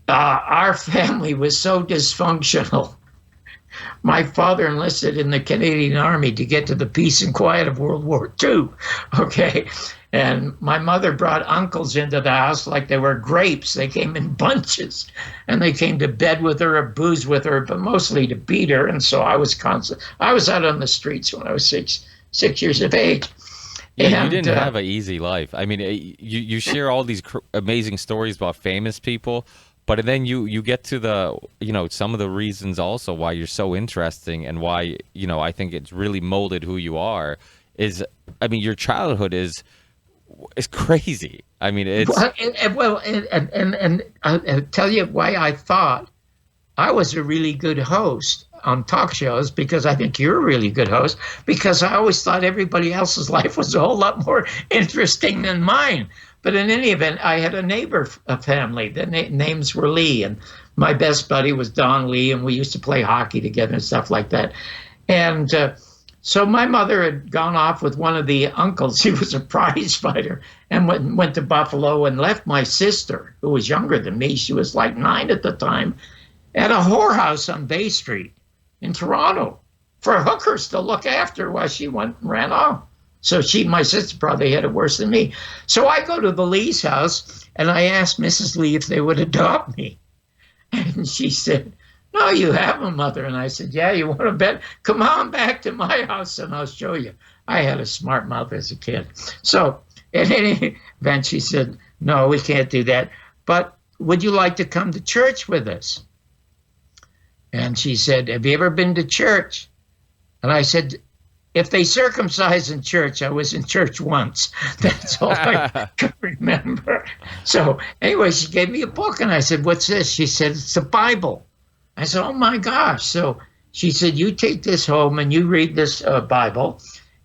Our family was so dysfunctional. My father enlisted in the Canadian Army to get to the peace and quiet of World War II, okay? And my mother brought uncles into the house like they were grapes. They came in bunches, and they came to bed with her or booze with her, but mostly to beat her. And so I was out on the streets when I was six years of age. Yeah, you didn't have an easy life. I mean, you share all these amazing stories about famous people, but then you get to the, some of the reasons also why you're so interesting and why, I think it's really molded who you are is, your childhood is crazy. I mean, it's... And I'll tell you why I thought I was a really good host on talk shows, because I think you're a really good host, because I always thought everybody else's life was a whole lot more interesting than mine. But in any event, I had a family. The names were Lee, and my best buddy was Don Lee, and we used to play hockey together and stuff like that. And so my mother had gone off with one of the uncles. He was a prize fighter, and went to Buffalo and left my sister, who was younger than me. She was like 9 at the time, at a whorehouse on Bay Street in Toronto for hookers to look after while she went and ran off. So my sister probably had it worse than me. So I go to the Lee's house, and I asked Mrs. Lee if they would adopt me. And she said, "No, you haven't, Mother." And I said, "Yeah, you want to bet? Come on back to my house and I'll show you." I had a smart mouth as a kid. So at any event, she said, "No, we can't do that. But would you like to come to church with us?" And she said, "Have you ever been to church?" And I said, "If they circumcise in church, I was in church once." That's all I can remember. So anyway, she gave me a book, and I said, "What's this?" She said, "It's the Bible." I said, "Oh my gosh." So she said, "You take this home and you read this Bible,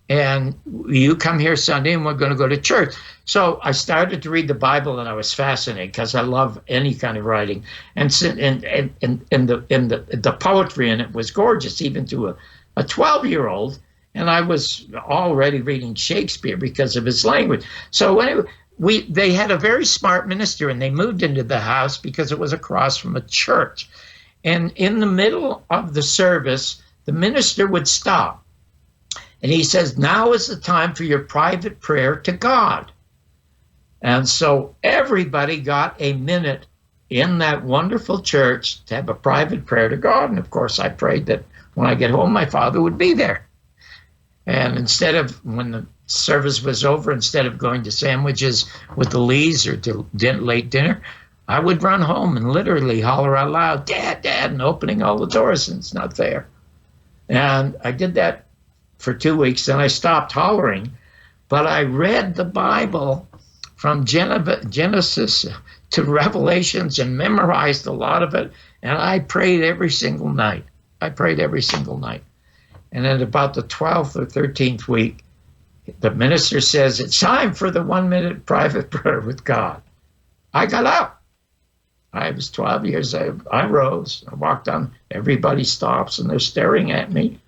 and you come here Sunday and we're going to go to church." So I started to read the Bible, and I was fascinated because I love any kind of writing. And the poetry in it was gorgeous, even to a 12-year-old. And I was already reading Shakespeare because of his language. So anyway, they had a very smart minister, and they moved into the house because it was across from a church. And in the middle of the service, the minister would stop, And he says, now is the time for your private prayer to God. And so everybody got a minute in that wonderful church to have a private prayer to God. And of course, I prayed that when I get home, my father would be there. And instead of, when the service was over, instead of going to sandwiches with the Lees or to late dinner, I would run home and literally holler out loud, Dad, Dad, and opening all the doors, and it's not there. And I did that for 2 weeks, then I stopped hollering. But I read the Bible from Genesis to Revelations and memorized a lot of it, and I prayed every single night. And at about the 12th or 13th week, the minister says, it's time for the 1 minute private prayer with God. I got up. I was 12 years old. I rose. I walked on. Everybody stops, and they're staring at me.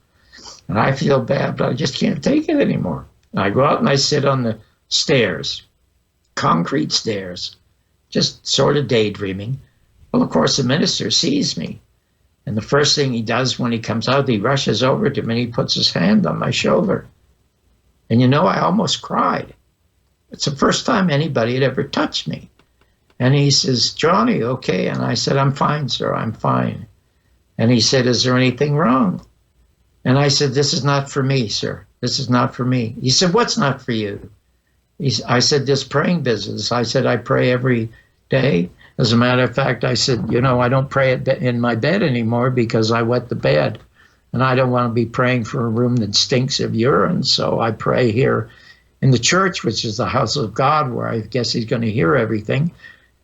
And I feel bad, but I just can't take it anymore. And I go out and I sit on the stairs, concrete stairs, just sort of daydreaming. Well, of course, the minister sees me. And the first thing he does when he comes out, he rushes over to me and he puts his hand on my shoulder. And you know, I almost cried. It's the first time anybody had ever touched me. And he says, Johnny, okay? And I said, I'm fine, sir, I'm fine. And he said, is there anything wrong? And I said, this is not for me, sir. This is not for me. He said, what's not for you? I said, this praying business. I said, I pray every day. As a matter of fact, I said, you know, I don't pray in my bed anymore because I wet the bed. And I don't want to be praying for a room that stinks of urine. So I pray here in the church, which is the house of God, where I guess he's going to hear everything.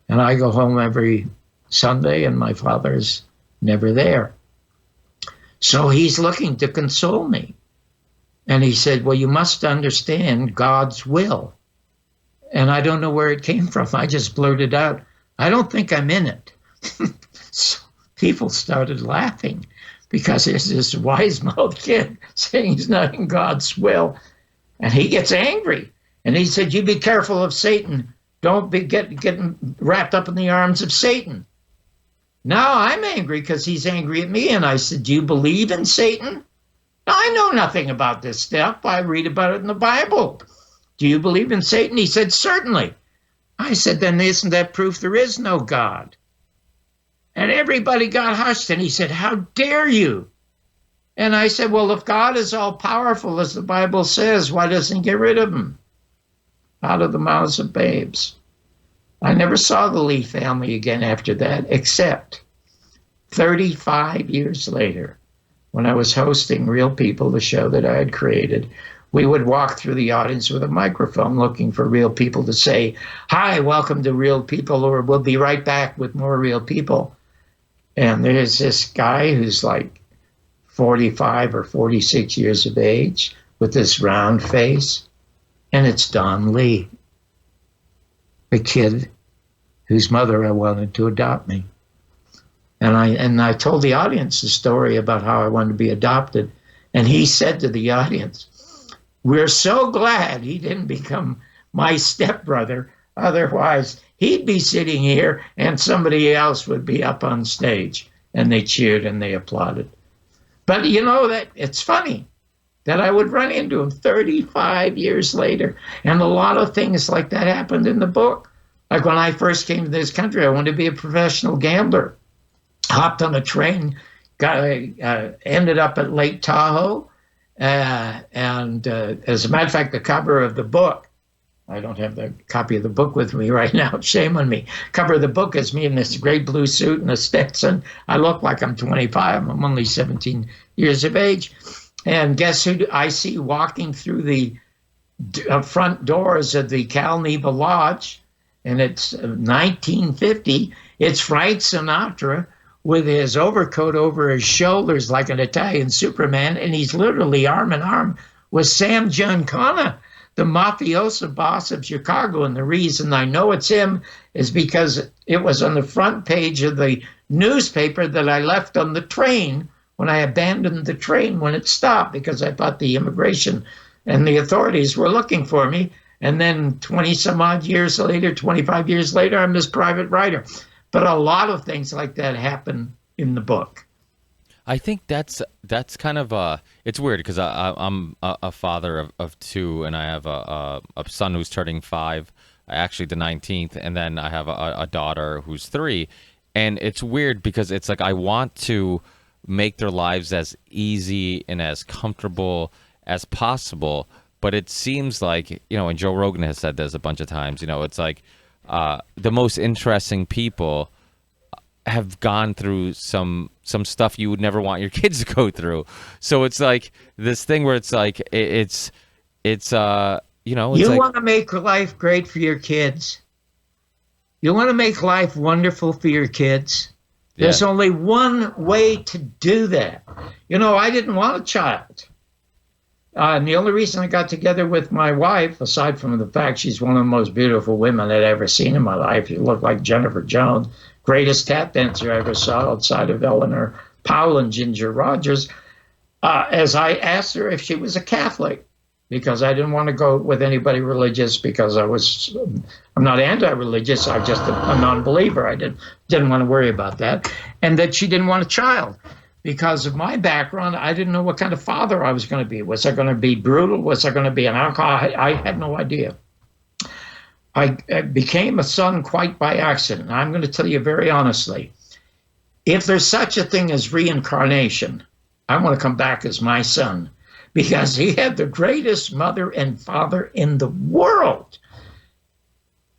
And I go home every Sunday, and my father's never there. So he's looking to console me. And he said, well, you must understand God's will. And I don't know where it came from. I just blurted out, I don't think I'm in it. So people started laughing because there's this wise-mouthed kid saying he's not in God's will. And he gets angry. And he said, you be careful of Satan. Don't be getting wrapped up in the arms of Satan. Now I'm angry because he's angry at me. And I said, do you believe in Satan? I know nothing about this stuff. I read about it in the Bible. Do you believe in Satan? He said, certainly. I said, then isn't that proof there is no God? And everybody got hushed. And he said, how dare you? And I said, well, if God is all powerful, as the Bible says, why doesn't he get rid of him? Out of the mouths of babes. I never saw the Lee family again after that, except 35 years later, when I was hosting Real People, the show that I had created. We would walk through the audience with a microphone looking for real people to say, hi, welcome to Real People, or we'll be right back with more Real People. And there's this guy who's like 45 or 46 years of age with this round face. And it's Don Lee, the kid whose mother I wanted to adopt me. And I told the audience the story about how I wanted to be adopted. And he said to the audience, we're so glad he didn't become my stepbrother. Otherwise, he'd be sitting here and somebody else would be up on stage. And they cheered and they applauded. But you know that it's funny that I would run into him 35 years later. And a lot of things like that happened in the book. Like when I first came to this country, I wanted to be a professional gambler. Hopped on a train, ended up at Lake Tahoe. And as a matter of fact, the cover of the book, I don't have the copy of the book with me right now. Shame on me. Cover of the book is me in this great blue suit and a Stetson. I look like I'm 25. I'm only 17 years of age. And guess who I see walking through the front doors of the Cal Neva Lodge? And it's 1950. It's Frank Sinatra with his overcoat over his shoulders like an Italian Superman. And he's literally arm in arm with Sam Giancana, the mafioso boss of Chicago. And the reason I know it's him is because it was on the front page of the newspaper that I left on the train when I abandoned the train when it stopped, because I thought the immigration and the authorities were looking for me. And then 20 some odd years later, 25 years later, I'm this private writer. But a lot of things like that happen in the book. I think that's kind of it's weird because I'm a father of two, and I have a son who's turning 5, actually the 19th, and then I have a daughter who's 3, and it's weird because it's like I want to make their lives as easy and as comfortable as possible, but it seems like, you know, and Joe Rogan has said this a bunch of times, you know, it's like the most interesting people have gone through some stuff you would never want your kids to go through. So it's like this thing where it's like it's you know, it's You like, want to make life great for your kids. You want to make life wonderful for your kids. There's only one way to do that. You know, I didn't want a child. And the only reason I got together with my wife, aside from the fact she's one of the most beautiful women I'd ever seen in my life, you look like Jennifer Jones, greatest tap dancer I ever saw outside of Eleanor Powell and Ginger Rogers, as I asked her if she was a Catholic, because I didn't want to go with anybody religious, because I'm not anti-religious, I'm just a non-believer. I didn't want to worry about that. And that she didn't want a child. Because of my background, I didn't know what kind of father I was going to be. Was I going to be brutal? Was I going to be an alcoholic? I had no idea. I became a son quite by accident. I'm going to tell you very honestly, if there's such a thing as reincarnation, I want to come back as my son, because he had the greatest mother and father in the world.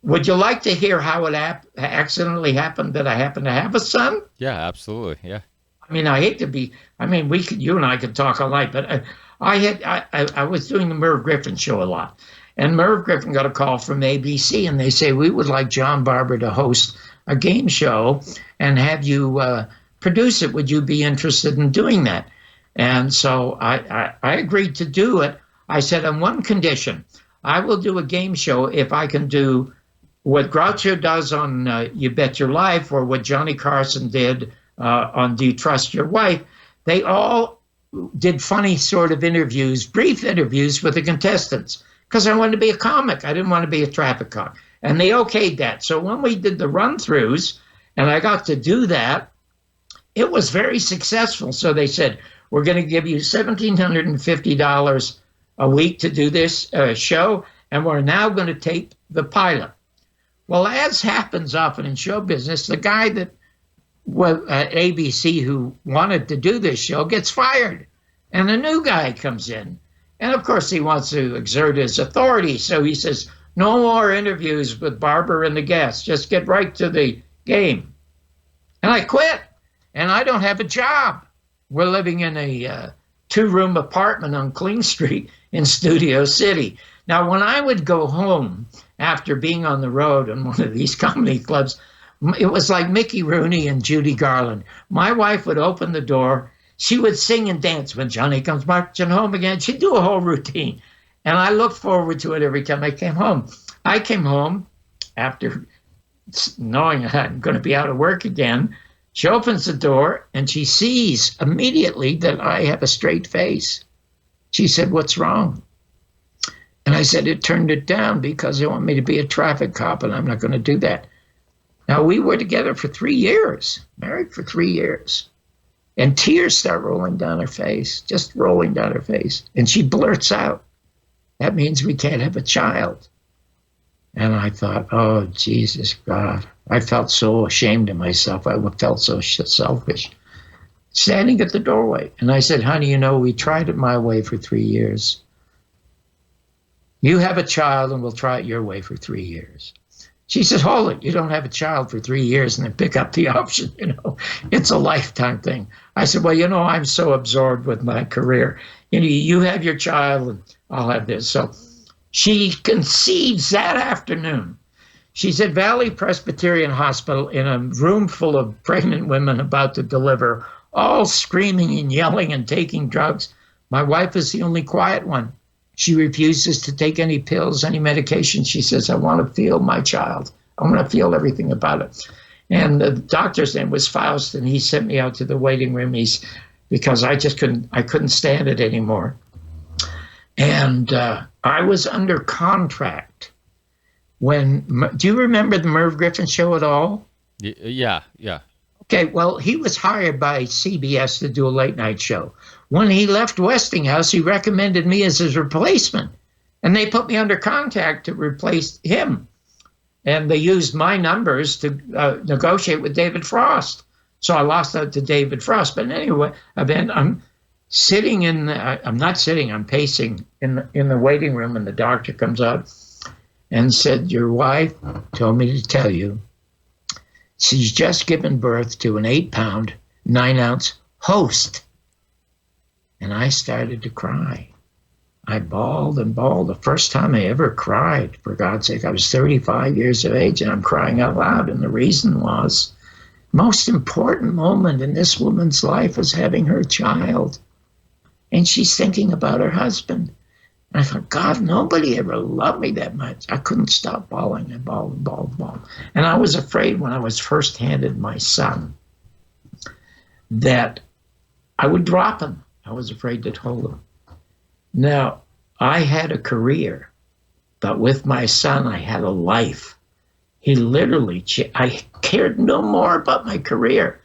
Would you like to hear how it accidentally happened that I happened to have a son? yeah, absolutely, yeah. I mean, I hate to be, I mean, you and I could talk all night, but I was doing the Merv Griffin show a lot. And Merv Griffin got a call from ABC, and they say, we would like John Barbour to host a game show and have you produce it. Would you be interested in doing that? And so I agreed to do it. I said, on one condition, I will do a game show if I can do what Groucho does on You Bet Your Life, or what Johnny Carson did on Do You Trust Your Wife. They all did funny sort of interviews, brief interviews with the contestants, because I wanted to be a comic. I didn't want to be a traffic cop. And they okayed that. So when we did the run-throughs, and I got to do that, it was very successful. So they said, we're going to give you $1,750 a week to do this show, and we're now going to tape the pilot. Well, as happens often in show business, the guy that at ABC who wanted to do this show gets fired, and a new guy comes in, and of course he wants to exert his authority, so he says, no more interviews with Barbour and the guests, just get right to the game. And I quit, and I don't have a job. We're living in a 2-room apartment on King Street in Studio City. Now, when I would go home after being on the road in one of these comedy clubs, it was like Mickey Rooney and Judy Garland. My wife would open the door. She would sing and dance when Johnny comes marching home again. She'd do a whole routine. And I looked forward to it every time I came home. I came home after knowing I'm going to be out of work again. She opens the door and she sees immediately that I have a straight face. She said, what's wrong? And I said, it turned it down because they want me to be a traffic cop, and I'm not going to do that. Now, we were together for 3 years, married for 3 years, and tears start rolling down her face, just rolling down her face. And she blurts out, that means we can't have a child. And I thought, oh, Jesus, God. I felt so ashamed of myself. I felt so selfish. Standing at the doorway. And I said, honey, you know, we tried it my way for 3 years. You have a child and we'll try it your way for 3 years. She said, hold it, you don't have a child for 3 years and then pick up the option, you know. It's a lifetime thing. I said, well, you know, I'm so absorbed with my career. You know, you have your child and I'll have this. So she concedes that afternoon. She's at Valley Presbyterian Hospital in a room full of pregnant women about to deliver, all screaming and yelling and taking drugs. My wife is the only quiet one. She refuses to take any pills, any medication. She says, I want to feel my child. I want to feel everything about it. And the doctor's name was Faust, and he sent me out to the waiting room because I couldn't stand it anymore. And I was under contract when, do you remember the Merv Griffin show at all? Yeah. Okay, well, he was hired by CBS to do a late night show. When he left Westinghouse, he recommended me as his replacement. And they put me under contract to replace him. And they used my numbers to negotiate with David Frost. So I lost out to David Frost. But anyway, I'm sitting I'm not sitting, I'm pacing in the waiting room, and the doctor comes out and said, your wife told me to tell you she's just given birth to an 8-pound, 9-ounce host. And I started to cry. I bawled and bawled. The first time I ever cried, for God's sake. I was 35 years of age, and I'm crying out loud. And the reason was, most important moment in this woman's life is having her child. And she's thinking about her husband. And I thought, God, nobody ever loved me that much. I couldn't stop bawling. I bawled and bawled and bawled. And I was afraid when I was first handed my son that I would drop him. I was afraid to hold him. Now, I had a career, but with my son, I had a life. He literally, I cared no more about my career.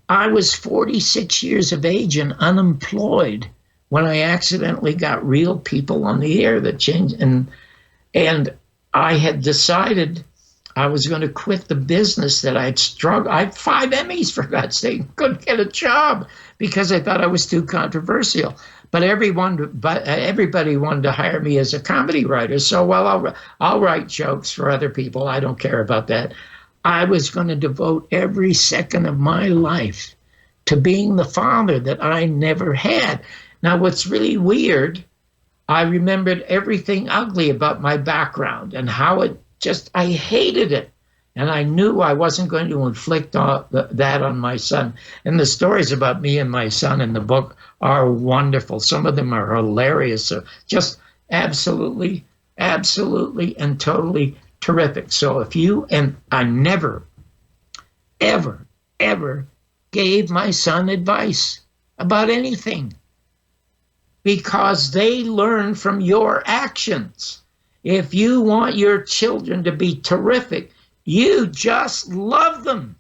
I was 46 years of age and unemployed when I accidentally got Real People on the air that changed. And I had decided I was going to quit the business that I'd struggled. I had 5 Emmys, for God's sake, couldn't get a job because I thought I was too controversial. But everybody wanted to hire me as a comedy writer. So, well, I'll write jokes for other people. I don't care about that. I was going to devote every second of my life to being the father that I never had. Now, what's really weird, I remembered everything ugly about my background and how I hated it. And I knew I wasn't going to inflict that on my son. And the stories about me and my son in the book are wonderful. Some of them are hilarious, just absolutely, absolutely and totally terrific. So I never, ever, ever gave my son advice about anything, because they learn from your actions. If you want your children to be terrific, you just love them.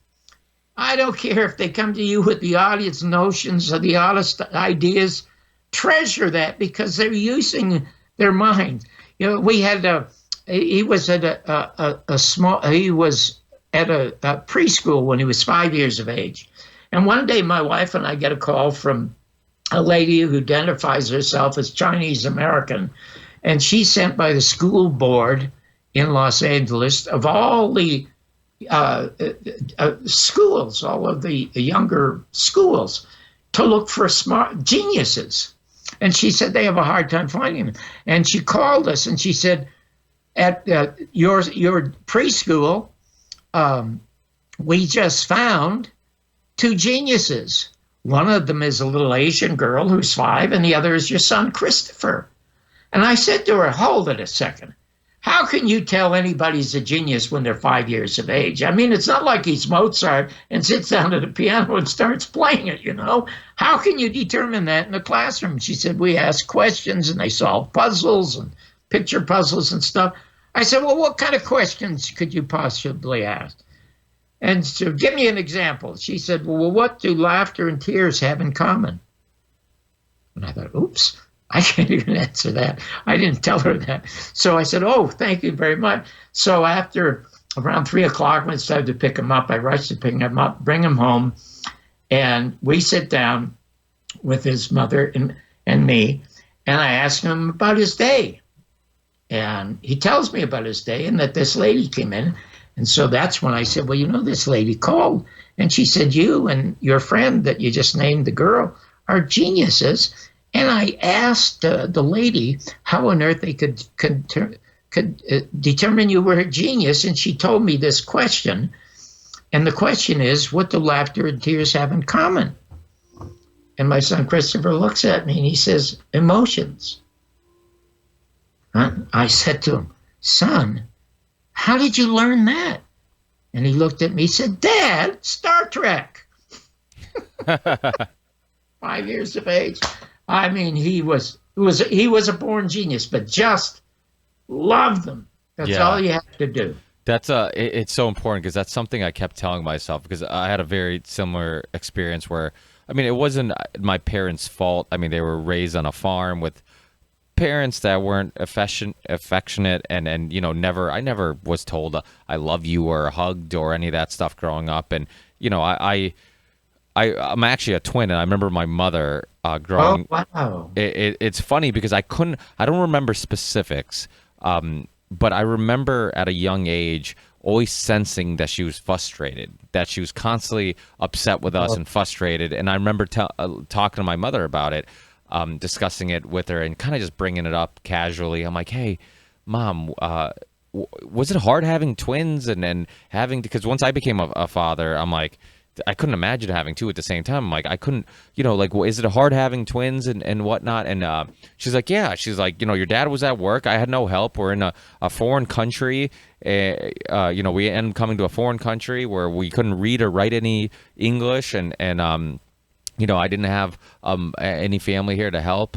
I don't care if they come to you with the oddest notions or the oddest ideas. Treasure that, because they're using their mind. You know, we had he was at a preschool when he was 5 years of age. And one day my wife and I get a call from a lady who identifies herself as Chinese American, and she's sent by the school board in Los Angeles of all the schools, all of the younger schools, to look for smart geniuses. And she said they have a hard time finding them. And she called us and she said, at your preschool, we just found 2 geniuses. One of them is a little Asian girl who's 5, and the other is your son, Christopher. And I said to her, hold it a second. How can you tell anybody's a genius when they're 5 years of age? I mean, it's not like he's Mozart and sits down at a piano and starts playing it, you know? How can you determine that in the classroom? She said, we ask questions and they solve puzzles and picture puzzles and stuff. I said, well, what kind of questions could you possibly ask? And so give me an example. She said, well, what do laughter and tears have in common? And I thought, oops. I can't even answer that. I didn't tell her that. So I said, oh, thank you very much. So after around 3 o'clock, when it's time to pick him up, I rushed to pick him up, bring him home, and we sit down with his mother and me, and I ask him about his day. And he tells me about his day and that this lady came in. And so that's when I said, well, you know, this lady called. And she said, you and your friend that you just named, the girl, are geniuses. And I asked the lady how on earth they could determine you were a genius, and she told me this question. And the question is, what do laughter and tears have in common? And my son Christopher looks at me and he says, emotions. I said to him, son, how did you learn that? And he looked at me and said, Dad, Star Trek. 5 years of age. I mean, he was a born genius, but just love them. That's all you have to do. That's it's so important because that's something I kept telling myself because I had a very similar experience where, I mean, it wasn't my parents' fault. I mean, they were raised on a farm with parents that weren't affectionate and I never was told I love you or hugged or any of that stuff growing up. And I'm actually a twin, and I remember my mother growing. Oh, wow. It's funny because I don't remember specifics, but I remember at a young age always sensing that she was frustrated, that she was constantly upset with us and frustrated. And I remember talking to my mother about it, discussing it with her, and kind of just bringing it up casually. I'm like, "Hey, Mom, was it hard having twins and having?" Because once I became a father, I'm like, I couldn't imagine having two at the same time. I'm like, I couldn't, like, is it hard having twins and whatnot? And she's like, yeah. She's like, your dad was at work. I had no help. We're in a foreign country. We ended up coming to a foreign country where we couldn't read or write any English. And I didn't have any family here to help.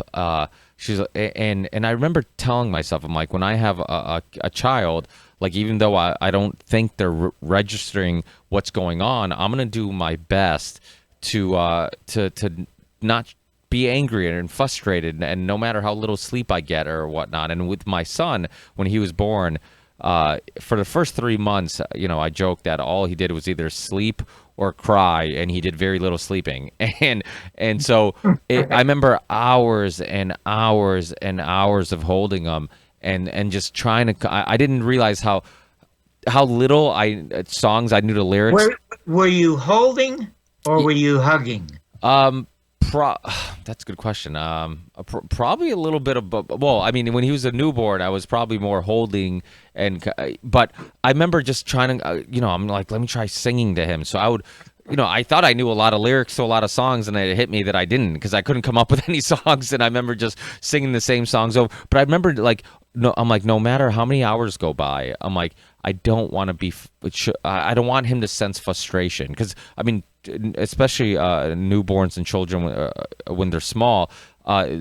She's and I remember telling myself, I'm like, when I have a child, like, even though I don't think they're registering what's going on, I'm gonna do my best to not be angry and frustrated, and no matter how little sleep I get or whatnot. And with my son, when he was born, for the first 3 months, I joked that all he did was either sleep or cry, and he did very little sleeping. And so I remember hours and hours and hours of holding him and just trying to. I didn't realize how little songs I knew the lyrics. Were you holding or were you hugging? That's a good question. Probably a little bit of, well, I mean, when he was a newborn, I was probably more holding, but I remember just trying to, I'm like, let me try singing to him. So I would, I thought I knew a lot of lyrics to a lot of songs, and it hit me that I didn't, because I couldn't come up with any songs, and I remember just singing the same songs over. But I remember, like, I'm like, no matter how many hours go by, I'm like, I don't want to be, I don't want him to sense frustration, because, I mean, especially newborns and children when they're small,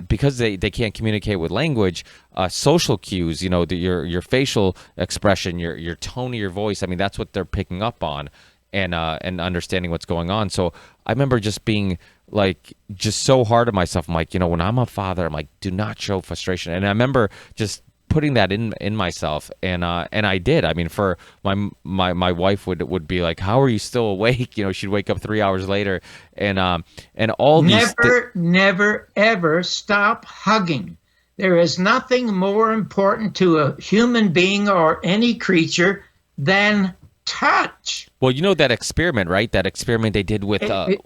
because they can't communicate with language, social cues, your facial expression, your tone of your voice, I mean, that's what they're picking up on, and understanding what's going on. So I remember just being like, just so hard on myself. I'm like, when I'm a father, I'm like, do not show frustration. And I remember just putting that in myself, and I did. I mean, for my wife would be like, how are you still awake? She'd wake up 3 hours later, and all these never ever stop hugging. There is nothing more important to a human being or any creature than touch. Well, that experiment, right? That experiment they did with at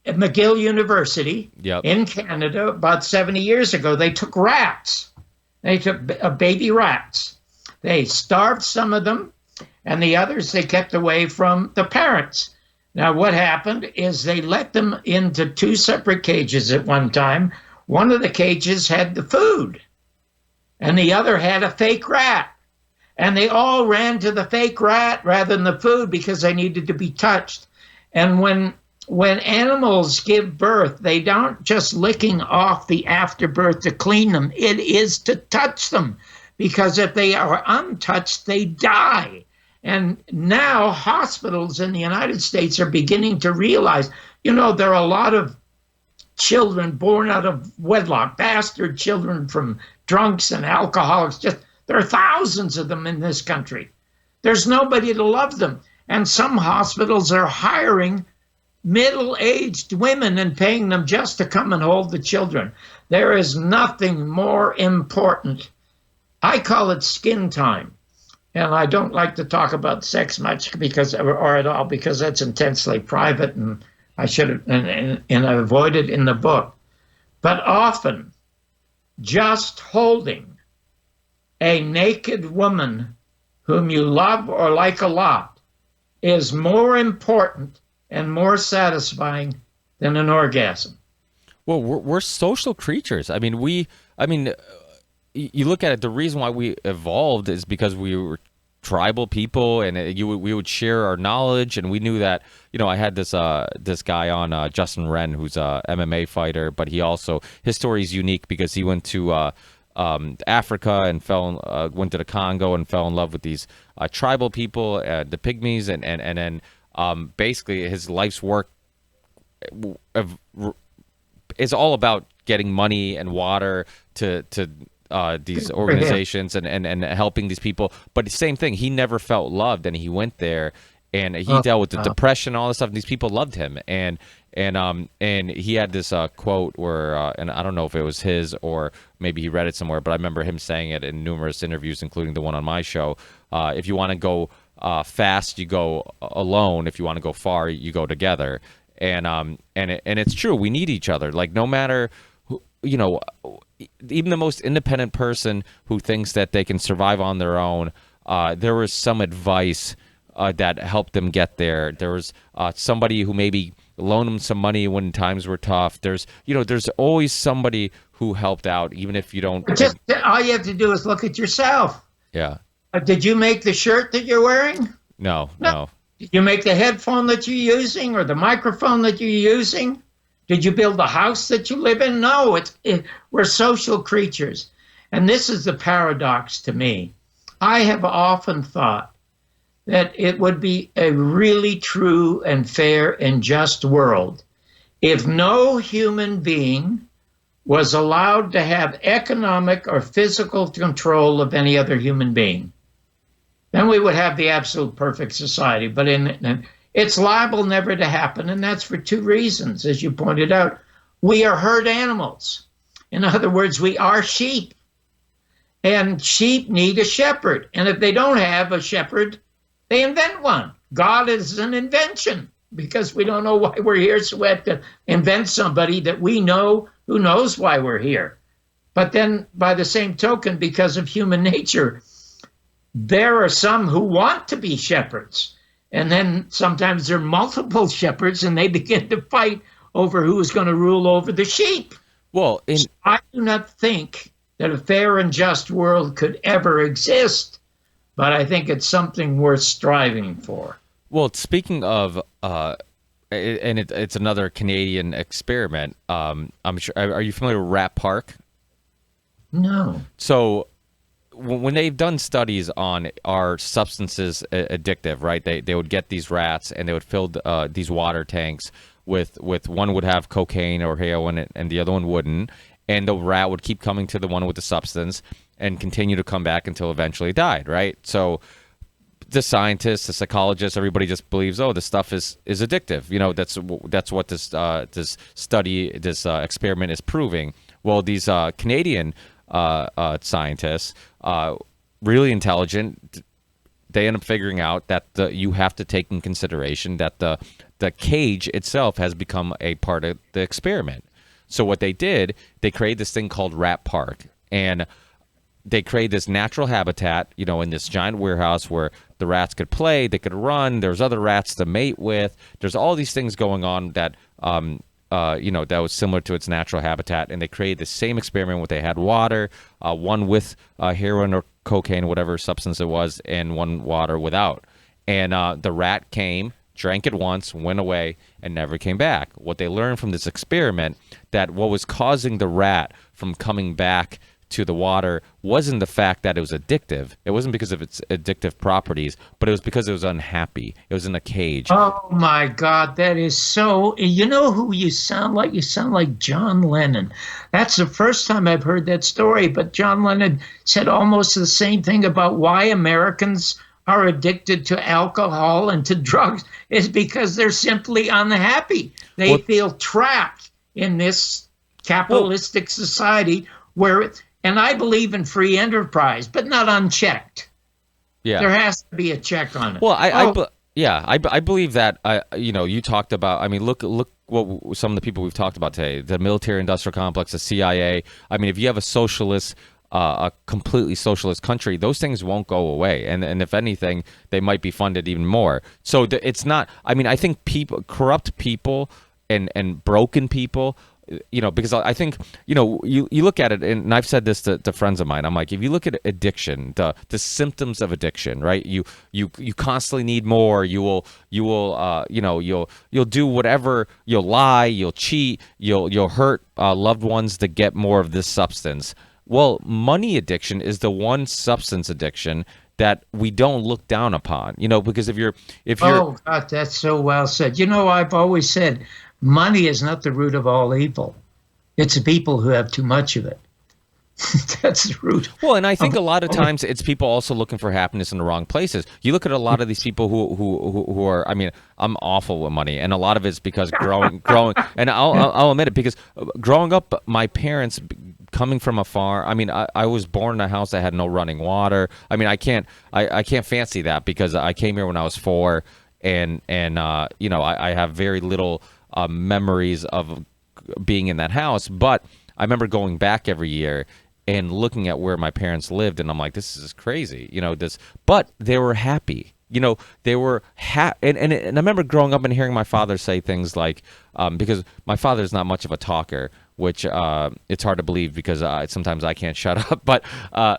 McGill University Yep. in Canada about 70 years ago. They took rats. They took baby rats. They starved some of them, and the others they kept away from the parents. Now, what happened is they let them into two separate cages at one time. One of the cages had the food, and the other had a fake rat. And they all ran to the fake rat rather than the food because they needed to be touched. And when animals give birth, they don't just licking off the afterbirth to clean them. It is to touch them, because if they are untouched, they die. And now hospitals in the United States are beginning to realize, there are a lot of children born out of wedlock, bastard children from drunks and alcoholics. There are thousands of them in this country. There's nobody to love them. And some hospitals are hiring middle-aged women and paying them just to come and hold the children. There is nothing more important. I call it skin time. And I don't like to talk about sex much or at all, because that's intensely private, and I should have and avoid it in the book. But often, just holding a naked woman whom you love or like a lot is more important and more satisfying than an orgasm. Well, we're social creatures. I mean, you look at it, the reason why we evolved is because we were tribal people, and we would share our knowledge, and we knew that, I had this guy on, Justin Wren, who's a MMA fighter, but his story is unique because he went to Africa and went to the Congo and fell in love with these tribal people, the pygmies, and then basically his life's work is all about getting money and water to these organizations and helping these people. But the same thing, he never felt loved, and he went there and he dealt with the depression, all this stuff. And these people loved him, and he had this quote where, and I don't know if it was his or maybe he read it somewhere, but I remember him saying it in numerous interviews, including the one on my show. If you want to go fast, you go alone. If you want to go far, you go together. And it's true. We need each other. Like, no matter who, even the most independent person who thinks that they can survive on their own, there was some advice that helped them get there. There was somebody who maybe loaned them some money when times were tough. There's always somebody who helped out, even if you don't. Just all you have to do is look at yourself. Yeah. Did you make the shirt that you're wearing? No. Did you make the headphone that you're using or the microphone that you're using? Did you build the house that you live in? No, we're social creatures. And this is the paradox to me. I have often thought that it would be a really true and fair and just world if no human being was allowed to have economic or physical control of any other human being. Then we would have the absolute perfect society. But it's liable never to happen, and that's for two reasons, as you pointed out. We are herd animals. In other words, we are sheep. And sheep need a shepherd. And if they don't have a shepherd, they invent one. God is an invention, because we don't know why we're here, so we have to invent somebody that we know who knows why we're here. But then, by the same token, because of human nature, there are some who want to be shepherds. And then sometimes there are multiple shepherds, and they begin to fight over who's going to rule over the sheep. Well, So I do not think that a fair and just world could ever exist, but I think it's something worth striving for. Well, speaking of, it's another Canadian experiment. I'm sure. Are you familiar with Rat Park? No. So when they've done studies on are substances addictive, right? They would get these rats and they would fill these water tanks with one would have cocaine or heroin and the other one wouldn't, and the rat would keep coming to the one with the substance and continue to come back until eventually died, right? So the scientists, the psychologists, everybody just believes, oh, this stuff is addictive. That's what this experiment is proving. Well, these Canadian scientists, really intelligent, they end up figuring out that you have to take in consideration that the cage itself has become a part of the experiment. So what they did, they created this thing called Rat Park, and they created this natural habitat, in this giant warehouse where the rats could play, they could run. There's other rats to mate with. There's all these things going on that that was similar to its natural habitat, and they created the same experiment where they had water, one with heroin or cocaine, whatever substance it was, and one water without. And the rat came, drank it once, went away, and never came back. What they learned from this experiment, that what was causing the rat from coming back to the water wasn't the fact that it was addictive. It wasn't because of its addictive properties, but it was because it was unhappy. It was in a cage. Oh my God, that is so. You know who you sound like? You sound like John Lennon. That's the first time I've heard that story, but John Lennon said almost the same thing about why Americans are addicted to alcohol and to drugs, is because they're simply unhappy. They feel trapped in this capitalistic society where and I believe in free enterprise, but not unchecked. Yeah, there has to be a check on it. Well, I believe that. You talked about. I mean, look what some of the people we've talked about today: the military-industrial complex, the CIA. I mean, if you have a socialist, a completely socialist country, those things won't go away, and if anything, they might be funded even more. So it's not. I mean, I think corrupt people and broken people. Because I think, you look at it, and I've said this to friends of mine. I'm like, if you look at addiction, the symptoms of addiction, right? You constantly need more. You'll do whatever. You'll lie. You'll cheat. You'll hurt loved ones to get more of this substance. Well, money addiction is the one substance addiction that we don't look down upon, because if you're Oh, God, that's so well said. I've always said money is not the root of all evil. It's the people who have too much of it. That's the root. Well, and I think a lot of times it's people also looking for happiness in the wrong places. You look at a lot of these people who are. I mean, I'm awful with money, and a lot of it's because growing, and I'll admit it, because growing up, my parents coming from afar. I mean, I was born in a house that had no running water. I mean, I can't fancy that because I came here when I was 4, and I have very little memories of being in that house, but I remember going back every year and looking at where my parents lived, and I'm like, this is crazy, but they were happy. They were and I remember growing up and hearing my father say things like, because my father's not much of a talker, which it's hard to believe because sometimes I can't shut up, but my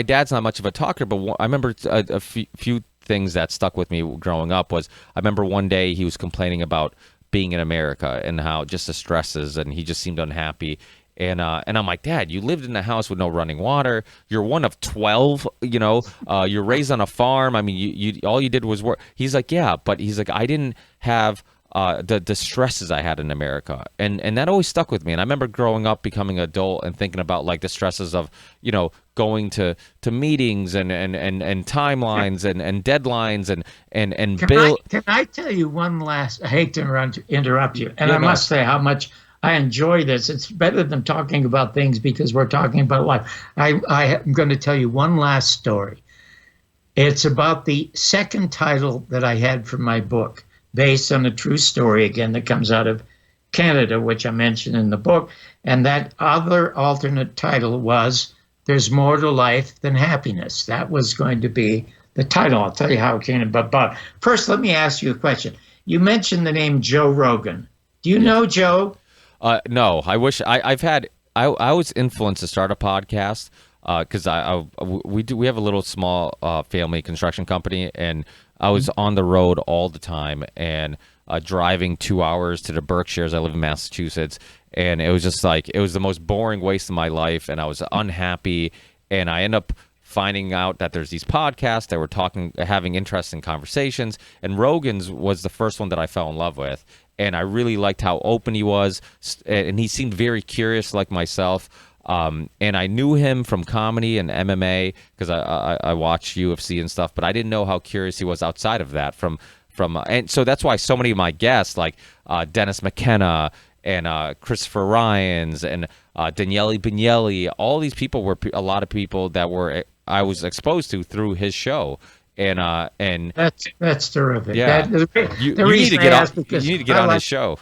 dad's not much of a talker. But I remember a few things that stuck with me growing up was, I remember one day he was complaining about being in America and how just the stresses, and he just seemed unhappy. And I'm like, Dad, you lived in a house with no running water. You're one of 12. You're raised on a farm. I mean, you all you did was work. He's like, yeah, but he's like, I didn't have the stresses I had in America, and that always stuck with me. And I remember growing up, becoming an adult, and thinking about like the stresses of going to meetings and timelines and deadlines and bill. Can I tell you one last? I hate to interrupt you, and I must say how much I enjoy this. It's better than talking about things because we're talking about life. I am going to tell you one last story. It's about the second title that I had for my book, based on a true story, again, that comes out of Canada, which I mentioned in the book. And that other alternate title was There's More to Life Than Happiness. That was going to be the title. I'll tell you how it came about. But first, let me ask you a question. You mentioned the name Joe Rogan. Do you know Joe? No, I wish I was influenced to start a podcast because we have a little small family construction company, and I was on the road all the time and driving 2 hours to the Berkshires. I live in Massachusetts, and it was just like, it was the most boring waste of my life, and I was unhappy, and I end up finding out that there's these podcasts that were having interesting conversations, and Rogan's was the first one that I fell in love with, and I really liked how open he was, and he seemed very curious like myself. And I knew him from comedy and MMA because I watch UFC and stuff, but I didn't know how curious he was outside of that. And so that's why so many of my guests, like Dennis McKenna and Christopher Ryans and Daniele Bignelli, all these people were a lot of people that I was exposed to through his show. And that's terrific. Yeah, you need to get on his show.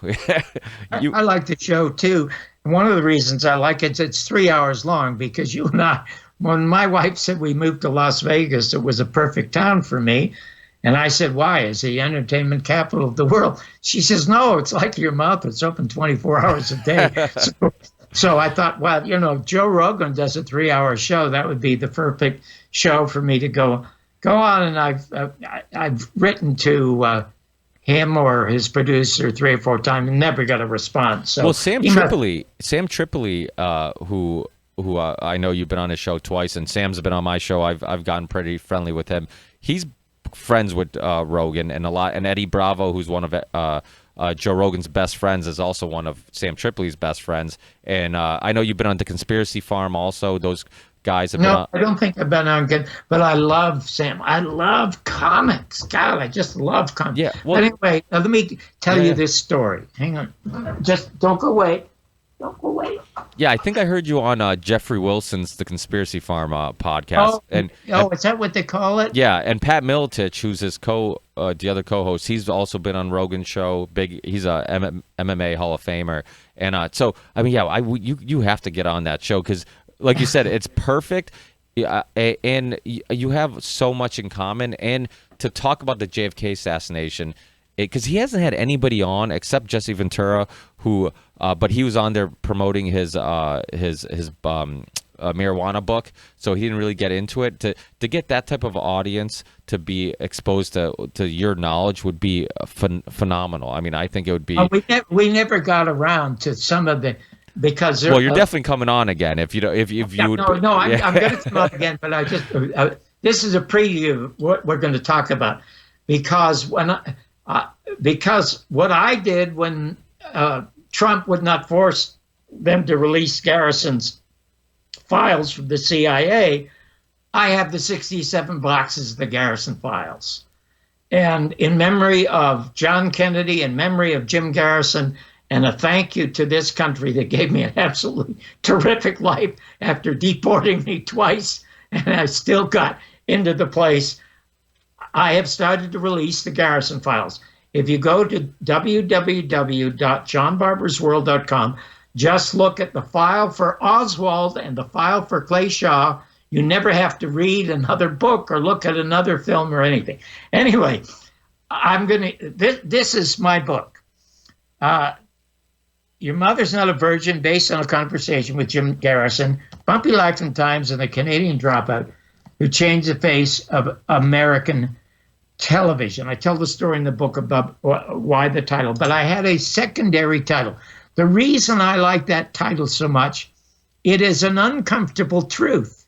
I like the show too. One of the reasons I like it, it's 3 hours long because you and I, when my wife said we moved to Las Vegas, it was a perfect town for me. And I said, why? Is the entertainment capital of the world? She says, no, it's like your mouth. It's open 24 hours a day. So I thought, well, Joe Rogan does a 3-hour show. That would be the perfect show for me to go on. And I've written to him or his producer 3 or 4 times and never got a response. So, well, Sam Tripoli, who I know you've been on his show twice, and Sam's been on my show. I've gotten pretty friendly with him. He's friends with Rogan and a lot, and Eddie Bravo, who's one of Joe Rogan's best friends, is also one of Sam Tripoli's best friends. And I know you've been on The Conspiracy Farm also. Those guys have been on. I don't think I've been on good, but I love Sam. I love comics. God, I just love comics. Yeah. Well, but anyway, let me tell you this story. Hang on. Just don't go away. Don't go away. Yeah, I think I heard you on Jeffrey Wilson's The Conspiracy Farm podcast. Is that what they call it? Yeah, and Pat Miletich, who's his the other co-host, he's also been on Rogan's show. He's a MMA Hall of Famer, and so I mean, you have to get on that show because, like you said, it's perfect, and you have so much in common. And to talk about the JFK assassination, because he hasn't had anybody on except Jesse Ventura, who, but he was on there promoting his marijuana book, so he didn't really get into it. To get that type of audience to be exposed to your knowledge would be phenomenal. I mean, I think it would be. We never got around to some of the because well, you're definitely coming on again if you don't. If you would, no, I'm going to come on again, but I just this is a preview of what we're going to talk about, because because what I did when Trump would not force them to release Garrison's files from the CIA, I have the 67 boxes of the Garrison files. And in memory of John Kennedy, in memory of Jim Garrison, and a thank you to this country that gave me an absolutely terrific life after deporting me twice, and I still got into the place, I have started to release the Garrison files. If you go to www.johnbarbersworld.com, just look at the file for Oswald and the file for Clay Shaw. You never have to read another book or look at another film or anything. Anyway, this is my book. Your Mother's Not a Virgin, based on a conversation with Jim Garrison, Bumpy Life and Times, and the Canadian Dropout, who changed the face of American television. I tell the story in the book about why the title, but I had a secondary title. The reason I like that title so much, it is an uncomfortable truth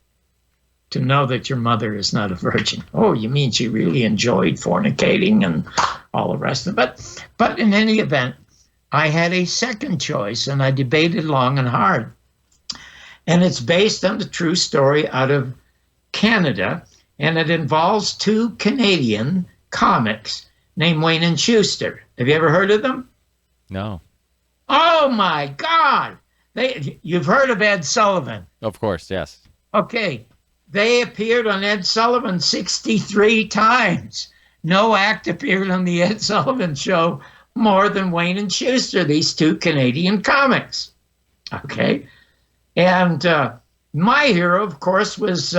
to know that your mother is not a virgin. Oh, you mean she really enjoyed fornicating and all the rest of it? But in any event, I had a second choice, and I debated long and hard. And it's based on the true story out of Canada, and it involves two Canadian comics named Wayne and Schuster. Have you ever heard of them? No. Oh, my God. You've heard of Ed Sullivan. Of course, yes. Okay. They appeared on Ed Sullivan 63 times. No act appeared on the Ed Sullivan Show more than Wayne and Schuster, these two Canadian comics. Okay. And my hero, of course, was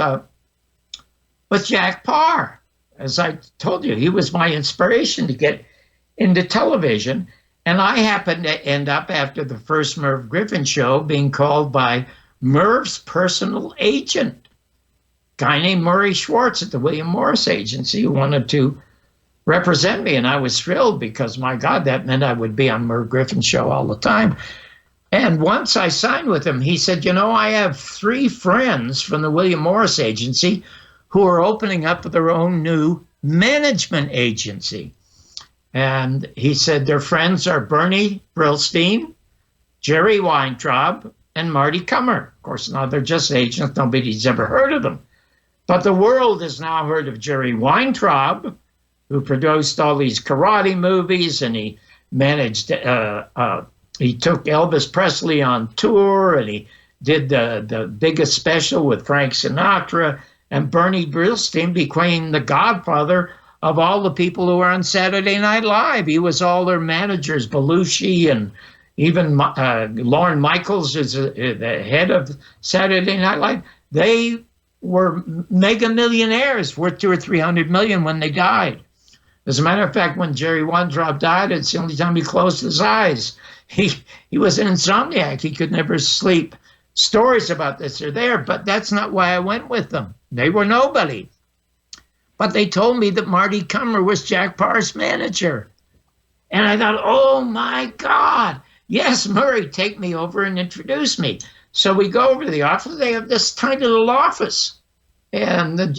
Jack Paar. As I told you, he was my inspiration to get into television. And I happened to end up, after the first Merv Griffin show, being called by Merv's personal agent, a guy named Murray Schwartz at the William Morris Agency, who wanted to represent me. And I was thrilled because, my God, that meant I would be on Merv Griffin's show all the time. And once I signed with him, he said, you know, I have 3 friends from the William Morris Agency who are opening up their own new management agency. And he said their friends are Bernie Brillstein, Jerry Weintraub, and Marty Kummer. Of course, now they're just agents. Nobody's ever heard of them. But the world has now heard of Jerry Weintraub, who produced all these karate movies, and he managed, he took Elvis Presley on tour, and he did the biggest special with Frank Sinatra. And Bernie Brillstein became the godfather of all the people who were on Saturday Night Live. He was all their managers, Belushi, and even Lorne Michaels is the head of Saturday Night Live. They were mega millionaires, worth $200 or $300 million when they died. As a matter of fact, when Jerry Weintraub died, it's the only time he closed his eyes. He was an insomniac. He could never sleep. Stories about this are there, but that's not why I went with them. They were nobody. But they told me that Marty Kummer was Jack Paar's manager. And I thought, oh, my God. Yes, Murray, take me over and introduce me. So we go over to the office. They have this tiny little office and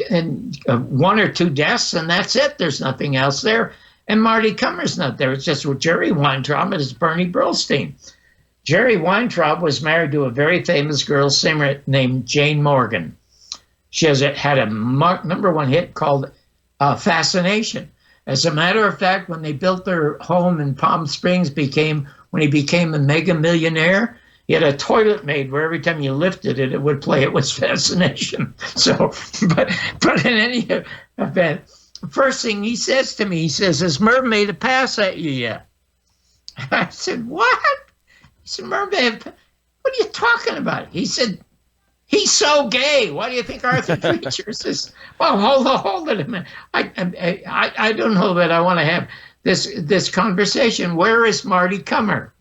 1 or 2 desks, and that's it. There's nothing else there. And Marty Kummer's not there. It's just Jerry Weintraub and it's Bernie Brillstein. Jerry Weintraub was married to a very famous girl singer named Jane Morgan. She had a #1 hit called Assassination. As a matter of fact, when they built their home in Palm Springs, when he became a mega millionaire, he had a toilet made where every time you lifted it, it would play It Was Fascination. So, but in any event, the first thing he says to me, he says, has Merv made a pass at you yet? I said, what? He said, Merv, what are you talking about? He said, he's so gay. Why do you think Arthur Treacher says? Well, hold it a minute. I don't know that I want to have this conversation. Where is Marty Kummer?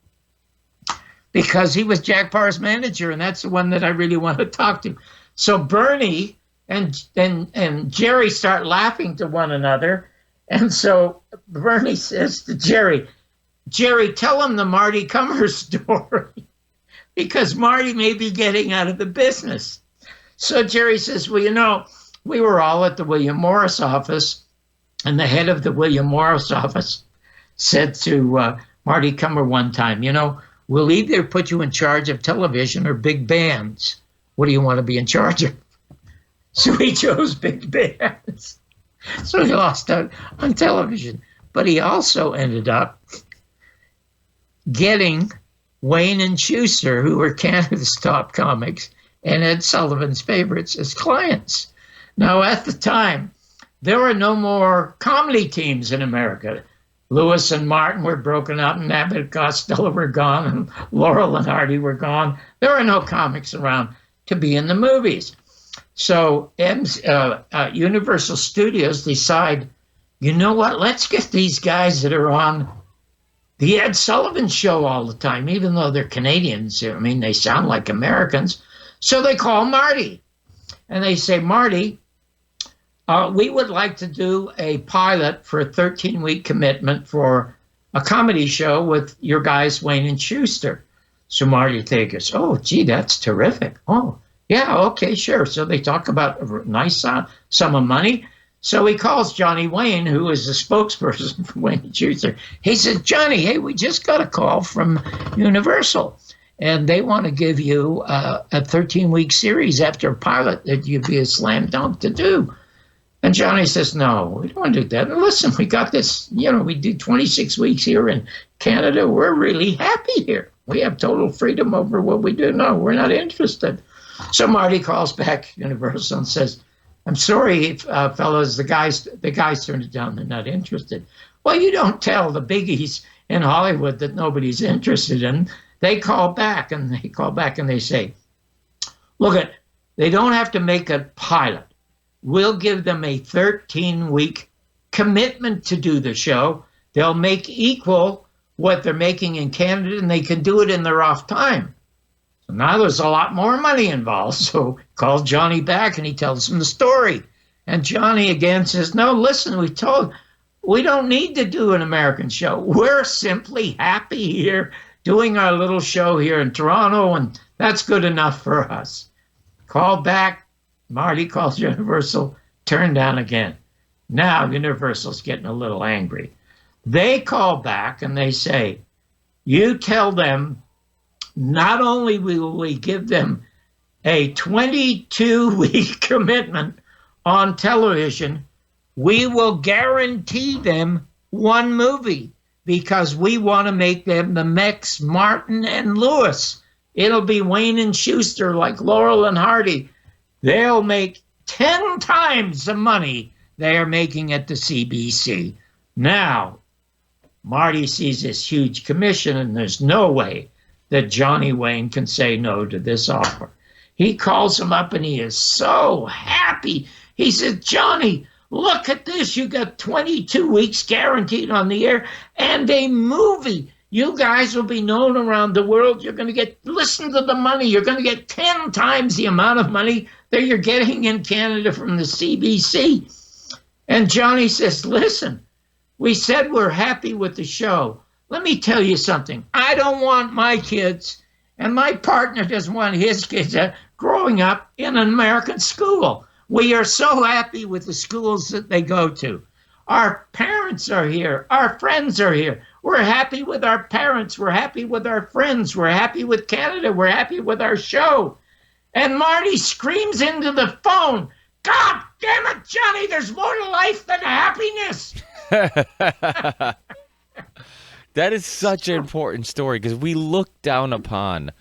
Because he was Jack Paar's manager, and that's the one that I really want to talk to. So Bernie and Jerry start laughing to one another, and so Bernie says to Jerry, tell him the Marty Kummer story. because Marty may be getting out of the business. So Jerry says, well, we were all at the William Morris office, and the head of the William Morris office said to Marty Cumber one time, we'll either put you in charge of television or big bands. What do you want to be in charge of? So he chose big bands. So he lost out on television. But he also ended up getting Wayne and Schuster, who were Canada's top comics, and Ed Sullivan's favorites, as clients. Now, at the time, there were no more comedy teams in America. Lewis and Martin were broken up, and Abbott and Costello were gone, and Laurel and Hardy were gone. There were no comics around to be in the movies. So Universal Studios decide, you know what, let's get these guys that are on the Ed Sullivan Show all the time, even though they're Canadians. I mean, they sound like Americans. So they call Marty, and they say, Marty, we would like to do a pilot for a 13-week commitment for a comedy show with your guys, Wayne and Schuster. So Marty thinks, oh, gee, that's terrific. Oh, yeah, okay, sure. So they talk about a nice sum of money. So he calls Johnny Wayne, who is the spokesperson for Wayne and Schuster. He says, Johnny, hey, we just got a call from Universal, and they want to give you a 13-week series after a pilot that you'd be a slam dunk to do. And Johnny says, no, we don't want to do that. And listen, we got this, we do 26 weeks here in Canada. We're really happy here. We have total freedom over what we do. No, we're not interested. So Marty calls back Universal and says, I'm sorry, fellas, the guys turned it down. They're not interested. Well, you don't tell the biggies in Hollywood that nobody's interested in. They call back and they say, look, they don't have to make a pilot. We'll give them a 13-week commitment to do the show. They'll make equal what they're making in Canada, and they can do it in their off time. So now there's a lot more money involved. So calls Johnny back, and he tells him the story. And Johnny again says, no, listen, we don't need to do an American show. We're simply happy here doing our little show here in Toronto, and that's good enough for us. Call back. Marty calls Universal, turn down again. Now Universal's getting a little angry. They call back and they say, you tell them not only will we give them a 22-week commitment on television, we will guarantee them one movie because we want to make them the next Martin and Lewis. It'll be Wayne and Schuster like Laurel and Hardy. They'll make 10 times the money they are making at the CBC. Now, Marty sees this huge commission, and there's no way that Johnny Wayne can say no to this offer. He calls him up, and he is so happy. He says, Johnny, look at this. You got 22 weeks guaranteed on the air and a movie. You guys will be known around the world. You're going to listen to the money. You're going to get 10 times the amount of money that you're getting in Canada from the CBC. And Johnny says, listen, we said we're happy with the show. Let me tell you something. I don't want my kids, and my partner doesn't want his kids growing up in an American school. We are so happy with the schools that they go to. Our parents are here. Our friends are here. We're happy with our parents. We're happy with our friends. We're happy with Canada. We're happy with our show. And Marty screams into the phone, God damn it, Johnny, there's more to life than happiness. That is such an important story because we look down upon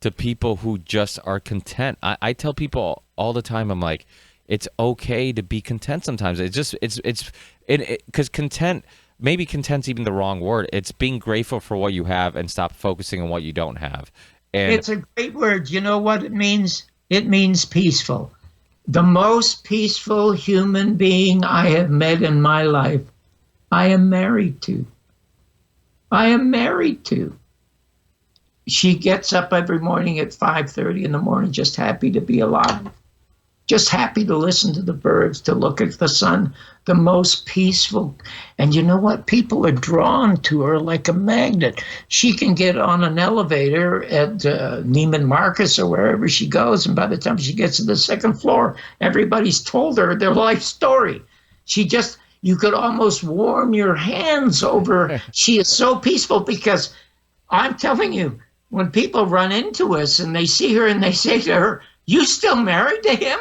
to people who just are content. I tell people all the time, I'm like, it's okay to be content sometimes. Because content, maybe content's even the wrong word. It's being grateful for what you have and stop focusing on what you don't have. And it's a great word. You know what it means? It means peaceful. The most peaceful human being I have met in my life, I am married to. I am married to. She gets up every morning at 5:30 in the morning, just happy to be alive. just happy to listen to the birds, to look at the sun, the most peaceful. And you know what? People are drawn to her like a magnet. She can get on an elevator at Neiman Marcus or wherever she goes, and by the time she gets to the second floor, everybody's told her their life story. You could almost warm your hands over her. She is so peaceful, because I'm telling you, when people run into us and they see her and they say to her, "You still married to him?"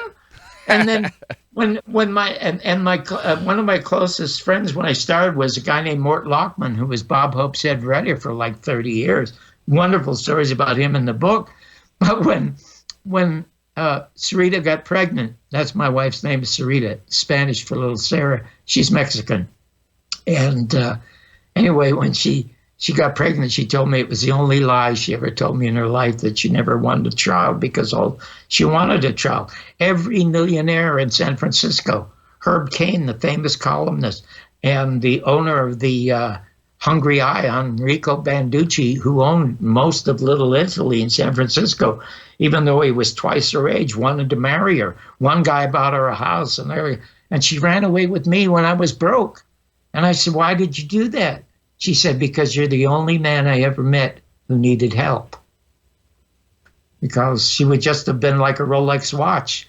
And then when one of my closest friends when I started was a guy named Mort Lockman, who was Bob Hope's head writer for like 30 years. Wonderful stories about him in the book. But when Sarita got pregnant, that's my wife's name is Sarita, Spanish for little Sarah. She's Mexican. And anyway, when she got pregnant, she told me it was the only lie she ever told me in her life, that she never wanted a child, because she wanted a child. Every millionaire in San Francisco, Herb Cain, the famous columnist, and the owner of the Hungry Eye, Enrico Banducci, who owned most of Little Italy in San Francisco, even though he was twice her age, wanted to marry her. One guy bought her a house, and she ran away with me when I was broke. And I said, "Why did you do that?" She said, "Because you're the only man I ever met who needed help." Because she would just have been like a Rolex watch,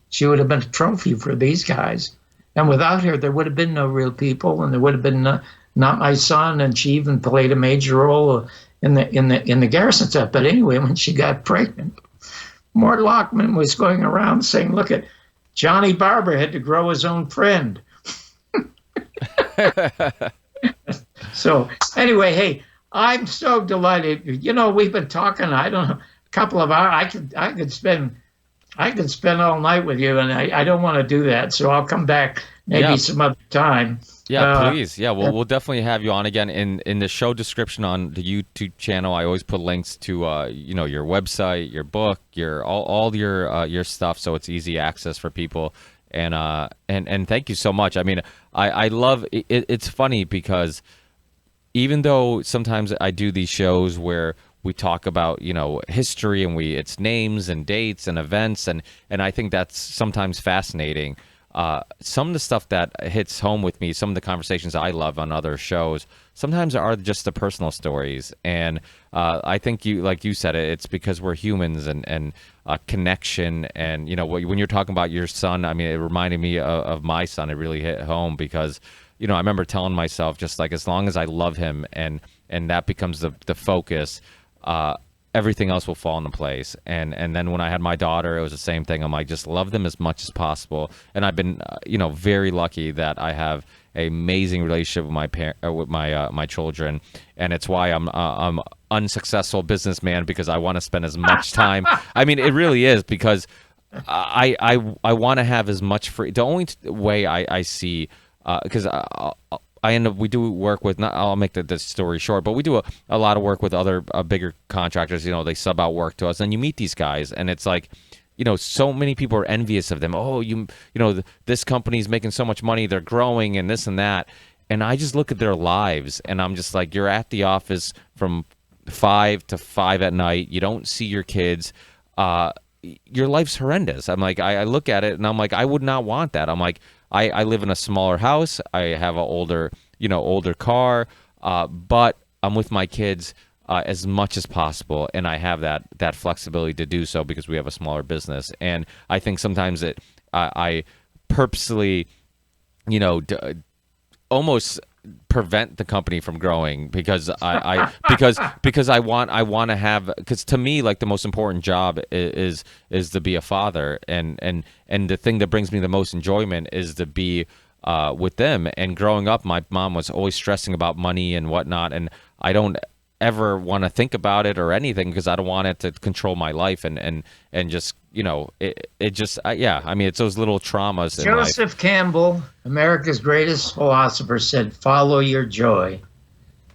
She would have been a trophy for these guys. And without her, there would have been no real people, and there would have been not my son. And she even played a major role in the Garrison stuff. But anyway, when she got pregnant, Mort Lockman was going around saying, "Look at Johnny Barbour had to grow his own friend." So anyway, hey, I'm so delighted. We've been talking, I don't know, a couple of hours. I could spend all night with you, and I don't want to do that. So I'll come back maybe some other time. Yeah, please. Yeah, we'll definitely have you on again. In the show description on the YouTube channel, I always put links to your website, your book, all your stuff, so it's easy access for people. And thank you so much. I mean, I love it. It's funny because even though sometimes I do these shows where we talk about history and it's names and dates and events, and I think that's sometimes fascinating. Some of the stuff that hits home with me, some of the conversations I love on other shows, sometimes are just the personal stories. And I think like you said, it's because we're humans, and connection. And when you're talking about your son, I mean, it reminded me of my son. It really hit home because I remember telling myself, just like, as long as I love him and that becomes the focus, everything else will fall into place. And then when I had my daughter, it was the same thing. I'm like, just love them as much as possible. And I've been very lucky that I have an amazing relationship with my children, and it's why I'm unsuccessful businessman, because I want to spend as much time. I mean, it really is, because I want to have as much free. The only way I see, because we do work with, I'll make the story short, but we do a lot of work with other bigger contractors. They sub out work to us, and you meet these guys, and it's like, so many people are envious of them. Oh, this company's making so much money, they're growing and this and that. And I just look at their lives, and I'm just like, you're at the office from 5 to 5 at night. You don't see your kids. Your life's horrendous. I'm like, I look at it and I'm like, I would not want that. I'm like, I live in a smaller house. I have an older car, but I'm with my kids as much as possible, and I have that flexibility to do so because we have a smaller business. And I think sometimes I purposely, almost prevent the company from growing because I want to have, because to me, like, the most important job is to be a father, and the thing that brings me the most enjoyment is to be with them. And growing up, my mom was always stressing about money and whatnot, and I don't ever want to think about it or anything because I don't want it to control my life and just it just I mean, it's those little traumas in life. Joseph Campbell, America's greatest philosopher, said, "Follow your joy,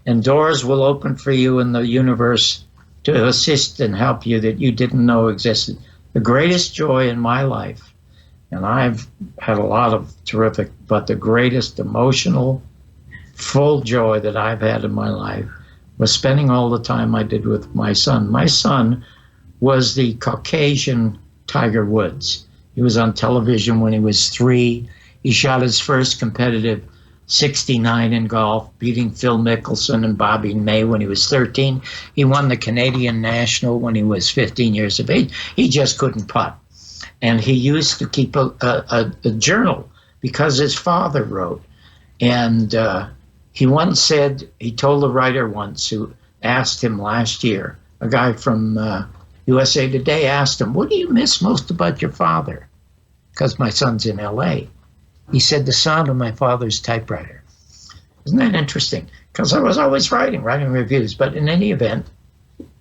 and doors will open for you in the universe to assist and help you that you didn't know existed." The greatest joy in my life, and I've had a lot of terrific, but the greatest emotional, full joy that I've had in my life was spending all the time I did with my son. My son was the Caucasian Tiger Woods. He was on television when he was 3. He shot his first competitive 69 in golf, beating Phil Mickelson and Bobby May when he was 13. He won the Canadian National when he was 15 years of age. He just couldn't putt. And he used to keep a journal because his father wrote. And he once said, he told a writer once who asked him last year, a guy from USA Today asked him, what do you miss most about your father? Because my son's in LA. He said, the sound of my father's typewriter. Isn't that interesting? Because I was always writing reviews. But in any event,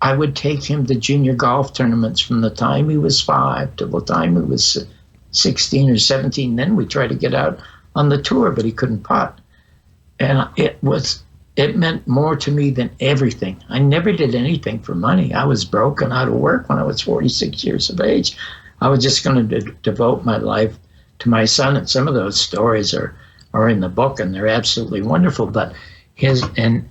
I would take him to junior golf tournaments from the time he was 5 to the time he was 16 or 17. Then we tried to get out on the tour, but he couldn't putt. And it meant more to me than everything. I never did anything for money. I was broke and out of work when I was 46 years of age. I was just going to devote my life to my son, and some of those stories are in the book, and they're absolutely wonderful. But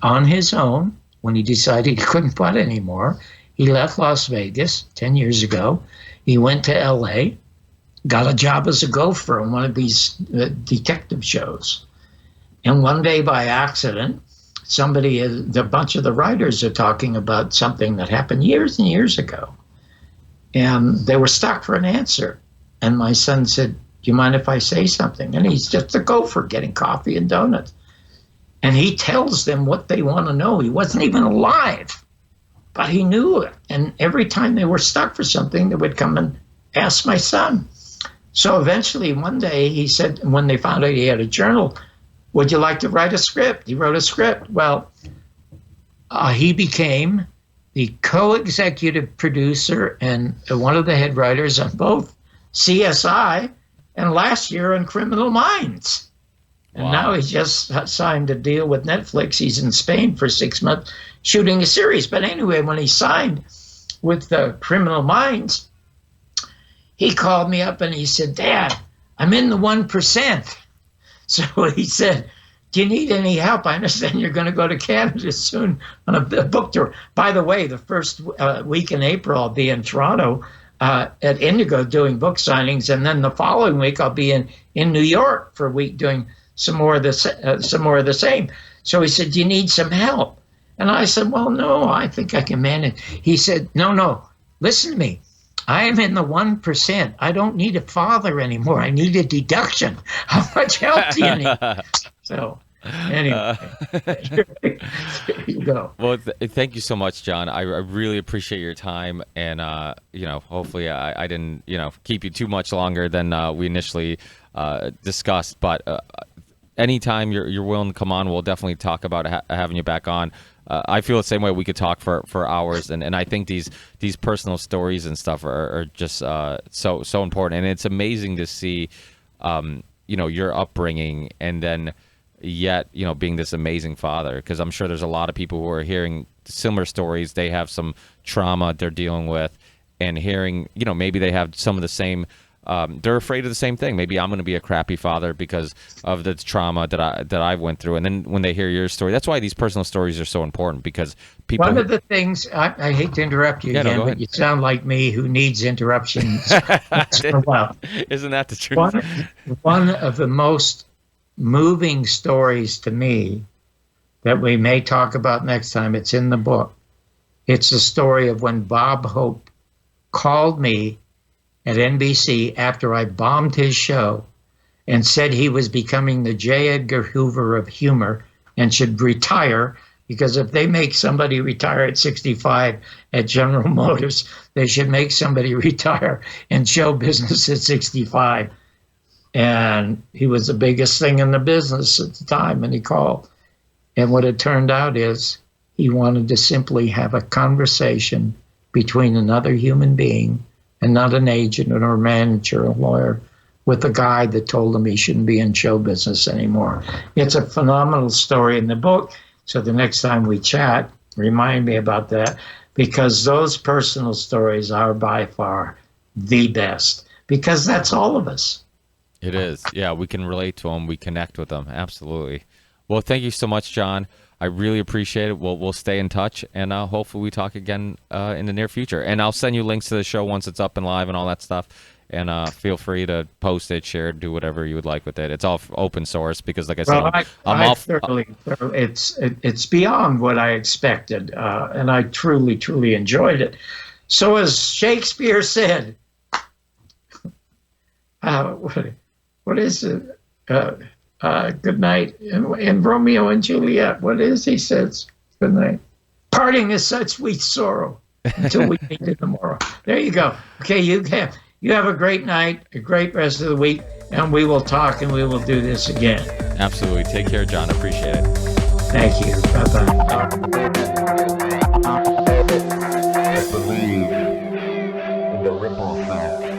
on his own, when he decided he couldn't putt anymore, he left Las Vegas 10 years ago. He went to LA, got a job as a gopher on one of these detective shows. And one day by accident, a bunch of the writers are talking about something that happened years and years ago. And they were stuck for an answer. And my son said, do you mind if I say something? And he's just a gopher getting coffee and donuts. And he tells them what they want to know. He wasn't even alive, but he knew it. And every time they were stuck for something, they would come and ask my son. So eventually one day he said, when they found out he had a journal, would you like to write a script? He wrote a script. Well, he became the co-executive producer and one of the head writers on both CSI and last year on Criminal Minds. And Wow. now he's just signed a deal with Netflix. He's in Spain for 6 months shooting a series. But anyway, when he signed with the Criminal Minds, he called me up and he said, Dad, I'm in the 1%. So he said, do you need any help? I understand you're going to go to Canada soon on a book tour. By the way, the first week in April, I'll be in Toronto at Indigo doing book signings. And then the following week, I'll be in New York for a week doing some more of the same. So he said, do you need some help? And I said, well, no, I think I can manage. He said, no, listen to me. I am in the 1%. I don't need a father anymore. I need a deduction. How much help do you need? So anyway, there you go. Well, thank you so much, John. I really appreciate your time, and hopefully I didn't keep you too much longer than we initially discussed. But anytime you're willing to come on, we'll definitely talk about having you back on. I feel the same way. We could talk for hours, and I think these personal stories and stuff are just so important, and it's amazing to see your upbringing, and then yet being this amazing father, because I'm sure there's a lot of people who are hearing similar stories. They have some trauma they're dealing with, and hearing maybe they have some of the same. They're afraid of the same thing. Maybe I'm going to be a crappy father because of the trauma that I went through. And then when they hear your story, that's why these personal stories are so important, because people. One of the things, I hate to interrupt you again, but you sound like me who needs interruptions for a while. Isn't that the truth? One of the most moving stories to me that we may talk about next time, it's in the book. It's the story of when Bob Hope called me at NBC after I bombed his show and said he was becoming the J. Edgar Hoover of humor and should retire, because if they make somebody retire at 65 at General Motors, they should make somebody retire in show business at 65. And he was the biggest thing in the business at the time, and he called. And what it turned out is he wanted to simply have a conversation between another human being and not an agent or a manager or a lawyer, with a guy that told him he shouldn't be in show business anymore. It's a phenomenal story in the book. So the next time we chat, remind me about that, because those personal stories are by far the best, because that's all of us. It is. Yeah, we can relate to them. We connect with them. Absolutely. Well, thank you so much, John. I really appreciate it. We'll stay in touch, and hopefully we talk again in the near future. And I'll send you links to the show once it's up and live and all that stuff. and feel free to post it, share it, do whatever you would like with it. It's all open source because, like I said, well, it's beyond what I expected, and I truly enjoyed it. So as Shakespeare said, what is it? Good night. In Romeo and Juliet, what is he says? Good night. Parting is such sweet sorrow until we meet in the morrow. There you go. Okay, you have a great night, a great rest of the week, and we will talk and we will do this again. Absolutely. Take care, John. Appreciate it. Thank you. Bye-bye. Believe in the ripple effect.